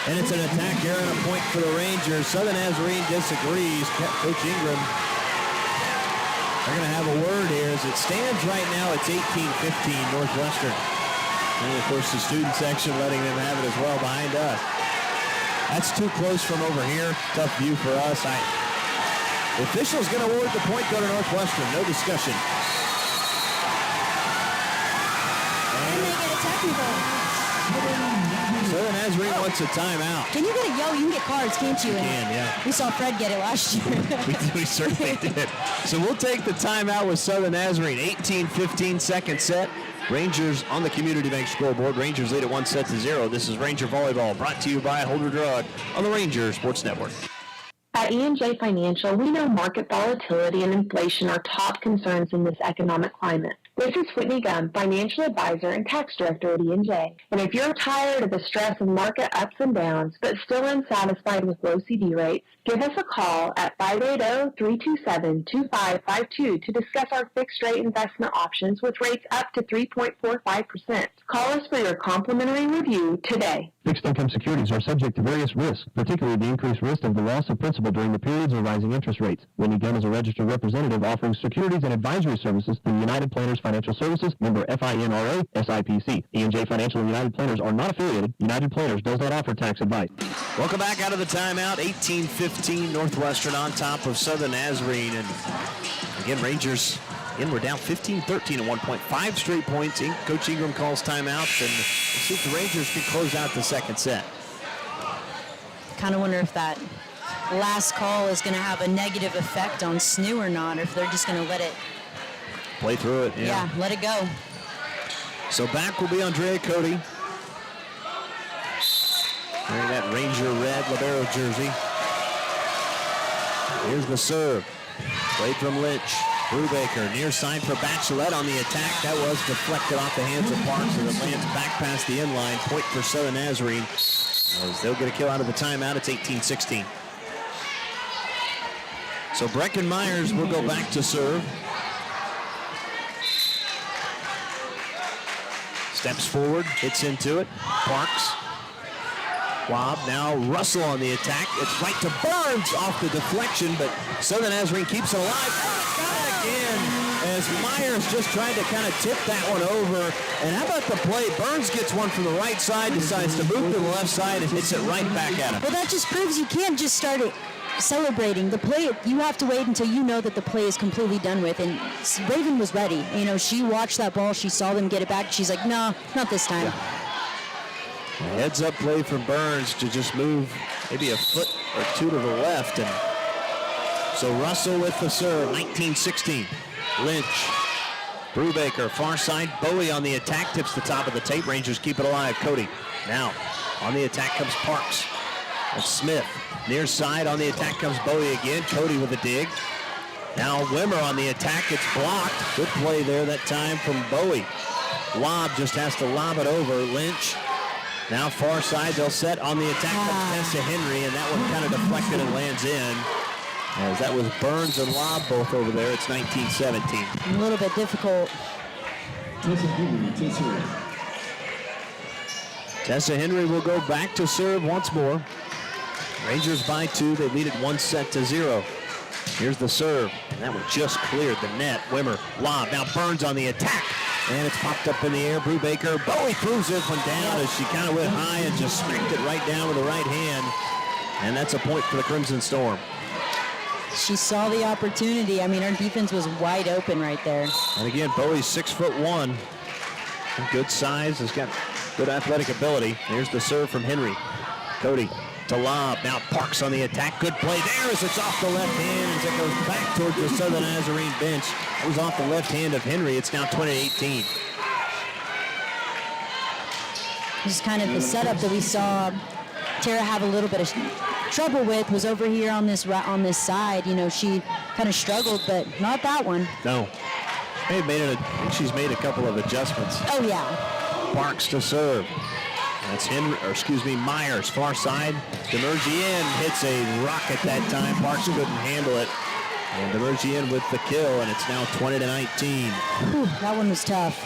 Speaker 1: And it's an attack error and a point for the Rangers. Southern Nazarene disagrees. Coach Ingram, they're going to have a word here. As it stands right now, it's 18-15 Northwestern. And of course the student section letting them have it as well behind us. That's too close from over here. Tough view for us. The official's going to award the point, go to Northwestern. No discussion.
Speaker 8: And they get a technical.
Speaker 1: Southern Nazarene wants a timeout.
Speaker 8: Can you get a yell? You can get cards, can't you?
Speaker 1: You can, yeah.
Speaker 8: We saw Fred get it last year.
Speaker 1: we certainly did. So we'll take the timeout with Southern Nazarene. 18-15 second set. Rangers on the Community Bank scoreboard. Rangers lead at 1-0. This is Ranger Volleyball, brought to you by Holder Drug on the Ranger Sports Network.
Speaker 13: At At E&J Financial, we know market volatility and inflation are top concerns in this economic climate. This is Whitney Gum, Financial Advisor and Tax Director at E&J. And if you're tired of the stress of market ups and downs, but still unsatisfied with low CD rates, give us a call at 580-327-2552 to discuss our fixed-rate investment options with rates up to 3.45%. Call us for your complimentary review today.
Speaker 14: Fixed income securities are subject to various risks, particularly the increased risk of the loss of principal during the periods of rising interest rates. Whitney Gum is a registered representative offering securities and advisory services through United Planners Financial Services, member FINRA, SIPC. E&J Financial and United Planners are not affiliated. United Planners does not offer tax advice.
Speaker 1: Welcome back out of the timeout. 18-15, Northwestern on top of Southern Nazarene. And again, Rangers, we're down 15-13 at one point. 5 straight points. Coach Ingram calls timeout, and we'll see if the Rangers can close out the second set.
Speaker 8: Kind of wonder if that last call is going to have a negative effect on SNU or not, or if they're just going to let it
Speaker 1: play through it.
Speaker 8: Yeah, let it go.
Speaker 1: So back will be Andrea Cody, wearing that Ranger red libero jersey. Here's the serve. Played from Lynch. Brubaker near side for Bachelet on the attack. That was deflected off the hands of Parks, and it lands back past the inline. Point for Southern Nazarene, as they'll get a kill out of the timeout. It's 18-16. So Brecken Myers will go back to serve. Steps forward, hits into it. Parks. Lob, now Russell on the attack. It's right to Burns off the deflection, but Southern Nazarene keeps it alive. Got it again, as Myers just tried to kind of tip that one over. And how about the play? Burns gets one from the right side, decides to move to the left side, and hits it right back at him.
Speaker 8: Well, that just proves you can't just start it celebrating. The play, you have to wait until you know that the play is completely done with. And Raven was ready. You know, she watched that ball. She saw them get it back. She's like, no, not this time.
Speaker 1: Yeah. Heads up play from Burns to just move maybe a foot or two to the left. And so Russell with the serve, 19-16. Lynch, Brubaker, far side. Bowie on the attack, tips the top of the tape. Rangers keep it alive. Cody now on the attack comes Parks. That's Smith. Near side on the attack comes Bowie again. Cody with a dig. Now Wimmer on the attack. It's blocked. Good play there that time from Bowie. Lob just has to lob it over. Lynch. Now far side, they'll set on the attack comes Tessa Henry, and that one kind of deflected and lands in. As that was Burns and Lob both over there. It's 19-17.
Speaker 8: A little bit difficult.
Speaker 1: Tessa Henry will go back to serve once more. Rangers by 2. They lead it 1-0. Here's the serve. And that one just cleared the net. Wimmer, Lob. Now Burns on the attack. And it's popped up in the air. Brubaker, Bowie throws this one down as she kind of went high and just scraped it right down with the right hand. And that's a point for the Crimson Storm.
Speaker 8: She saw the opportunity. I mean, our defense was wide open right there.
Speaker 1: And again, Bowie's 6'1". Good size, has got good athletic ability. Here's the serve from Henry. Cody to Lob. Now Parks on the attack. Good play there as it's off the left hand as it goes back towards the Southern Nazarene bench. It was off the left hand of Henry. It's now 20-18.
Speaker 8: This is kind of the setup that we saw Tara have a little bit of trouble with, was over here on this side. You know, she kind of struggled, but not that one.
Speaker 1: No. I think she's made a couple of adjustments.
Speaker 8: Oh, yeah.
Speaker 1: Parks to serve. That's Myers, far side. Demergian hits a rocket that time. Parks couldn't handle it. And Demergian with the kill, and it's now 20-19.
Speaker 8: Whew, that one was tough.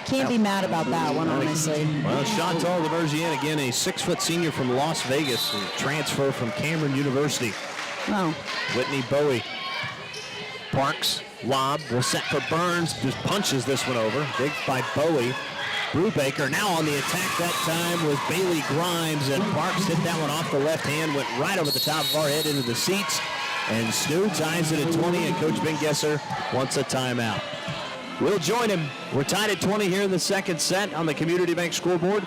Speaker 8: Can't be mad about that one, honestly.
Speaker 1: Well, Chantal Demergian, again, a 6-foot senior from Las Vegas, a transfer from Cameron University.
Speaker 8: Oh.
Speaker 1: Whitney Bowie. Parks, Lob, will set for Burns, just punches this one over. Big by Bowie. Brubaker now on the attack that time was Bailey Grimes, and Parks hit that one off the left hand, went right over the top of our head into the seats, and SNU ties it at 20, and Coach Ben Gesser wants a timeout. We'll join him. We're tied at 20 here in the second set on the Community Bank scoreboard.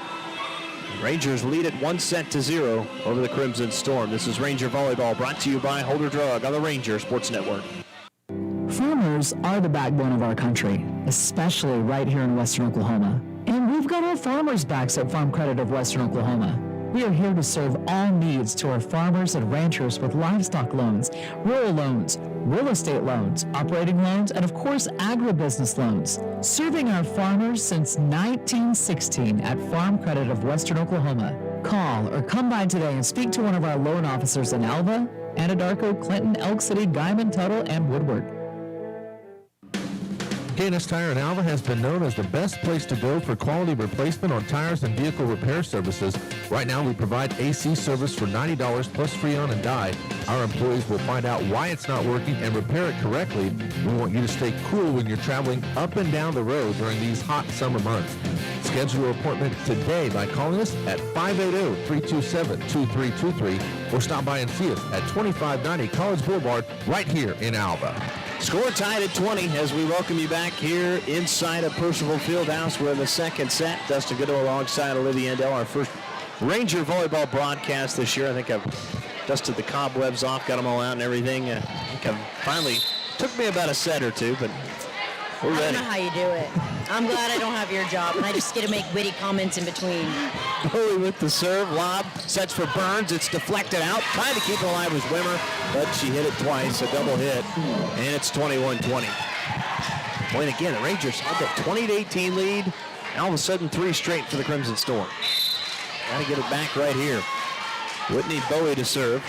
Speaker 1: Rangers lead it 1-0 over the Crimson Storm. This is Ranger Volleyball, brought to you by Holder Drug on the Ranger Sports Network.
Speaker 15: Farmers are the backbone of our country, especially right here in Western Oklahoma. And we've got our farmers' backs at Farm Credit of Western Oklahoma. We are here to serve all needs to our farmers and ranchers with livestock loans, rural loans, real estate loans, operating loans, and of course, agribusiness loans. Serving our farmers since 1916 at Farm Credit of Western Oklahoma. Call or come by today and speak to one of our loan officers in Alva, Anadarko, Clinton, Elk City, Guyman, Tuttle, and Woodward.
Speaker 10: K&S Tire in Alva has been known as the best place to go for quality replacement on tires and vehicle repair services. Right now, we provide AC service for $90 plus free on and die. Our employees will find out why it's not working and repair it correctly. We want you to stay cool when you're traveling up and down the road during these hot summer months. Schedule your appointment today by calling us at 580-327-2323 or stop by and see us at 2590 College Boulevard right here in Alva.
Speaker 1: Score tied at 20 as we welcome you back here inside of Percival Fieldhouse. We're in the second set. Dustin Goodall alongside Olivia Endell, our first Ranger volleyball broadcast this year. I think I've dusted the cobwebs off, got them all out and everything. I think I've finally, took me about a set or two, but we're ready.
Speaker 20: I don't know how you do it. I'm glad I don't have your job, and I just get to make witty comments in between.
Speaker 1: Bowie with the serve, lob, sets for Burns. It's deflected out. Trying to keep it alive was Wimmer, but she hit it twice, a double hit, and it's 21-20. Boy, and again, the Rangers had that 20-18 lead. All of a sudden, 3 straight for the Crimson Storm. Got to get it back right here. Whitney Bowie to serve.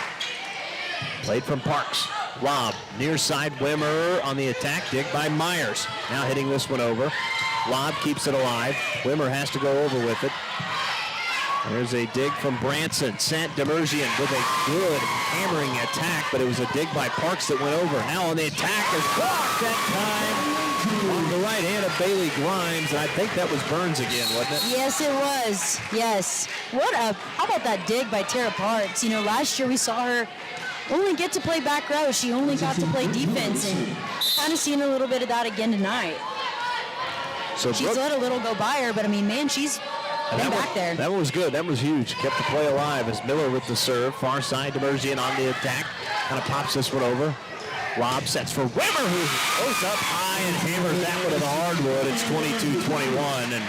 Speaker 1: Played from Parks. Lob, near side, Wimmer on the attack, dig by Myers. Now hitting this one over. Lob keeps it alive. Wimmer has to go over with it. There's a dig from Branson. Sent Demerjian with a good hammering attack, but it was a dig by Parks that went over. Now on the attack is blocked that time on the right hand of Bailey Grimes, and I think that was Burns again, wasn't it?
Speaker 20: Yes, it was. Yes. How about that dig by Tara Parks? You know, last year we saw her only get to play back row. She only got to play defense, and kind of seeing a little bit of that again tonight.
Speaker 1: So
Speaker 20: she's let a little go by her, but I mean, man, she's been back there.
Speaker 1: That one was good. That was huge. Kept the play alive as Miller with the serve. Far side, Demerjian on the attack. Kind of pops this one over. Lob sets for Wimmer, who goes up high and hammers that one to the hardwood. It's 22-21, and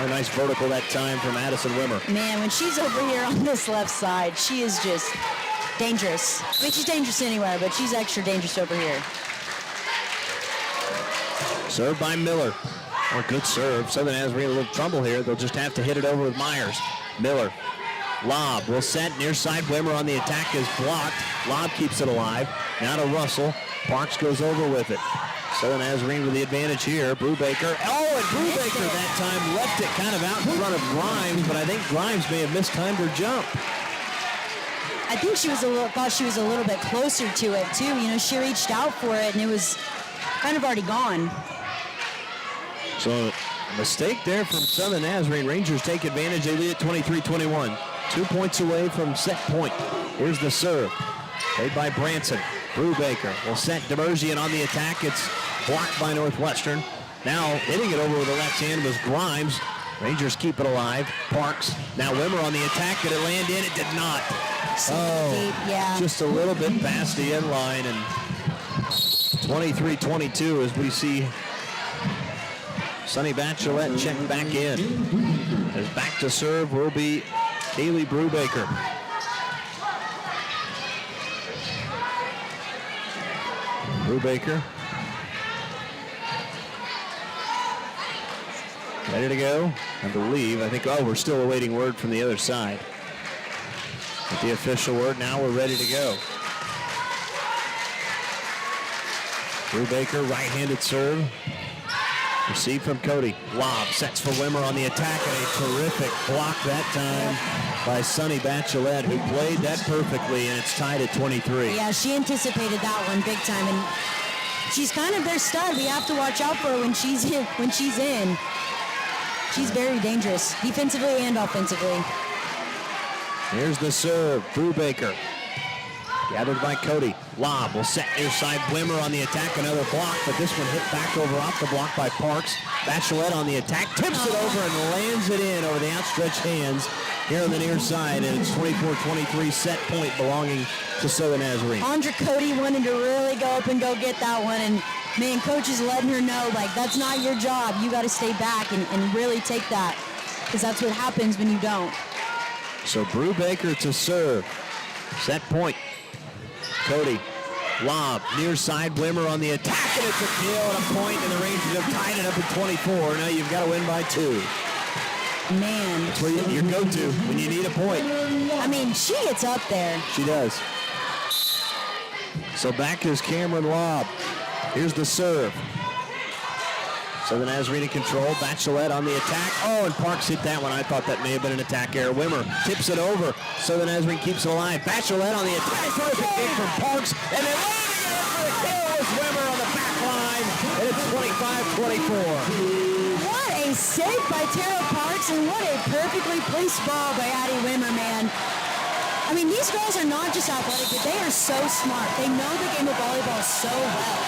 Speaker 1: a nice vertical that time from Addison Wimmer.
Speaker 20: Man, when she's over here on this left side, she is just dangerous. I mean, she's dangerous anywhere, but she's extra dangerous over here.
Speaker 1: Served by Miller. Oh, good serve. Southern Nazarene a little trouble here. They'll just have to hit it over with Myers. Miller. Lob will set near side. Wimmer on the attack is blocked. Lob keeps it alive. Now to Russell. Parks goes over with it. Southern Nazarene with the advantage here. Brubaker. Oh, and Brubaker that time left it kind of out in front of Grimes, but I think Grimes may have mistimed her jump.
Speaker 20: I think thought she was a little bit closer to it too. You know, she reached out for it and it was kind of already gone.
Speaker 1: So a mistake there from Southern Nazarene. Rangers take advantage. They lead at 23-21. 2 points away from set point. Here's the serve. Played by Branson. Brubaker will set Demerjian on the attack. It's blocked by Northwestern. Now hitting it over with the left hand was Grimes. Rangers keep it alive. Parks. Now Wimmer on the attack. Did it land in? It did not.
Speaker 20: Yeah.
Speaker 1: Just a little bit past the end line. And 23-22 as we see Sunny Bachelette check back in. As back to serve will be Kaylee Brubaker. Brubaker. Ready to go, I believe. I think, we're still awaiting word from the other side. With the official word, now we're ready to go. Brubaker, right-handed serve. Received from Cody. Lob sets for Wimmer on the attack, and a terrific block that time by Sunny Bachelette, who played that perfectly, and it's tied at 23.
Speaker 20: Yeah, she anticipated that one big time, and she's kind of their stud. We have to watch out for her when she's in. She's very dangerous, defensively and offensively.
Speaker 1: Here's the serve. Brubaker. Gathered by Cody. Lob will set near side. Wimmer on the attack. Another block, but this one hit back over off the block by Parks. Bachelette on the attack. Tips it over and lands it in over the outstretched hands here on the near side. And it's 24-23 set point belonging to Southern Nazarene.
Speaker 20: Andra Cody wanted to really go up and go get that one. And, man, coach is letting her know, like, that's not your job. You got to stay back and really take that, because that's what happens when you don't.
Speaker 1: So Brubaker to serve. Set point. Cody. Lob. Near side. Wimmer on the attack, and it's a kill and a point, and the Rangers have tied it up at 24. Now you've got to win by 2.
Speaker 20: Man.
Speaker 1: That's where you go-to when you need a point.
Speaker 20: I mean, she gets up there.
Speaker 1: She does. So back is Cameron Lob. Here's the serve. So the Nazarene in control. Bachelet on the attack. Oh, and Parks hit that one. I thought that may have been an attack error. Wimmer tips it over. So the Nazarene keeps it alive. Bachelet on the attack. Terrific kick from Parks. And then landing it in for the kill was Wimmer on the back line. And it's 25-24.
Speaker 20: What a save by Tara Parks, and what a perfectly placed ball by Addie Wimmer, man. I mean, these girls are not just athletic, but they are so smart. They know the game of volleyball so well.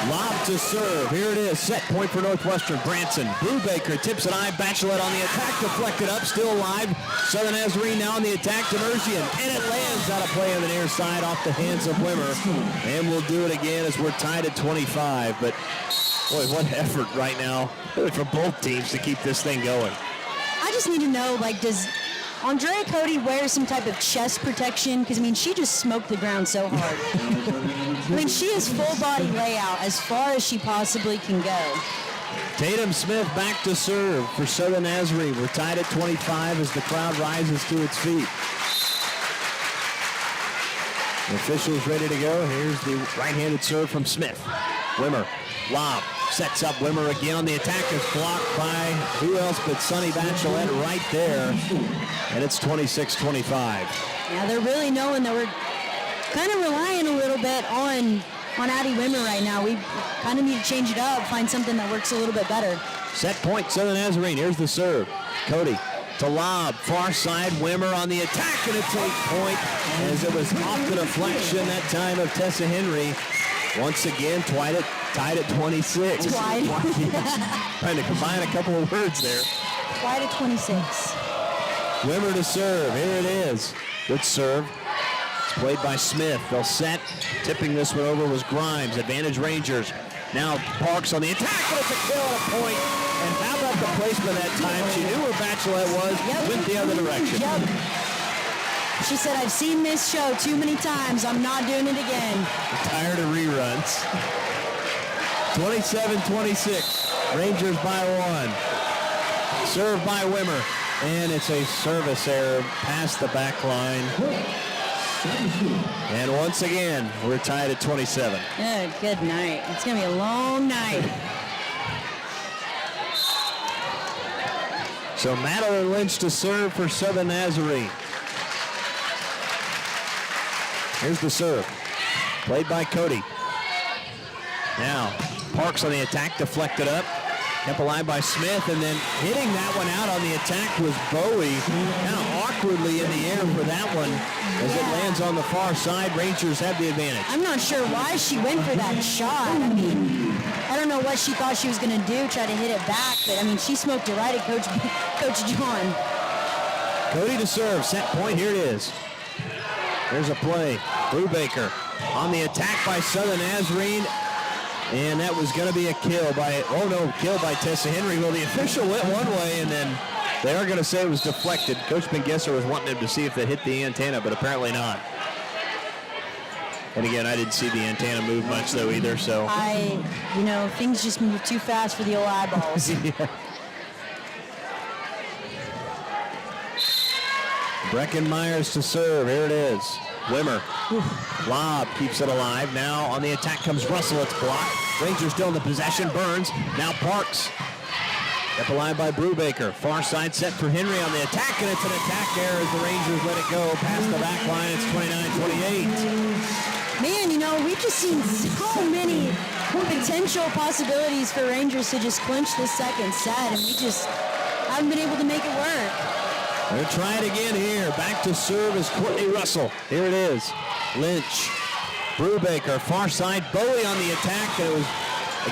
Speaker 1: Lob to serve. Here it is. Set point for Northwestern. Branson. Brubaker tips it high. Bachelet on the attack. Deflected up. Still alive. Southern Nazarene now on the attack to Mercian. And it lands out of play on the near side off the hands of Wimmer. And we'll do it again as we're tied at 25. But, boy, what effort right now from both teams to keep this thing going.
Speaker 20: I just need to know, does Andrea Cody wear some type of chest protection? Because, I mean, she just smoked the ground so hard. I mean, she is full body layout as far as she possibly can go.
Speaker 1: Tatum Smith back to serve for Southern Nazarene. We're tied at 25 as the crowd rises to its feet. The officials ready to go. Here's the right-handed serve from Smith. Wimmer, lob, sets up Wimmer again on the attack. Is blocked by who else but Sunny Bachelet right there. And it's 26-25.
Speaker 20: Yeah, they're really knowing that we're kind of relying a little bit on Addie Wimmer right now. We kind of need to change it up, find something that works a little bit better.
Speaker 1: Set point, Southern Nazarene. Here's the serve. Cody to lob, far side, Wimmer on the attack, and it's 8 point as it was off the deflection that time of Tessa Henry. Once again, tied at 26.
Speaker 20: Twice.
Speaker 1: Trying to combine a couple of words there.
Speaker 20: Tied at 26.
Speaker 1: Wimmer to serve. Here it is. Good serve. It's played by Smith. They'll set. Tipping this one over was Grimes. Advantage Rangers. Now Parks on the attack, and it's a kill and a point. And how about the placement that time? She knew where Bachelet was, went the other direction.
Speaker 20: Yep. She said, I've seen this show too many times. I'm not doing it again.
Speaker 1: I'm tired of reruns. 27-26. Rangers by 1. Served by Wimmer. And it's a service error past the back line. And once again, we're tied at 27.
Speaker 20: Oh, good night. It's going to be a long night.
Speaker 1: So Madeline Lynch to serve for Southern Nazarene. Here's the serve. Played by Cody. Now, Parks on the attack, deflected up. Kept alive by Smith, and then hitting that one out on the attack was Bowie. Kind of awkwardly in the air for that one as it lands on the far side. Rangers have the advantage.
Speaker 20: I'm not sure why she went for that shot. I mean, I don't know what she thought she was going to do, try to hit it back, but I mean, she smoked it right at Coach John.
Speaker 1: Cody to serve, set point, here it is. There's a play. Brubaker on the attack by Southern Nazarene. And that was going to be a kill by Tessa Henry. Well, the official went one way, and then they are going to say it was deflected. Coach Bengesser was wanting him to see if it hit the antenna, but apparently not. And again, I didn't see the antenna move much, though, either, so.
Speaker 20: Things just move too fast for the old eyeballs.
Speaker 1: Yeah. Brecken Myers to serve. Here it is. Wimmer. Lob keeps it alive. Now on the attack comes Russell. It's blocked. Rangers still in the possession. Burns. Now Parks. Kept alive by Brubaker. Far side set for Henry on the attack, and it's an attack error as the Rangers let it go past the back line. It's 29-28.
Speaker 20: Man, we've just seen so many potential possibilities for Rangers to just clinch this second set, and we just haven't been able to make it work.
Speaker 1: They'll try it again here. Back to serve is Courtney Russell. Here it is. Lynch. Brubaker. Far side. Bowie on the attack. And it was,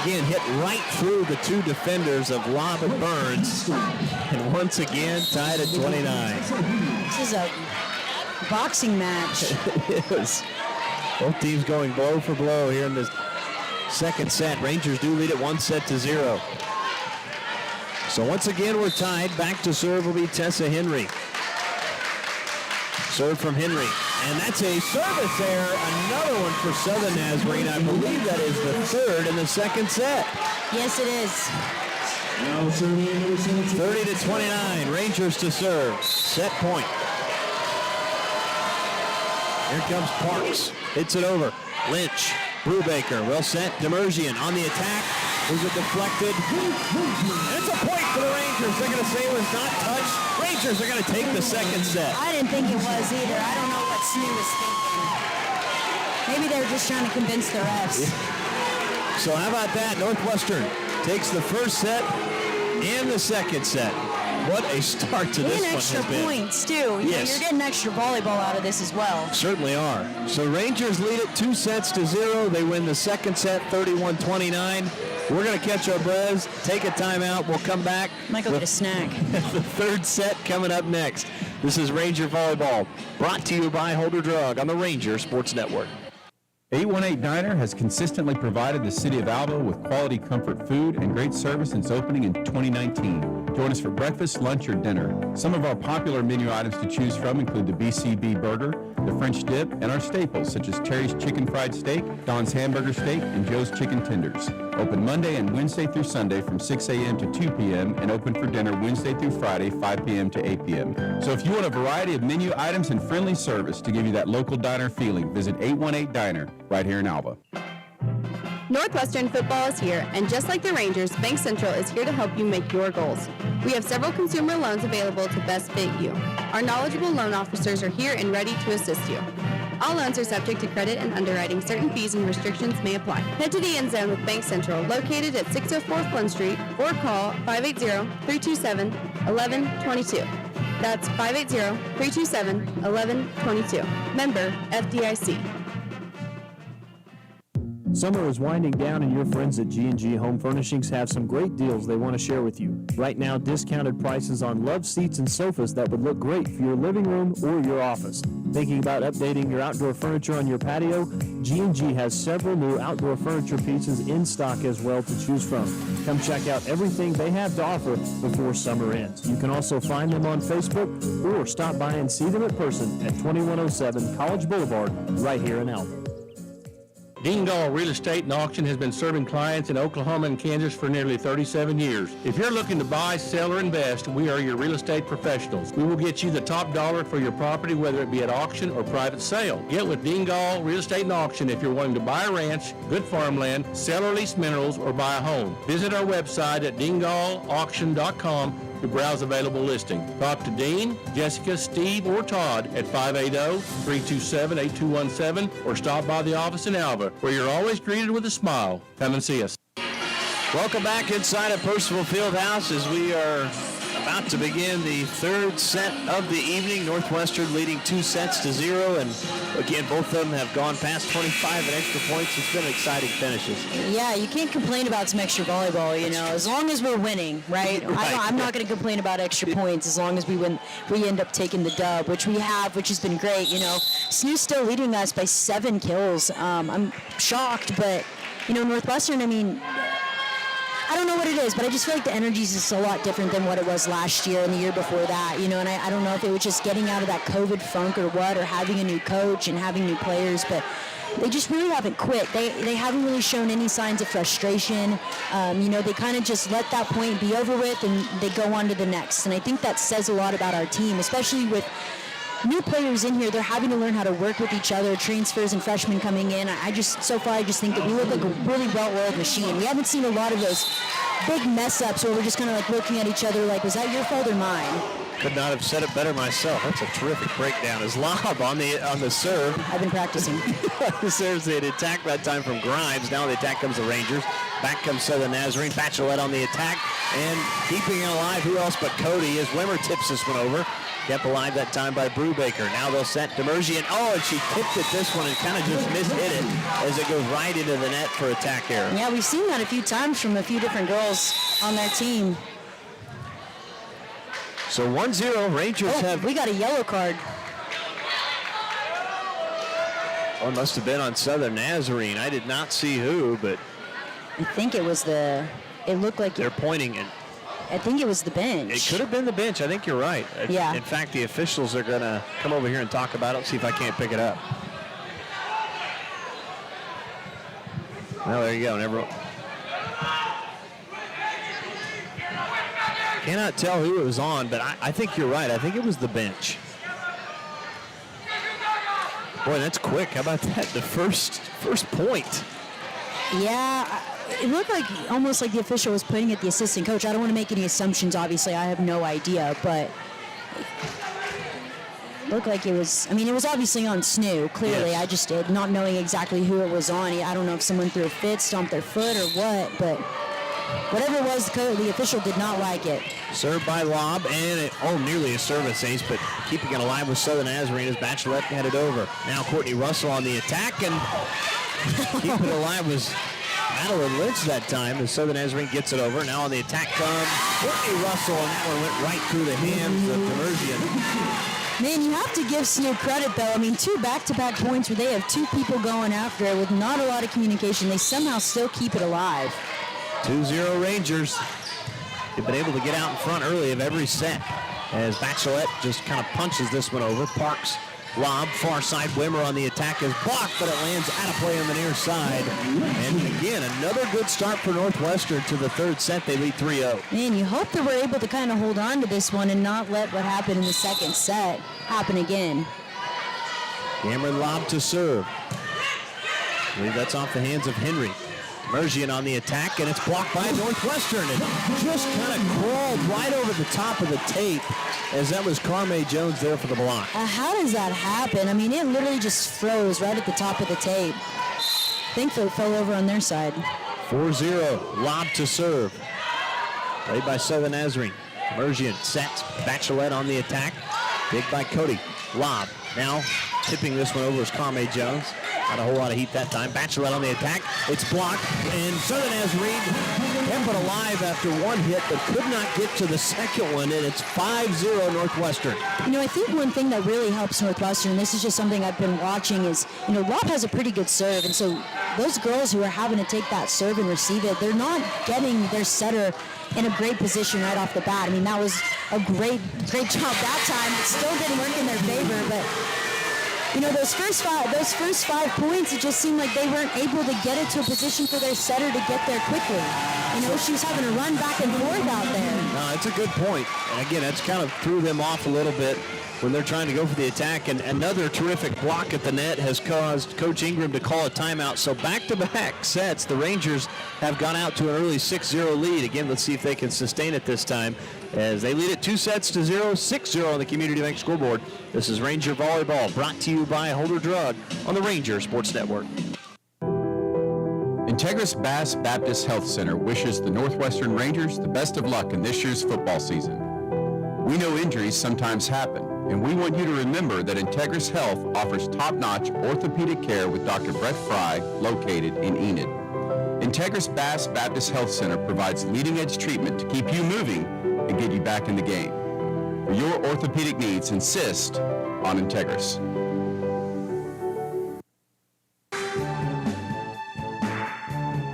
Speaker 1: again, hit right through the two defenders of Lob and Burns. And once again, tied at 29.
Speaker 20: This is a boxing match.
Speaker 1: It is. Both teams going blow for blow here in this second set. Rangers do lead it 1-0. So once again, we're tied. Back to serve will be Tessa Henry. Serve from Henry. And that's a service error. Another one for Southern Nazarene. I believe that is the third in the second set.
Speaker 20: Yes, it is.
Speaker 1: 30-29. Rangers to serve. Set point. Here comes Parks. Hits it over. Lynch. Brubaker. Well sent. Demerjian on the attack. Was it deflected? And it's a point for the Rangers. They're going to say it was not touched. Rangers are going to take the second set.
Speaker 20: I didn't think it was either. I don't know what Snee was thinking. Maybe they were just trying to convince the refs.
Speaker 1: So how about that? Northwestern takes the first set and the second set. What a start to this one has been.
Speaker 20: And extra points, too. You know, you're getting extra volleyball out of this as well.
Speaker 1: Certainly are. So Rangers lead it 2-0. They win the second set 31-29. We're going to catch our breaths, take a timeout. We'll come back.
Speaker 20: Might go get a snack.
Speaker 1: The third set coming up next. This is Ranger Volleyball, brought to you by Holder Drug on the Ranger Sports Network.
Speaker 7: 818 Diner has consistently provided the city of Alva with quality comfort food and great service since opening in 2019. Join us for breakfast, lunch, or dinner. Some of our popular menu items to choose from include the BCB burger, the French dip, and our staples such as Terry's Chicken Fried Steak, Don's Hamburger Steak, and Joe's Chicken Tenders. Open Monday and Wednesday through Sunday from 6 a.m. to 2 p.m. and open for dinner Wednesday through Friday, 5 p.m. to 8 p.m. So if you want a variety of menu items and friendly service to give you that local diner feeling, visit 818 Diner right here in Alva.
Speaker 6: Northwestern football is here, and just like the Rangers, Bank Central is here to help you make your goals. We have several consumer loans available to best fit you. Our knowledgeable loan officers are here and ready to assist you. All loans are subject to credit and underwriting. Certain fees and restrictions may apply. Head to the end zone with Bank Central, located at 604 Flynn Street, or call 580-327-1122. That's 580-327-1122. Member FDIC.
Speaker 11: Summer is winding down, and your friends at G&G Home Furnishings have some great deals they want to share with you. Right now, discounted prices on love seats and sofas that would look great for your living room or your office. Thinking about updating your outdoor furniture on your patio? G&G has several new outdoor furniture pieces in stock as well to choose from. Come check out everything they have to offer before summer ends. You can also find them on Facebook or stop by and see them in person at 2107 College Boulevard right here in Alva.
Speaker 17: Dingall Real Estate and Auction has been serving clients in Oklahoma and Kansas for nearly 37 years. If you're looking to buy, sell, or invest, we are your real estate professionals. We will get you the top dollar for your property, whether it be at auction or private sale. Get with Dingall Real Estate and Auction if you're wanting to buy a ranch, good farmland, sell or lease minerals, or buy a home. Visit our website at dingallauction.com to browse available listing. Talk to Dean, Jessica, Steve, or Todd at 580-327-8217 or stop by the office in Alva, where you're always greeted with a smile. Come and see us.
Speaker 1: Welcome back inside of Percival Fieldhouse as we are about to begin the third set of the evening. Northwestern leading 2-0, and again, both of them have gone past 25 in extra points. It's been exciting finishes.
Speaker 20: Yeah, you can't complain about some extra volleyball, you know, as long as we're winning, right? I'm not going to complain about extra points as long as we win. We end up taking the dub, which we have, which has been great. You know, Snee's still leading us by 7 kills. I'm shocked, but you know, Northwestern, I mean, I don't know what it is, but I just feel like the energy is just a lot different than what it was last year and the year before that, you know, and I don't know if it was just getting out of that COVID funk or what, or having a new coach and having new players, but they just really haven't quit. They haven't really shown any signs of frustration. You know, they kind of just let that point be over with and they go on to the next. And I think that says a lot about our team, especially with new players in here. They're having to learn how to work with each other, transfers and freshmen coming in. So far I just think that we look like a really well-oiled machine. We haven't seen a lot of those big mess-ups where we're just kind of like looking at each other like, was that your fault or mine?
Speaker 1: Could not have said it better myself. That's a terrific breakdown. His lob on the serve.
Speaker 20: I've been practicing.
Speaker 1: Serves the attack that time from Grimes. Now the attack comes the Rangers. Back comes Southern Nazarene. Bachelette on the attack. And keeping it alive, who else but Cody as Wimmer tips this one over. Kept alive that time by Brubaker. Now they'll set Demerjian. Oh, and she tipped it this one and kind of just mishit it as it goes right into the net for attack error.
Speaker 20: Yeah, we've seen that a few times from a few different girls on their team.
Speaker 1: So 1-0, Rangers have...
Speaker 20: We got a yellow card.
Speaker 1: Oh, it must have been on Southern Nazarene. I did not see who, but...
Speaker 20: I think it was it looked like...
Speaker 1: They're pointing it.
Speaker 20: I think it was the bench.
Speaker 1: It could have been the bench. I think you're right.
Speaker 20: Yeah.
Speaker 1: In fact, the officials are going to come over here and talk about it, see if I can't pick it up. Well, there you go. Cannot tell who it was on, but I think you're right. I think it was the bench. Boy, that's quick. How about that? The first point.
Speaker 20: Yeah, it looked like almost like the official was pointing at the assistant coach. I don't want to make any assumptions, obviously. I have no idea, but it looked like it was, it was obviously on Snoo, clearly.
Speaker 1: Yes.
Speaker 20: I just did, not knowing exactly who it was on. I don't know if someone threw a fit, stomped their foot, or what, but whatever it was, the official did not like it.
Speaker 1: Served by Lobb, and nearly a service ace, but keeping it alive with Southern Nazarene as Bachelet headed over. Now Courtney Russell on the attack, and keeping it alive was Madeline Lynch that time as Southern Nazarene gets it over. Now on the attack comes Courtney Russell, and that one went right through the hands of Demerzian.
Speaker 20: Man, you have to give Snoo credit, though. 2 back-to-back points where they have 2 people going after it with not a lot of communication. They somehow still keep it alive.
Speaker 1: 2-0 Rangers. They've been able to get out in front early of every set as Bachelet just kind of punches this one over. Parks lob, far side. Wimmer on the attack is blocked, but it lands out of play on the near side. And again, another good start for Northwestern to the third set. They lead 3-0.
Speaker 20: Man, you hope that we're able to kind of hold on to this one and not let what happened in the second set happen again.
Speaker 1: Cameron lob to serve. I believe that's off the hands of Henry. Mergian on the attack, and it's blocked by Northwestern. And just kind of crawled right over the top of the tape as that was Carme Jones there for the block.
Speaker 20: How does that happen? It literally just froze right at the top of the tape. Thankfully, it fell over on their side.
Speaker 1: 4-0, lob to serve. Played by Southern Nazarene. Mergian sets, Bachelet on the attack. Big by Cody. Lob. Now tipping this one over is Carme Jones. Not a whole lot of heat that time. Bachelet on the attack. It's blocked, and Southern Nazarene kept it alive after one hit, but could not get to the second one, and it's 5-0 Northwestern.
Speaker 20: I think one thing that really helps Northwestern, and this is just something I've been watching, is, Lob has a pretty good serve, and so those girls who are having to take that serve and receive it, they're not getting their setter in a great position right off the bat. That was a great job that time. It still didn't work in their favor, but those first 5 points, it just seemed like they weren't able to get it to a position for their setter to get there quickly. She was having to run back and forth out there.
Speaker 1: No, it's a good point. And again, that's kind of threw them off a little bit when they're trying to go for the attack. And another terrific block at the net has caused Coach Ingram to call a timeout. So back-to-back sets, the Rangers have gone out to an early 6-0 lead. Again, let's see if they can sustain it this time as they lead it 2-0, 6-0 on the Community Bank scoreboard. This is Ranger Volleyball, brought to you by Holder Drug on the Ranger Sports Network.
Speaker 7: Integris Bass Baptist Health Center wishes the Northwestern Rangers the best of luck in this year's football season. We know injuries sometimes happen, and we want you to remember that Integris Health offers top-notch orthopedic care with Dr. Brett Fry, located in Enid. Integris Bass Baptist Health Center provides leading-edge treatment to keep you moving and get you back in the game. For your orthopedic needs, insist on Integris.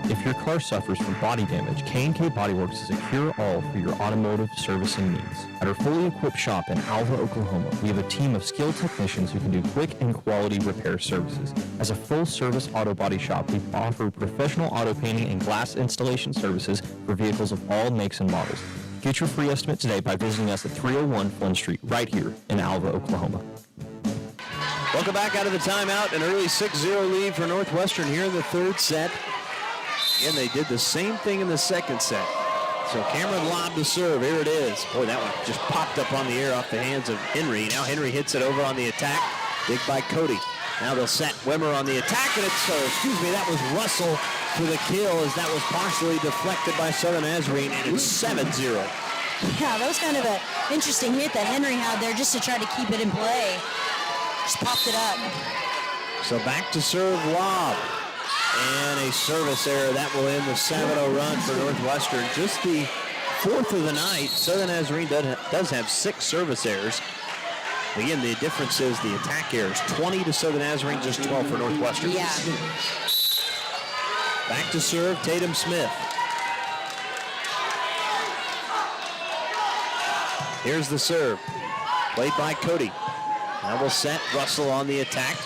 Speaker 2: If your car suffers from body damage, K&K Body Works is a cure-all for your automotive servicing needs. At our fully equipped shop in Alva, Oklahoma, we have a team of skilled technicians who can do quick and quality repair services. As a full-service auto body shop, we offer professional auto painting and glass installation services for vehicles of all makes and models. Get your free estimate today by visiting us at 301 Flynn Street, right here in Alva, Oklahoma.
Speaker 1: Welcome back out of the timeout. An early 6-0 lead for Northwestern here in the third set. Again, they did the same thing in the second set. So Cameron lobbed the serve. Here it is. Boy, that one just popped up on the air off the hands of Henry. Now Henry hits it over on the attack. Big by Cody. Now they'll set Wimmer on the attack, and it's, that was Russell for the kill as that was partially deflected by Southern Nazarene, and it's 7-0.
Speaker 20: Yeah, that was kind of an interesting hit that Henry had there just to try to keep it in play. Just popped it up.
Speaker 1: So back to serve Lob. And a service error. That will end the 7-0 run for Northwestern. Just the fourth of the night. Southern Nazarene does have 6 service errors. Again, the difference is the attack errors. 20 to Southern Nazarene, just 12 for Northwestern.
Speaker 20: Yeah.
Speaker 1: Back to serve, Tatum Smith. Here's the serve. Played by Cody. Now we'll set Russell on the attack.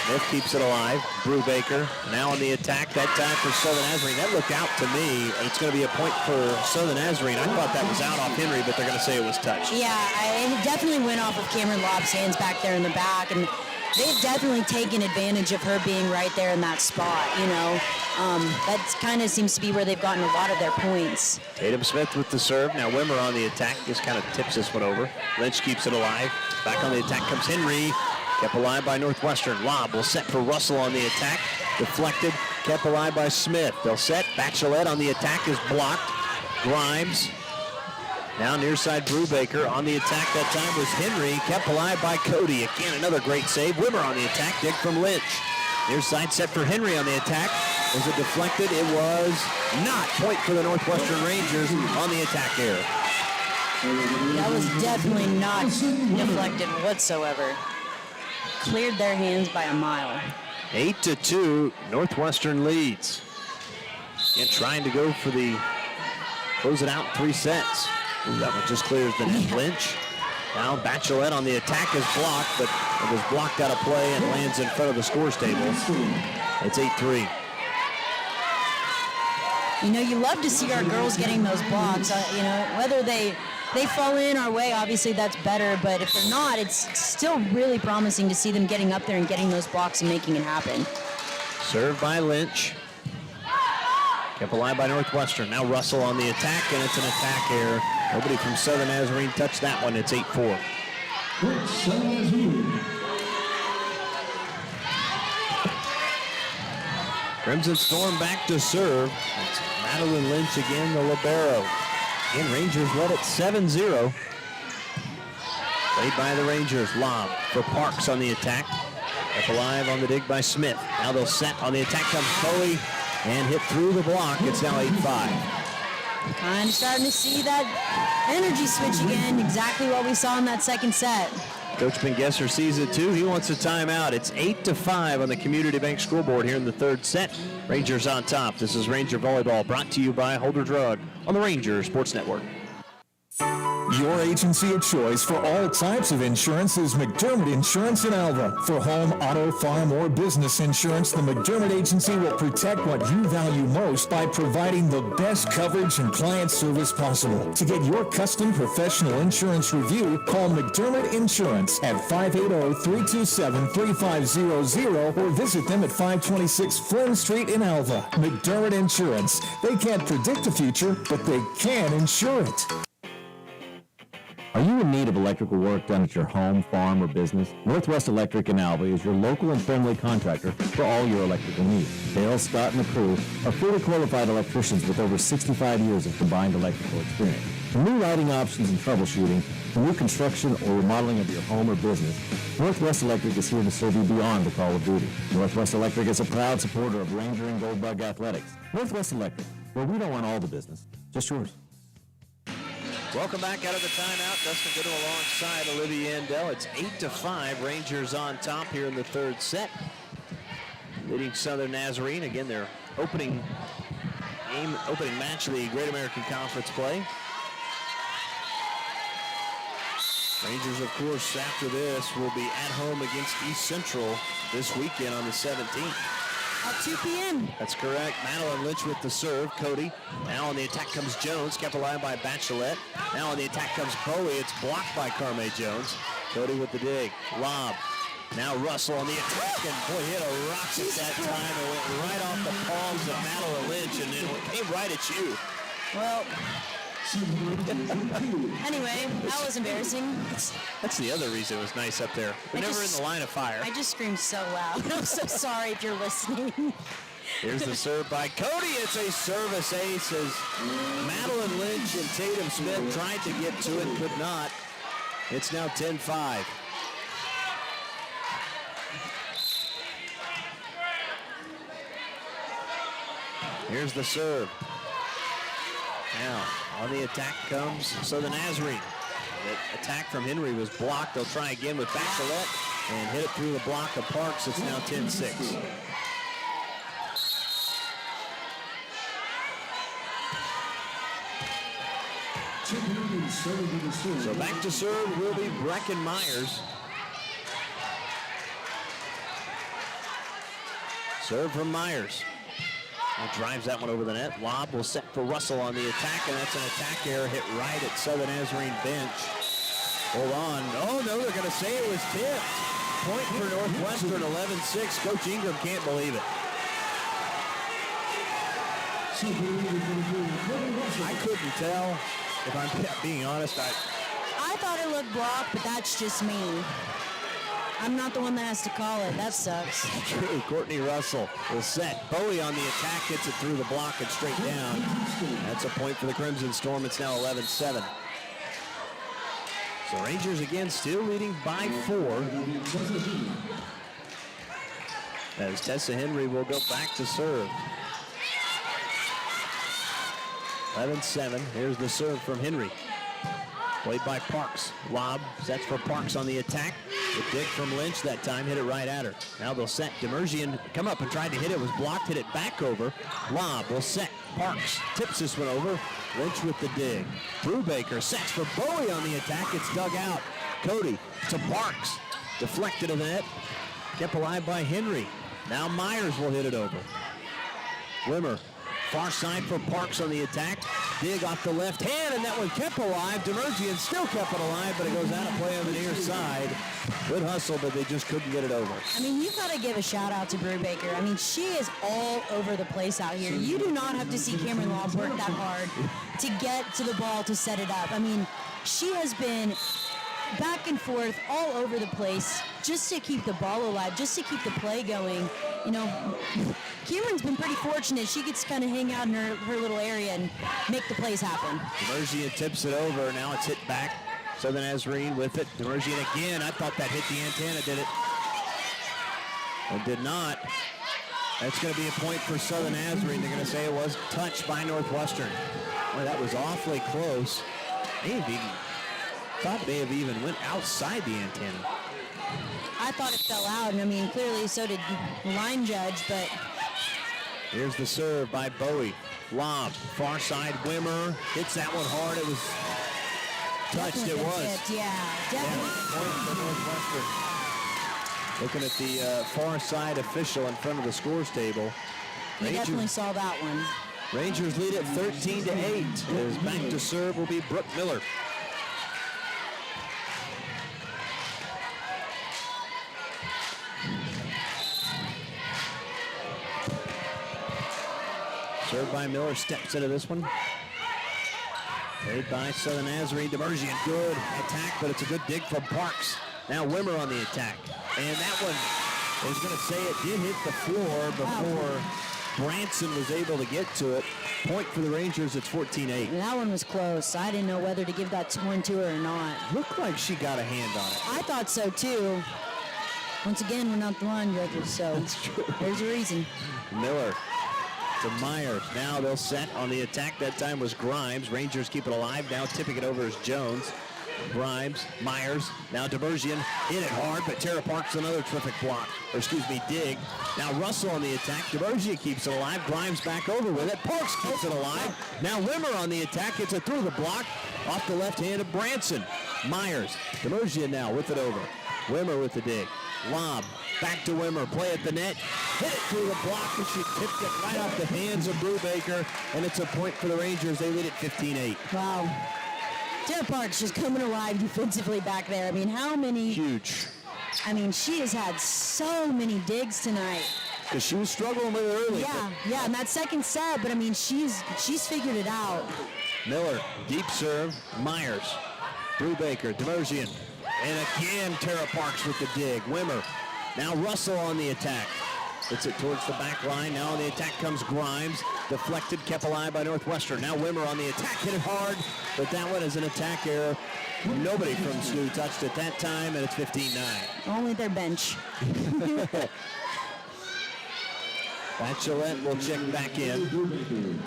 Speaker 1: Smith keeps it alive. Brubaker now on the attack. That time for Southern Nazarene. That looked out to me. It's going to be a point for Southern Nazarene. I thought that was out off Henry, but they're going to say it was touched.
Speaker 20: Yeah, it definitely went off of Cameron Lobb's hands back there in the back, and they've definitely taken advantage of her being right there in that spot, you know. That kind of seems to be where they've gotten a lot of their points.
Speaker 1: Tatum Smith with the serve. Now Wimmer on the attack. Just kind of tips this one over. Lynch keeps it alive. Back on the attack comes Henry. Kept alive by Northwestern. Lob will set for Russell on the attack. Deflected. Kept alive by Smith. They'll set. Bachelet on the attack is blocked. Grimes. Now near side Brubaker on the attack. That time was Henry. Kept alive by Cody. Again, another great save. Wimmer on the attack. Dig from Lynch. Near side set for Henry on the attack. Was it deflected? It was not. Point for the Northwestern Rangers on the attack there.
Speaker 20: That was definitely not deflected whatsoever. Cleared their hands by a mile.
Speaker 1: 8-2, Northwestern leads. And trying to go for the close it out in 3 sets. That one just clears the net. Lynch. Now Bachelet on the attack is blocked, but it was blocked out of play and lands in front of the scores table. It's 8-3.
Speaker 20: You know, you love to see our girls getting those blocks. You know, whether they fall in our way, obviously that's better, but if they're not, it's still really promising to see them getting up there and getting those blocks and making it happen.
Speaker 1: Served by Lynch. Kept alive by Northwestern. Now Russell on the attack, and it's an attack error. Nobody from Southern Nazarene touched that one. It's 8-4. Crimson Storm back to serve. It's Madeline Lynch again, the libero. Again, Rangers led it 7-0. Played by the Rangers. Lob for Parks on the attack. Kept alive on the dig by Smith. Now they'll set on the attack comes Bowie and hit through the block. It's now 8-5.
Speaker 20: Kind of starting to see that energy switch again. Exactly what we saw in that second set.
Speaker 1: Coach Bengesser sees it too. He wants a timeout. It's 8-5 on the Community Bank scoreboard here in the third set. Rangers on top. This is Ranger Volleyball brought to you by Holder Drug on the Ranger Sports Network.
Speaker 18: Your agency of choice for all types of insurance is McDermott Insurance in Alva. For home, auto, farm, or business insurance, the McDermott Agency will protect what you value most by providing the best coverage and client service possible. To get your custom professional insurance review, call McDermott Insurance at 580-327-3500 or visit them at 526 Flynn Street in Alva. McDermott Insurance. They can't predict the future, but they can insure it.
Speaker 14: Are you in need of electrical work done at your home, farm, or business? Northwest Electric in Alva is your local and friendly contractor for all your electrical needs. Dale, Scott, and the crew are fully qualified electricians with over 65 years of combined electrical experience. From new lighting options and troubleshooting, to new construction or remodeling of your home or business, Northwest Electric is here to serve you beyond the call of duty. Northwest Electric is a proud supporter of Ranger and Goldbug Athletics. Northwest Electric, where we don't want all the business, just yours.
Speaker 1: Welcome back out of the timeout. Dustin Goodall alongside Olivia Andel. It's 8-5. Rangers on top here in the third set. Leading Southern Nazarene. Again, their opening match of the Great American Conference play. Rangers, of course, after this will be at home against East Central this weekend on the 17th.
Speaker 20: At 2 p.m.
Speaker 1: That's correct. Madeline Lynch with the serve. Cody. Now on the attack comes Jones. Kept alive by Bachelet. Now on the attack comes Bowie. It's blocked by Carme Jones. Cody with the dig. Lob. Now Russell on the attack. And boy, hit a rocket that time. It went right off the palms of Madeline Lynch and it came right at you.
Speaker 20: Well, anyway, that was embarrassing.
Speaker 1: That's the other reason it was nice up there. We're never in the line of fire.
Speaker 20: I just screamed so loud. I'm so sorry if you're listening.
Speaker 1: Here's the serve by Cody. It's a service ace as Madeline Lynch and Tatum Smith tried to get to it, could not. It's now 10-5. Here's the serve. Now, on the attack comes Southern Nazarene. The attack from Henry was blocked. They'll try again with Bachelet and hit it through the block of Parks. It's now 10-6. So back to serve will be Brecken Myers. Serve from Myers. He drives that one over the net. Lob will set for Russell on the attack, and that's an attack error hit right at Southern Nazarene bench. Hold on. Oh, no, they're going to say it was tipped. Point for Northwestern, 11-6. Coach Ingram can't believe it. I couldn't tell. If I'm being honest,
Speaker 20: I thought it looked blocked, but that's just me. I'm not the one that has to call it. That sucks.
Speaker 1: True. Courtney Russell will set. Bowie on the attack, hits it through the block and straight down. That's a point for the Crimson Storm. It's now 11-7. So Rangers again still leading by 4. As Tessa Henry will go back to serve. 11-7. Here's the serve from Henry. Played by Parks. Lob sets for Parks on the attack. The dig from Lynch that time hit it right at her. Now they'll set. Demerzian come up and tried to hit it. Was blocked. Hit it back over. Lob will set. Parks tips this one over. Lynch with the dig. Brubaker sets for Bowie on the attack. It's dug out. Cody to Parks. Deflected of the net. Kept alive by Henry. Now Myers will hit it over. Wimmer. Far side for Parks on the attack. Dig off the left hand, and that one kept alive. Demerzian still kept it alive, but it goes out of play on the near side. Good hustle, but they just couldn't get it over.
Speaker 20: I mean, you've got to give a shout out to Brubaker. I mean, she is all over the place out here. You do not have to see Cameron Lobb work that hard to get to the ball to set it up. I mean, she has been back and forth all over the place just to keep the ball alive, just to keep the play going. You know, Cameron's been pretty fortunate. She gets to kind of hang out in her little area and make the plays happen.
Speaker 1: Demerzian tips it over. Now it's hit back. Southern Nazarene with it. Demerzian again. I thought that hit the antenna, did it? It did not. That's going to be a point for Southern Nazarene. They're going to say it was touched by Northwestern. Boy, that was awfully close. Maybe. Thought may have even went outside the antenna.
Speaker 20: I thought it fell out, and I mean, clearly so did the line judge, but...
Speaker 1: Here's the serve by Bowie. Lob, far side, Wimmer. Hits that one hard. It was touched. It was.
Speaker 20: Tipped. Yeah, definitely.
Speaker 1: Point for Northwestern. Looking at the far side official in front of the scores table.
Speaker 20: You definitely saw that one.
Speaker 1: Rangers lead it 13-8. As back to serve will be Brooke Miller. Served by Miller, steps into this one. Played by Southern Nazarene. Demerzian, good attack, but it's a good dig from Parks. Now Wimmer on the attack. And that one, I was going to say it did hit the floor before Branson was able to get to it. Point for the Rangers, it's 14-8.
Speaker 20: That one was close. I didn't know whether to give that one to her or not.
Speaker 1: Looked like she got a hand on it.
Speaker 20: I thought so too. Once again, we're not the line judges, so there's a reason.
Speaker 1: Miller to Myers. Now they'll set on the attack. That time was Grimes. Rangers keep it alive. Now tipping it over is Jones. Grimes, Myers, now Demerzian. Hit it hard, but Tara Parks another terrific block. Or excuse me, dig. Now Russell on the attack. Demerzian keeps it alive. Grimes back over with it. Parks keeps it alive. Now Wimmer on the attack. Gets it through the block. Off the left hand of Branson. Myers. Demerzian now with it over. Wimmer with the dig. Lob. Back to Wimmer. Play at the net. Hit it through the block, and she tipped it right off the hands of Brubaker, and it's a point for the Rangers. They lead it 15-8.
Speaker 20: Wow. Tara Parks just coming alive defensively back there. I mean, how many...
Speaker 1: Huge.
Speaker 20: I mean, she has had so many digs tonight.
Speaker 1: Because she was struggling with it early.
Speaker 20: Yeah, in that second set, but I mean, she's figured it out.
Speaker 1: Miller, deep serve, Myers, Brubaker, Demerzian, and again Tara Parks with the dig. Wimmer. Now Russell on the attack. Hits it towards the back line. Now on the attack comes Grimes. Deflected, kept alive by Northwestern. Now Wimmer on the attack. Hit it hard, but that one is an attack error. Nobody from SNU touched it that time, and it's 15-9.
Speaker 20: Only their bench.
Speaker 1: Bachelette will check back in.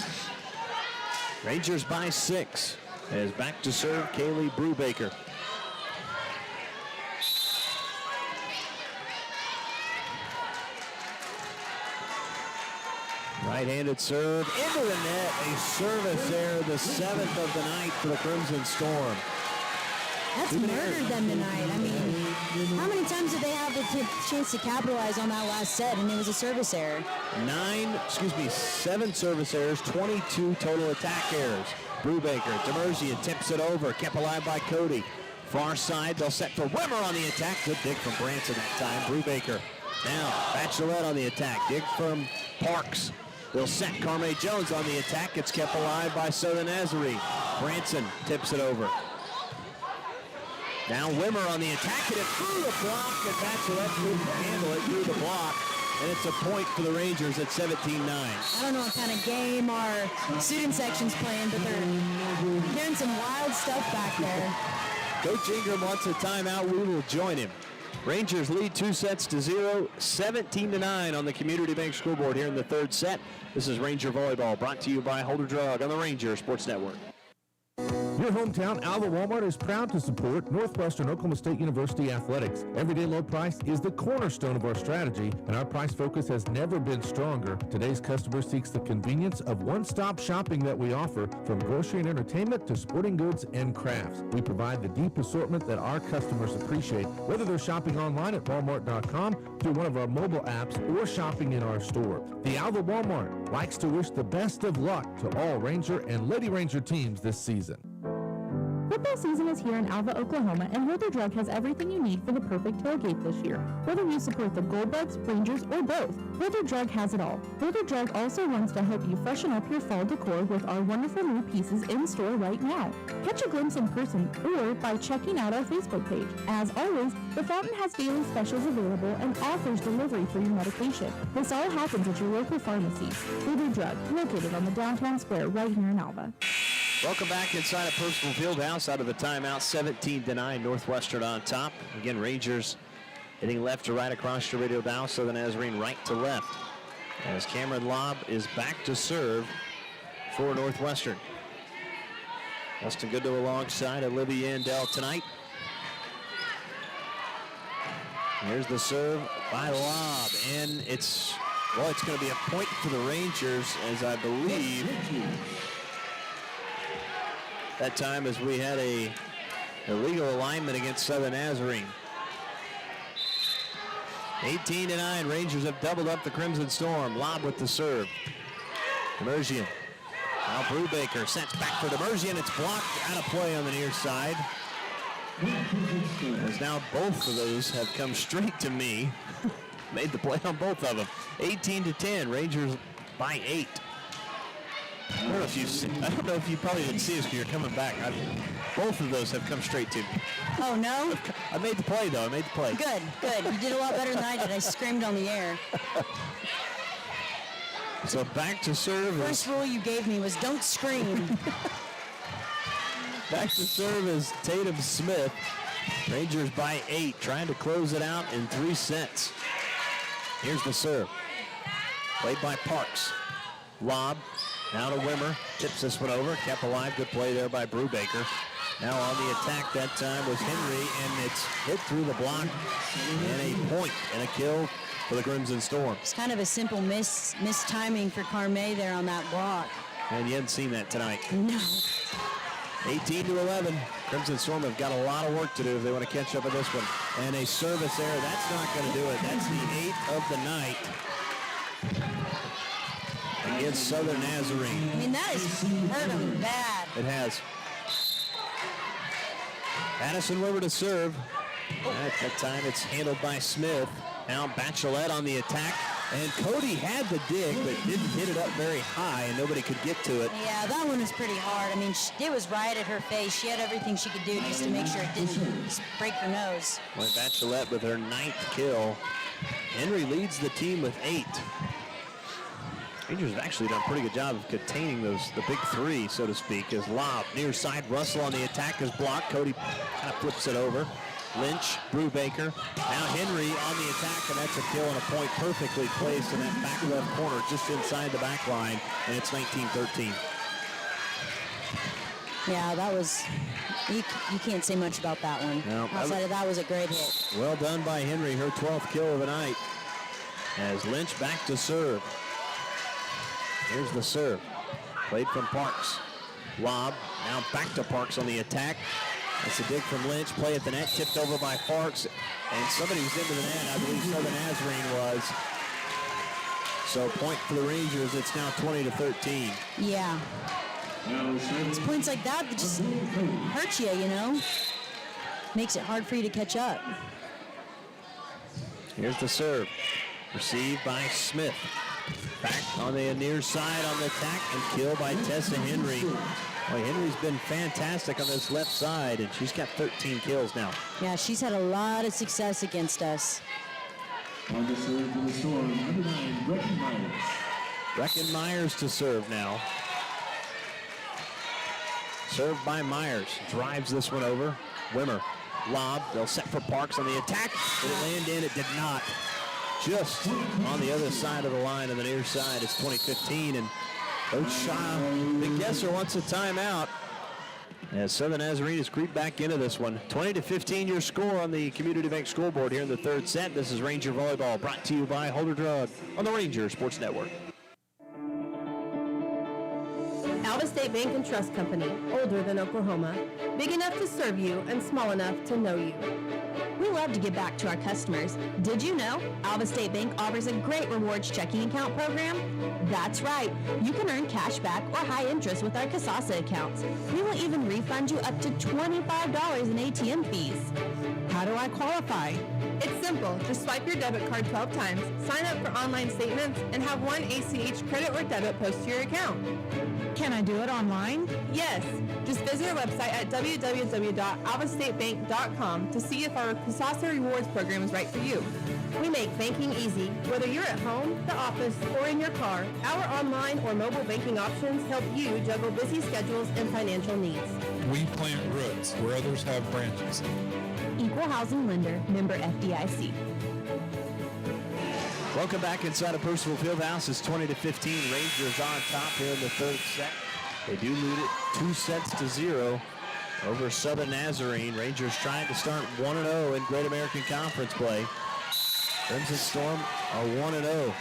Speaker 1: Rangers by 6. As back to serve, Kaylee Brubaker. Right-handed serve into the net. A service error, the 7th of the night for the Crimson Storm.
Speaker 20: That's murdered them tonight. I mean, how many times did they have the chance to capitalize on that last set, and it was a service error?
Speaker 1: 7 service errors, 22 total attack errors. Brubaker, Demerzian tips it over, kept alive by Cody. Far side, they'll set for Wimmer on the attack. Good dig from Branson that time. Brubaker. Now, Bachelette on the attack. Dig from Parks. They'll set Carme Jones on the attack. It's kept alive by Southern Nazarene. Branson tips it over. Now Wimmer on the attack, and it through the block, and Bachelette couldn't handle it through the block. And it's a point for the Rangers at 17-9.
Speaker 20: I don't know what kind of game our student section's playing, but they're doing some wild stuff back there.
Speaker 1: Coach Ingram wants a timeout. We will join him. Rangers lead 2-0, 17-9 on the Community Bank scoreboard here in the third set. This is Ranger Volleyball, brought to you by Holder Drug on the Ranger Sports Network.
Speaker 10: Your hometown Alva Walmart is proud to support Northwestern Oklahoma State University athletics. Everyday low price is the cornerstone of our strategy, and our price focus has never been stronger. Today's customer seeks the convenience of one-stop shopping that we offer, from grocery and entertainment to sporting goods and crafts. We provide the deep assortment that our customers appreciate, whether they're shopping online at walmart.com, through one of our mobile apps, or shopping in our store. The Alva Walmart likes to wish the best of luck to all Ranger and Lady Ranger teams this season.
Speaker 4: Football season is here in Alva, Oklahoma, and Holder Drug has everything you need for the perfect tailgate this year. Whether you support the Goldbugs, Rangers, or both, Holder Drug has it all. Holder Drug also wants to help you freshen up your fall decor with our wonderful new pieces in store right now. Catch a glimpse in person or by checking out our Facebook page. As always, the Fountain has daily specials available and offers delivery for your medication. This all happens at your local pharmacy. Holder Drug, located on the downtown square right here in Alva.
Speaker 1: Welcome back inside of Percival Fieldhouse out of the timeout, 17-9, Northwestern on top. Again, Rangers hitting left to right across your radio dial, Southern Nazarene right to left. As Cameron Lobb is back to serve for Northwestern. Justin Goodell alongside Olivia Andell tonight. Here's the serve by Lobb, and it's going to be a point for the Rangers, as I believe that time as we had a illegal alignment against Southern Nazarene. 18-9, Rangers have doubled up the Crimson Storm. Lobb with the serve. Demerzian. Now Brubaker sets back for Demerzian. It's blocked out of play on the near side. As now both of those have come straight to me. Made the play on both of them. 18-10, Rangers by 8. I don't know if you probably didn't see us because you're coming back. Both of those have come straight to me.
Speaker 20: Oh, no?
Speaker 1: I made the play, though. I made the play.
Speaker 20: Good. You did a lot better than I did. I screamed on the air.
Speaker 1: So back to serve.
Speaker 20: The first rule you gave me was don't scream.
Speaker 1: Back to serve is Tatum Smith. Rangers by 8, trying to close it out in 3 sets. Here's the serve. Played by Parks. Lob. Now to Wimmer, tips this one over, kept alive, good play there by Brubaker. Now on the attack that time was Henry, and it's hit through the block, and a point and a kill for the Crimson Storm.
Speaker 20: It's kind of a simple mistiming for Carme there on that block.
Speaker 1: And you hadn't seen that tonight.
Speaker 20: No.
Speaker 1: 18-11, Crimson Storm have got a lot of work to do if they want to catch up with this one. And a service error, that's not going to do it. That's the 8th of the night against Southern Nazarene.
Speaker 20: I mean, that has hurt them bad.
Speaker 1: It has. Addison Wimmer to serve. At that time, it's handled by Smith. Now Bachelette on the attack. And Cody had the dig, but didn't hit it up very high, and nobody could get to it.
Speaker 20: Yeah, that one was pretty hard. I mean, it was right at her face. She had everything she could do just to make sure it didn't break her nose.
Speaker 1: Well, Bachelette with her 9th kill. Henry leads the team with 8. Rangers have actually done a pretty good job of containing the big 3, so to speak, as Lobb near side. Russell on the attack is blocked. Cody kind of flips it over. Lynch, Brubaker. Now Henry on the attack, and that's a kill and a point perfectly placed in that back left corner just inside the back line, and it's 19-13.
Speaker 20: Yeah, that was, you can't say much about that one.
Speaker 1: No,
Speaker 20: Outside of that was a great hit.
Speaker 1: Well done by Henry, her 12th kill of the night. As Lynch back to serve. Here's the serve. Played from Parks. Lob. Now back to Parks on the attack. That's a dig from Lynch. Play at the net. Tipped over by Parks. And somebody was into the net. I believe Southern Nazarene was. So point for the Rangers. It's now 20-13.
Speaker 20: Yeah. It's points like that that just hurt you, you know? Makes it hard for you to catch up.
Speaker 1: Here's the serve. Received by Smith. Back on the near side on the attack and killed by Tessa Henry. Well, Henry's been fantastic on this left side, and she's got 13 kills now.
Speaker 20: Yeah, she's had a lot of success against us.
Speaker 16: On the serve for the Storm, number 9, Brecken Myers.
Speaker 1: Brecken Myers to serve now. Served by Myers. Drives this one over. Wimmer. Lob. They'll set for Parks on the attack. Did it land in? It did not. Just on the other side of the line on the near side. It's 2015, and Coach Big Gesser wants a timeout as Southern Nazarene has creeped back into this one. 20-15 your score on the Community Bank scoreboard here in the third set. This is Ranger Volleyball brought to you by Holder Drug on the Ranger Sports Network.
Speaker 6: Alva State Bank and Trust Company, older than Oklahoma, big enough to serve you and small enough to know you.
Speaker 5: We love to give back to our customers. Did you know Alva State Bank offers a great rewards checking account program? That's right. You can earn cash back or high interest with our Casasa accounts. We will even refund you up to $25 in ATM fees.
Speaker 6: How do I qualify? It's simple. Just swipe your debit card 12 times, sign up for online statements, and have one ACH credit or debit post to your account. Can I do it online? Yes. Just visit our website at www.alvastatebank.com to see if our Casasa Rewards program is right for you. We make banking easy. Whether you're at home, the office, or in your car, our online or mobile banking options help you juggle busy schedules and financial needs.
Speaker 19: We plant roots where others have branches.
Speaker 5: Equal housing lender, member FDIC.
Speaker 1: Welcome back inside of Percival Fieldhouse. It's 20-15. Rangers on top here in the third set. They do lead it 2-0 over Southern Nazarene. Rangers trying to start 1-0 in Great American Conference play. Crimson Storm are 1-0.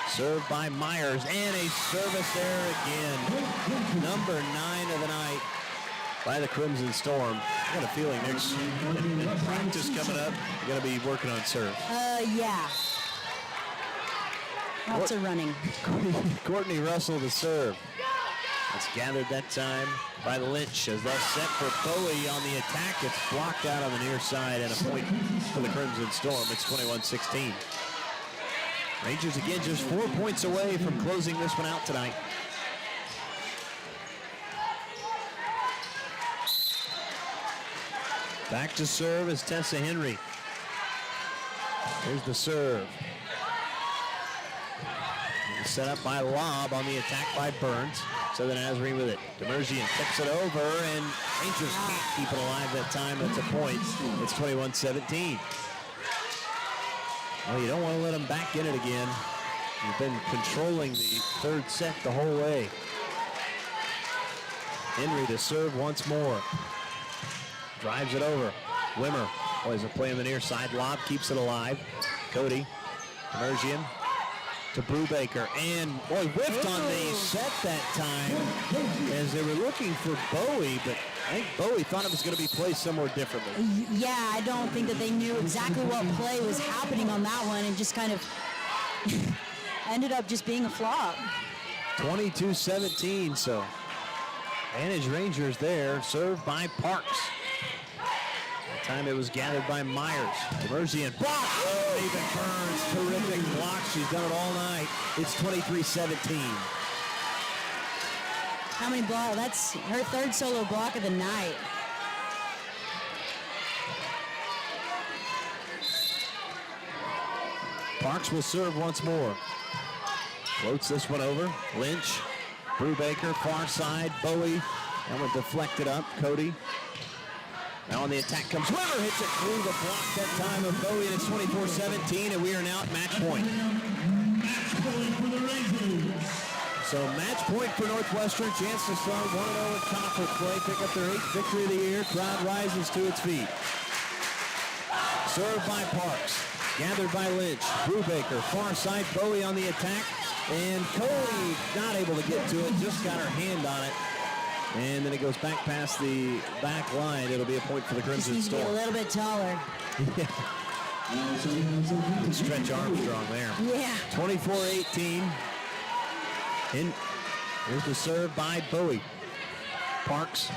Speaker 1: Served by Myers, and a service there again. Number 9 of the night by the Crimson Storm. I got a feeling next practice coming up, you're going to be working on serve.
Speaker 20: Yeah. Lots of running.
Speaker 1: Courtney Russell to serve. It's gathered that time by Lynch as they'll set for Bowie on the attack. It's blocked out on the near side and a point for the Crimson Storm. It's 21-16. Rangers again just 4 points away from closing this one out tonight. Back to serve is Tessa Henry. Here's the serve. Set up by Lob on the attack by Burns. Southern Nazarene with it. Demerzian tips it over, and Rangers can't keep it alive that time. That's a point. It's 21-17. Well, you don't want to let them back in it again. You've been controlling the third set the whole way. Henry to serve once more. Drives it over. Wimmer plays a play on the near side. Lob keeps it alive. Cody. Demerzian to Brubaker, and boy, whiffed on the set that time as they were looking for Bowie, but I think Bowie thought it was going to be played somewhere differently.
Speaker 20: Yeah, I don't think that they knew exactly what play was happening on that one, and just kind of ended up just being a flop.
Speaker 1: 22-17, so advantage Rangers there, served by Parks. Time it was gathered by Myers. Demerzian block. Oh, even Burns. Terrific block. She's done it all night. It's 23-17.
Speaker 20: How many blocks? That's her third solo block of the night.
Speaker 1: Parks will serve once more. Floats this one over. Lynch. Brubaker, far side. Bowie. That one deflected up. Cody. Now on the attack comes Wimmer, hits it through the block that time of Bowie, and it's 24-17, and we are now at match point.
Speaker 16: Match point for the Rangers.
Speaker 1: So match point for Northwestern, chance to start 1-0 in conference play, pick up their 8th victory of the year. Crowd rises to its feet. Served by Parks, gathered by Lynch. Brubaker, far side, Bowie on the attack. And Cody not able to get to it, just got her hand on it. And then it goes back past the back line. It'll be a point for the Crimson
Speaker 20: Just needs to be a
Speaker 1: Storm.
Speaker 20: little bit taller.
Speaker 1: Stretch Armstrong there.
Speaker 20: Yeah.
Speaker 1: 24-18. And here's the serve by Bowie. Parks.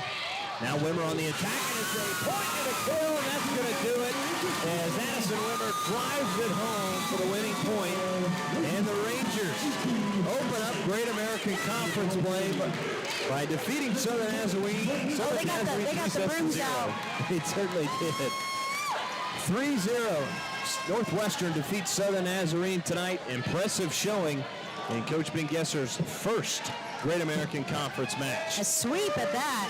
Speaker 1: Now Wimmer on the attack, and it's a point and a kill, and that's going to do it as Addison Wimmer drives it home for the winning point. And the Rangers open up Great American Conference play by defeating Southern Nazarene.
Speaker 20: They got the brooms out.
Speaker 1: They certainly did. 3-0. Northwestern defeats Southern Nazarene tonight. Impressive showing in Coach Ben Gesser's first Great American Conference match.
Speaker 20: A sweep at that.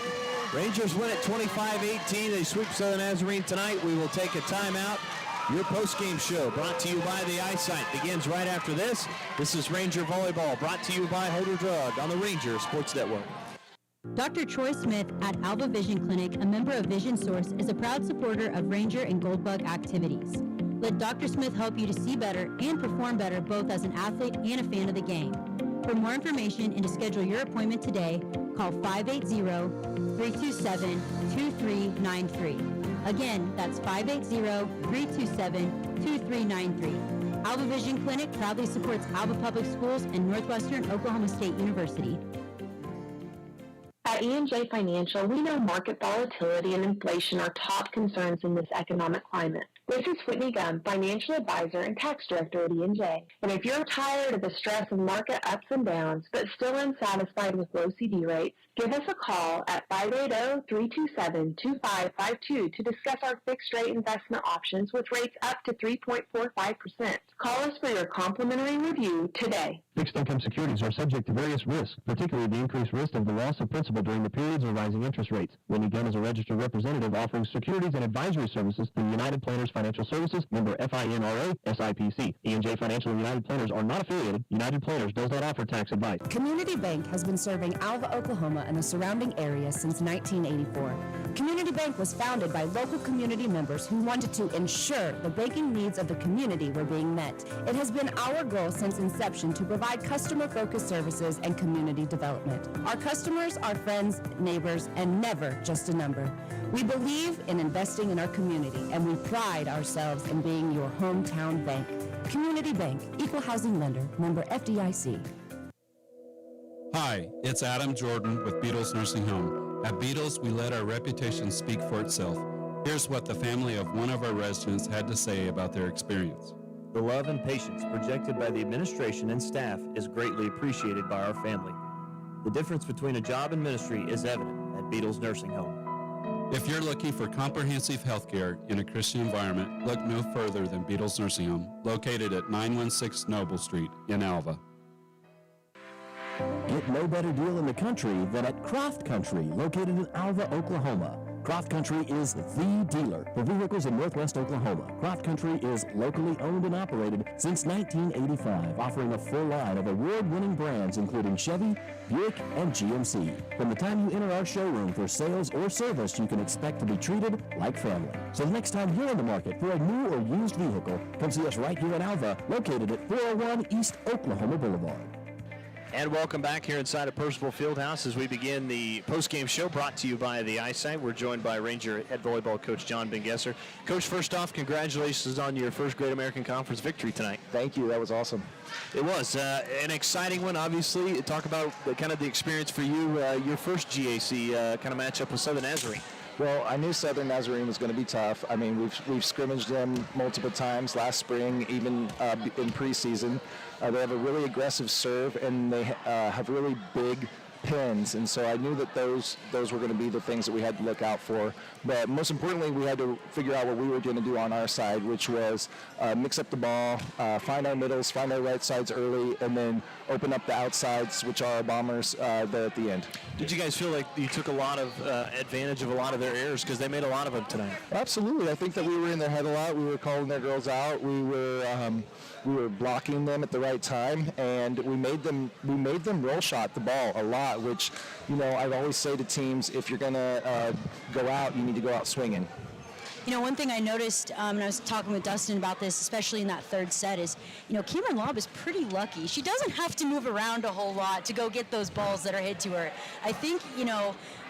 Speaker 1: Rangers win at 25-18. They sweep Southern Nazarene tonight. We will take a timeout. Your post-game show brought to you by the Eyesight begins right after this. This is Ranger Volleyball brought to you by Holder Drug on the Ranger Sports Network.
Speaker 8: Dr. Troy Smith at Alva Vision Clinic, a member of Vision Source, is a proud supporter of Ranger and Goldbug activities. Let Dr. Smith help you to see better and perform better both as an athlete and a fan of the game. For more information and to schedule your appointment today, call 580-327-2393. Again, that's 580-327-2393. Alva Vision Clinic proudly supports Alva Public Schools and Northwestern Oklahoma State University.
Speaker 13: At E&J Financial, we know market volatility and inflation are top concerns in this economic climate. This is Whitney Gum, Financial Advisor and Tax Director at E&J. And if you're tired of the stress of market ups and downs, but still unsatisfied with low CD rates, give us a call at 580-327-2552 to discuss our fixed-rate investment options with rates up to 3.45%. Call us for your complimentary review today.
Speaker 14: Fixed income securities are subject to various risks, particularly the increased risk of the loss of principal during the periods of rising interest rates. Whitney Gunn is a registered representative offering securities and advisory services through United Planners Financial Services, member FINRA, SIPC. E&J Financial and United Planners are not affiliated. United Planners does not offer tax advice.
Speaker 9: Community Bank has been serving Alva, Oklahoma and the surrounding area since 1984. Community Bank was founded by local community members who wanted to ensure the banking needs of the community were being met. It has been our goal since inception to provide customer-focused services and community development. Our customers are friends, neighbors, and never just a number. We believe in investing in our community, and we pride ourselves in being your hometown bank. Community Bank, Equal Housing Lender, member FDIC.
Speaker 19: Hi, it's Adam Jordan with Beatles Nursing Home. At Beatles, we let our reputation speak for itself. Here's what the family of one of our residents had to say about their experience.
Speaker 21: The love and patience projected by the administration and staff is greatly appreciated by our family. The difference between a job and ministry is evident at Beatles Nursing Home.
Speaker 19: If you're looking for comprehensive health care in a Christian environment, look no further than Beatles Nursing Home, located at 916 Noble Street in Alva.
Speaker 12: Get no better deal in the country than at Croft Country, located in Alva, Oklahoma. Croft Country is the dealer for vehicles in Northwest Oklahoma. Croft Country is locally owned and operated since 1985, offering a full line of award-winning brands including Chevy, Buick, and GMC. From the time you enter our showroom for sales or service, you can expect to be treated like family. So the next time you're in the market for a new or used vehicle, come see us right here in Alva, located at 401 East Oklahoma Boulevard.
Speaker 1: And welcome back here inside of Percival Fieldhouse as we begin the post-game show brought to you by the Eyesight. We're joined by Ranger head volleyball coach John Ben Gesser. Coach, first off, congratulations on your first Great American Conference victory tonight.
Speaker 22: Thank you. That was awesome.
Speaker 1: It was an exciting one, obviously. Talk about kind of the experience for you, your first GAC kind of matchup with Southern Nazarene.
Speaker 22: Well, I knew Southern Nazarene was going to be tough. I mean, we've scrimmaged them multiple times last spring, even in preseason. They have a really aggressive serve, and they have really big pins, and so I knew that those were going to be the things that we had to look out for. But most importantly, we had to figure out what we were going to do on our side, which was mix up the ball, find our middles, find our right sides early, and then open up the outsides, which are our bombers, there at the end.
Speaker 1: Did you guys feel like you took a lot of advantage of a lot of their errors because they made a lot of them tonight?
Speaker 22: Absolutely. I think that we were in their head a lot. We were calling their girls out. We were blocking them at the right time, and we made them roll shot the ball a lot, which, I always say to teams, if you're going to go out, you need to go out swinging.
Speaker 20: One thing I noticed, and I was talking with Dustin about this, especially in that third set, is, Cameron Lobb is pretty lucky. She doesn't have to move around a whole lot to go get those balls that are hit to her. I think,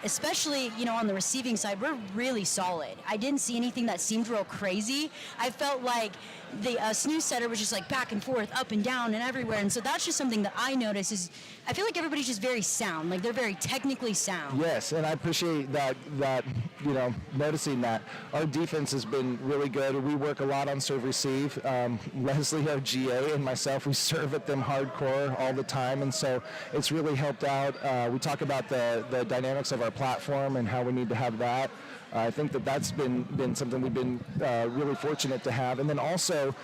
Speaker 20: especially, on the receiving side, we're really solid. I didn't see anything that seemed real crazy. I felt like the snooze setter was just like back and forth, up and down and everywhere. And so that's just something that I notice is I feel like everybody's just very sound. Like they're very technically sound.
Speaker 22: Yes, and I appreciate that noticing that. Our defense has been really good. We work a lot on serve receive. Leslie, our GA, and myself, we serve at them hardcore all the time, and so it's really helped out. We talk about the dynamics of our platform and how we need to have that. I think that's been something we've been really fortunate to have. And then also,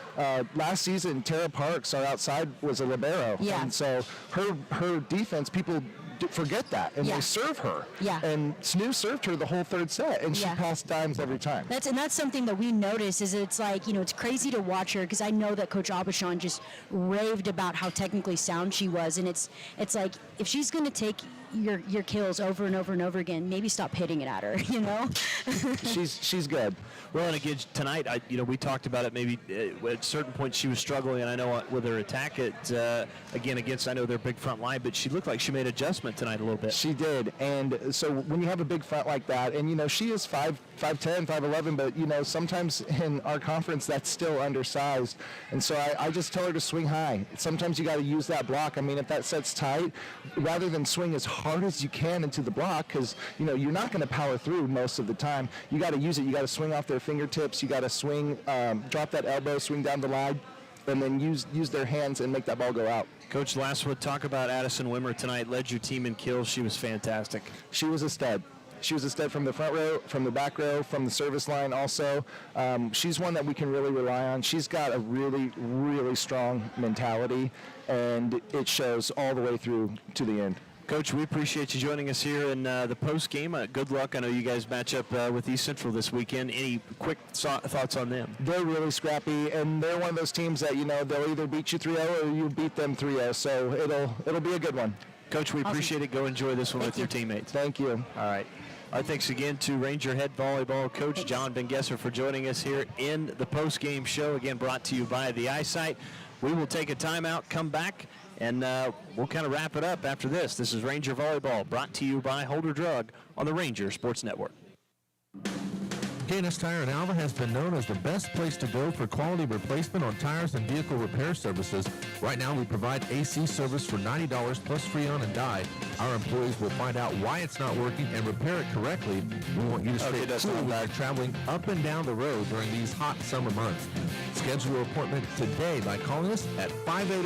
Speaker 22: last season, Tara Parks, our outside, was a libero.
Speaker 20: Yeah.
Speaker 22: And so her defense, people forget that, and they serve her.
Speaker 20: Yeah.
Speaker 22: And Snooze served her the whole third set, and she passed dimes every time.
Speaker 20: That's something that we notice is it's like, it's crazy to watch her because I know that Coach Abishon just raved about how technically sound she was, and it's like if she's going to take your kills over and over and over again, maybe stop hitting it at her,
Speaker 22: She's good.
Speaker 1: Well, and again, tonight, we talked about it maybe at certain points she was struggling, and I know with her attack, again, against, I know their big front line, but she looked like she made adjustment tonight a little bit.
Speaker 22: She did, and so when you have a big front like that, and, she is 5'10", 5'11", but, sometimes in our conference that's still undersized, and so I just tell her to swing high. Sometimes you got to use that block. I mean, if that set's tight, rather than swing as hard as you can into the block, because, you're not going to power through most of the time, you got to use it. You got to swing off their fingertips. You got to swing, drop that elbow, swing down the line, and then use their hands and make that ball go out.
Speaker 1: Coach Lasswood, talk about Addison Wimmer tonight. Led your team in kills. She was fantastic.
Speaker 22: She was a stud. She was a stud from the front row, from the back row, from the service line also. She's one that we can really rely on. She's got a really, really strong mentality, and it shows all the way through to the end.
Speaker 1: Coach, we appreciate you joining us here in the post game. Good luck. I know you guys match up with East Central this weekend. Any quick thoughts on them?
Speaker 22: They're really scrappy, and they're one of those teams that they'll either beat you 3-0 or you beat them 3-0. So it'll be a good one.
Speaker 1: Coach, we appreciate it. Go enjoy this one with your teammates.
Speaker 22: Thank you.
Speaker 1: All right. Our thanks again to Ranger head volleyball coach John Ben-Gesser for joining us here in the post game show. Again, brought to you by the Eyesight. We will take a timeout, come back, and we'll kind of wrap it up after this. This is Ranger Volleyball, brought to you by Holder Drug on the Ranger Sports Network.
Speaker 10: K&S Tire in Alva has been known as the best place to go for quality replacement on tires and vehicle repair services. Right now, we provide AC service for $90 plus free on and die. Our employees will find out why it's not working and repair it correctly. We want you to stay cool when you're traveling up and down the road during these hot summer months. Schedule your appointment today by calling us at 580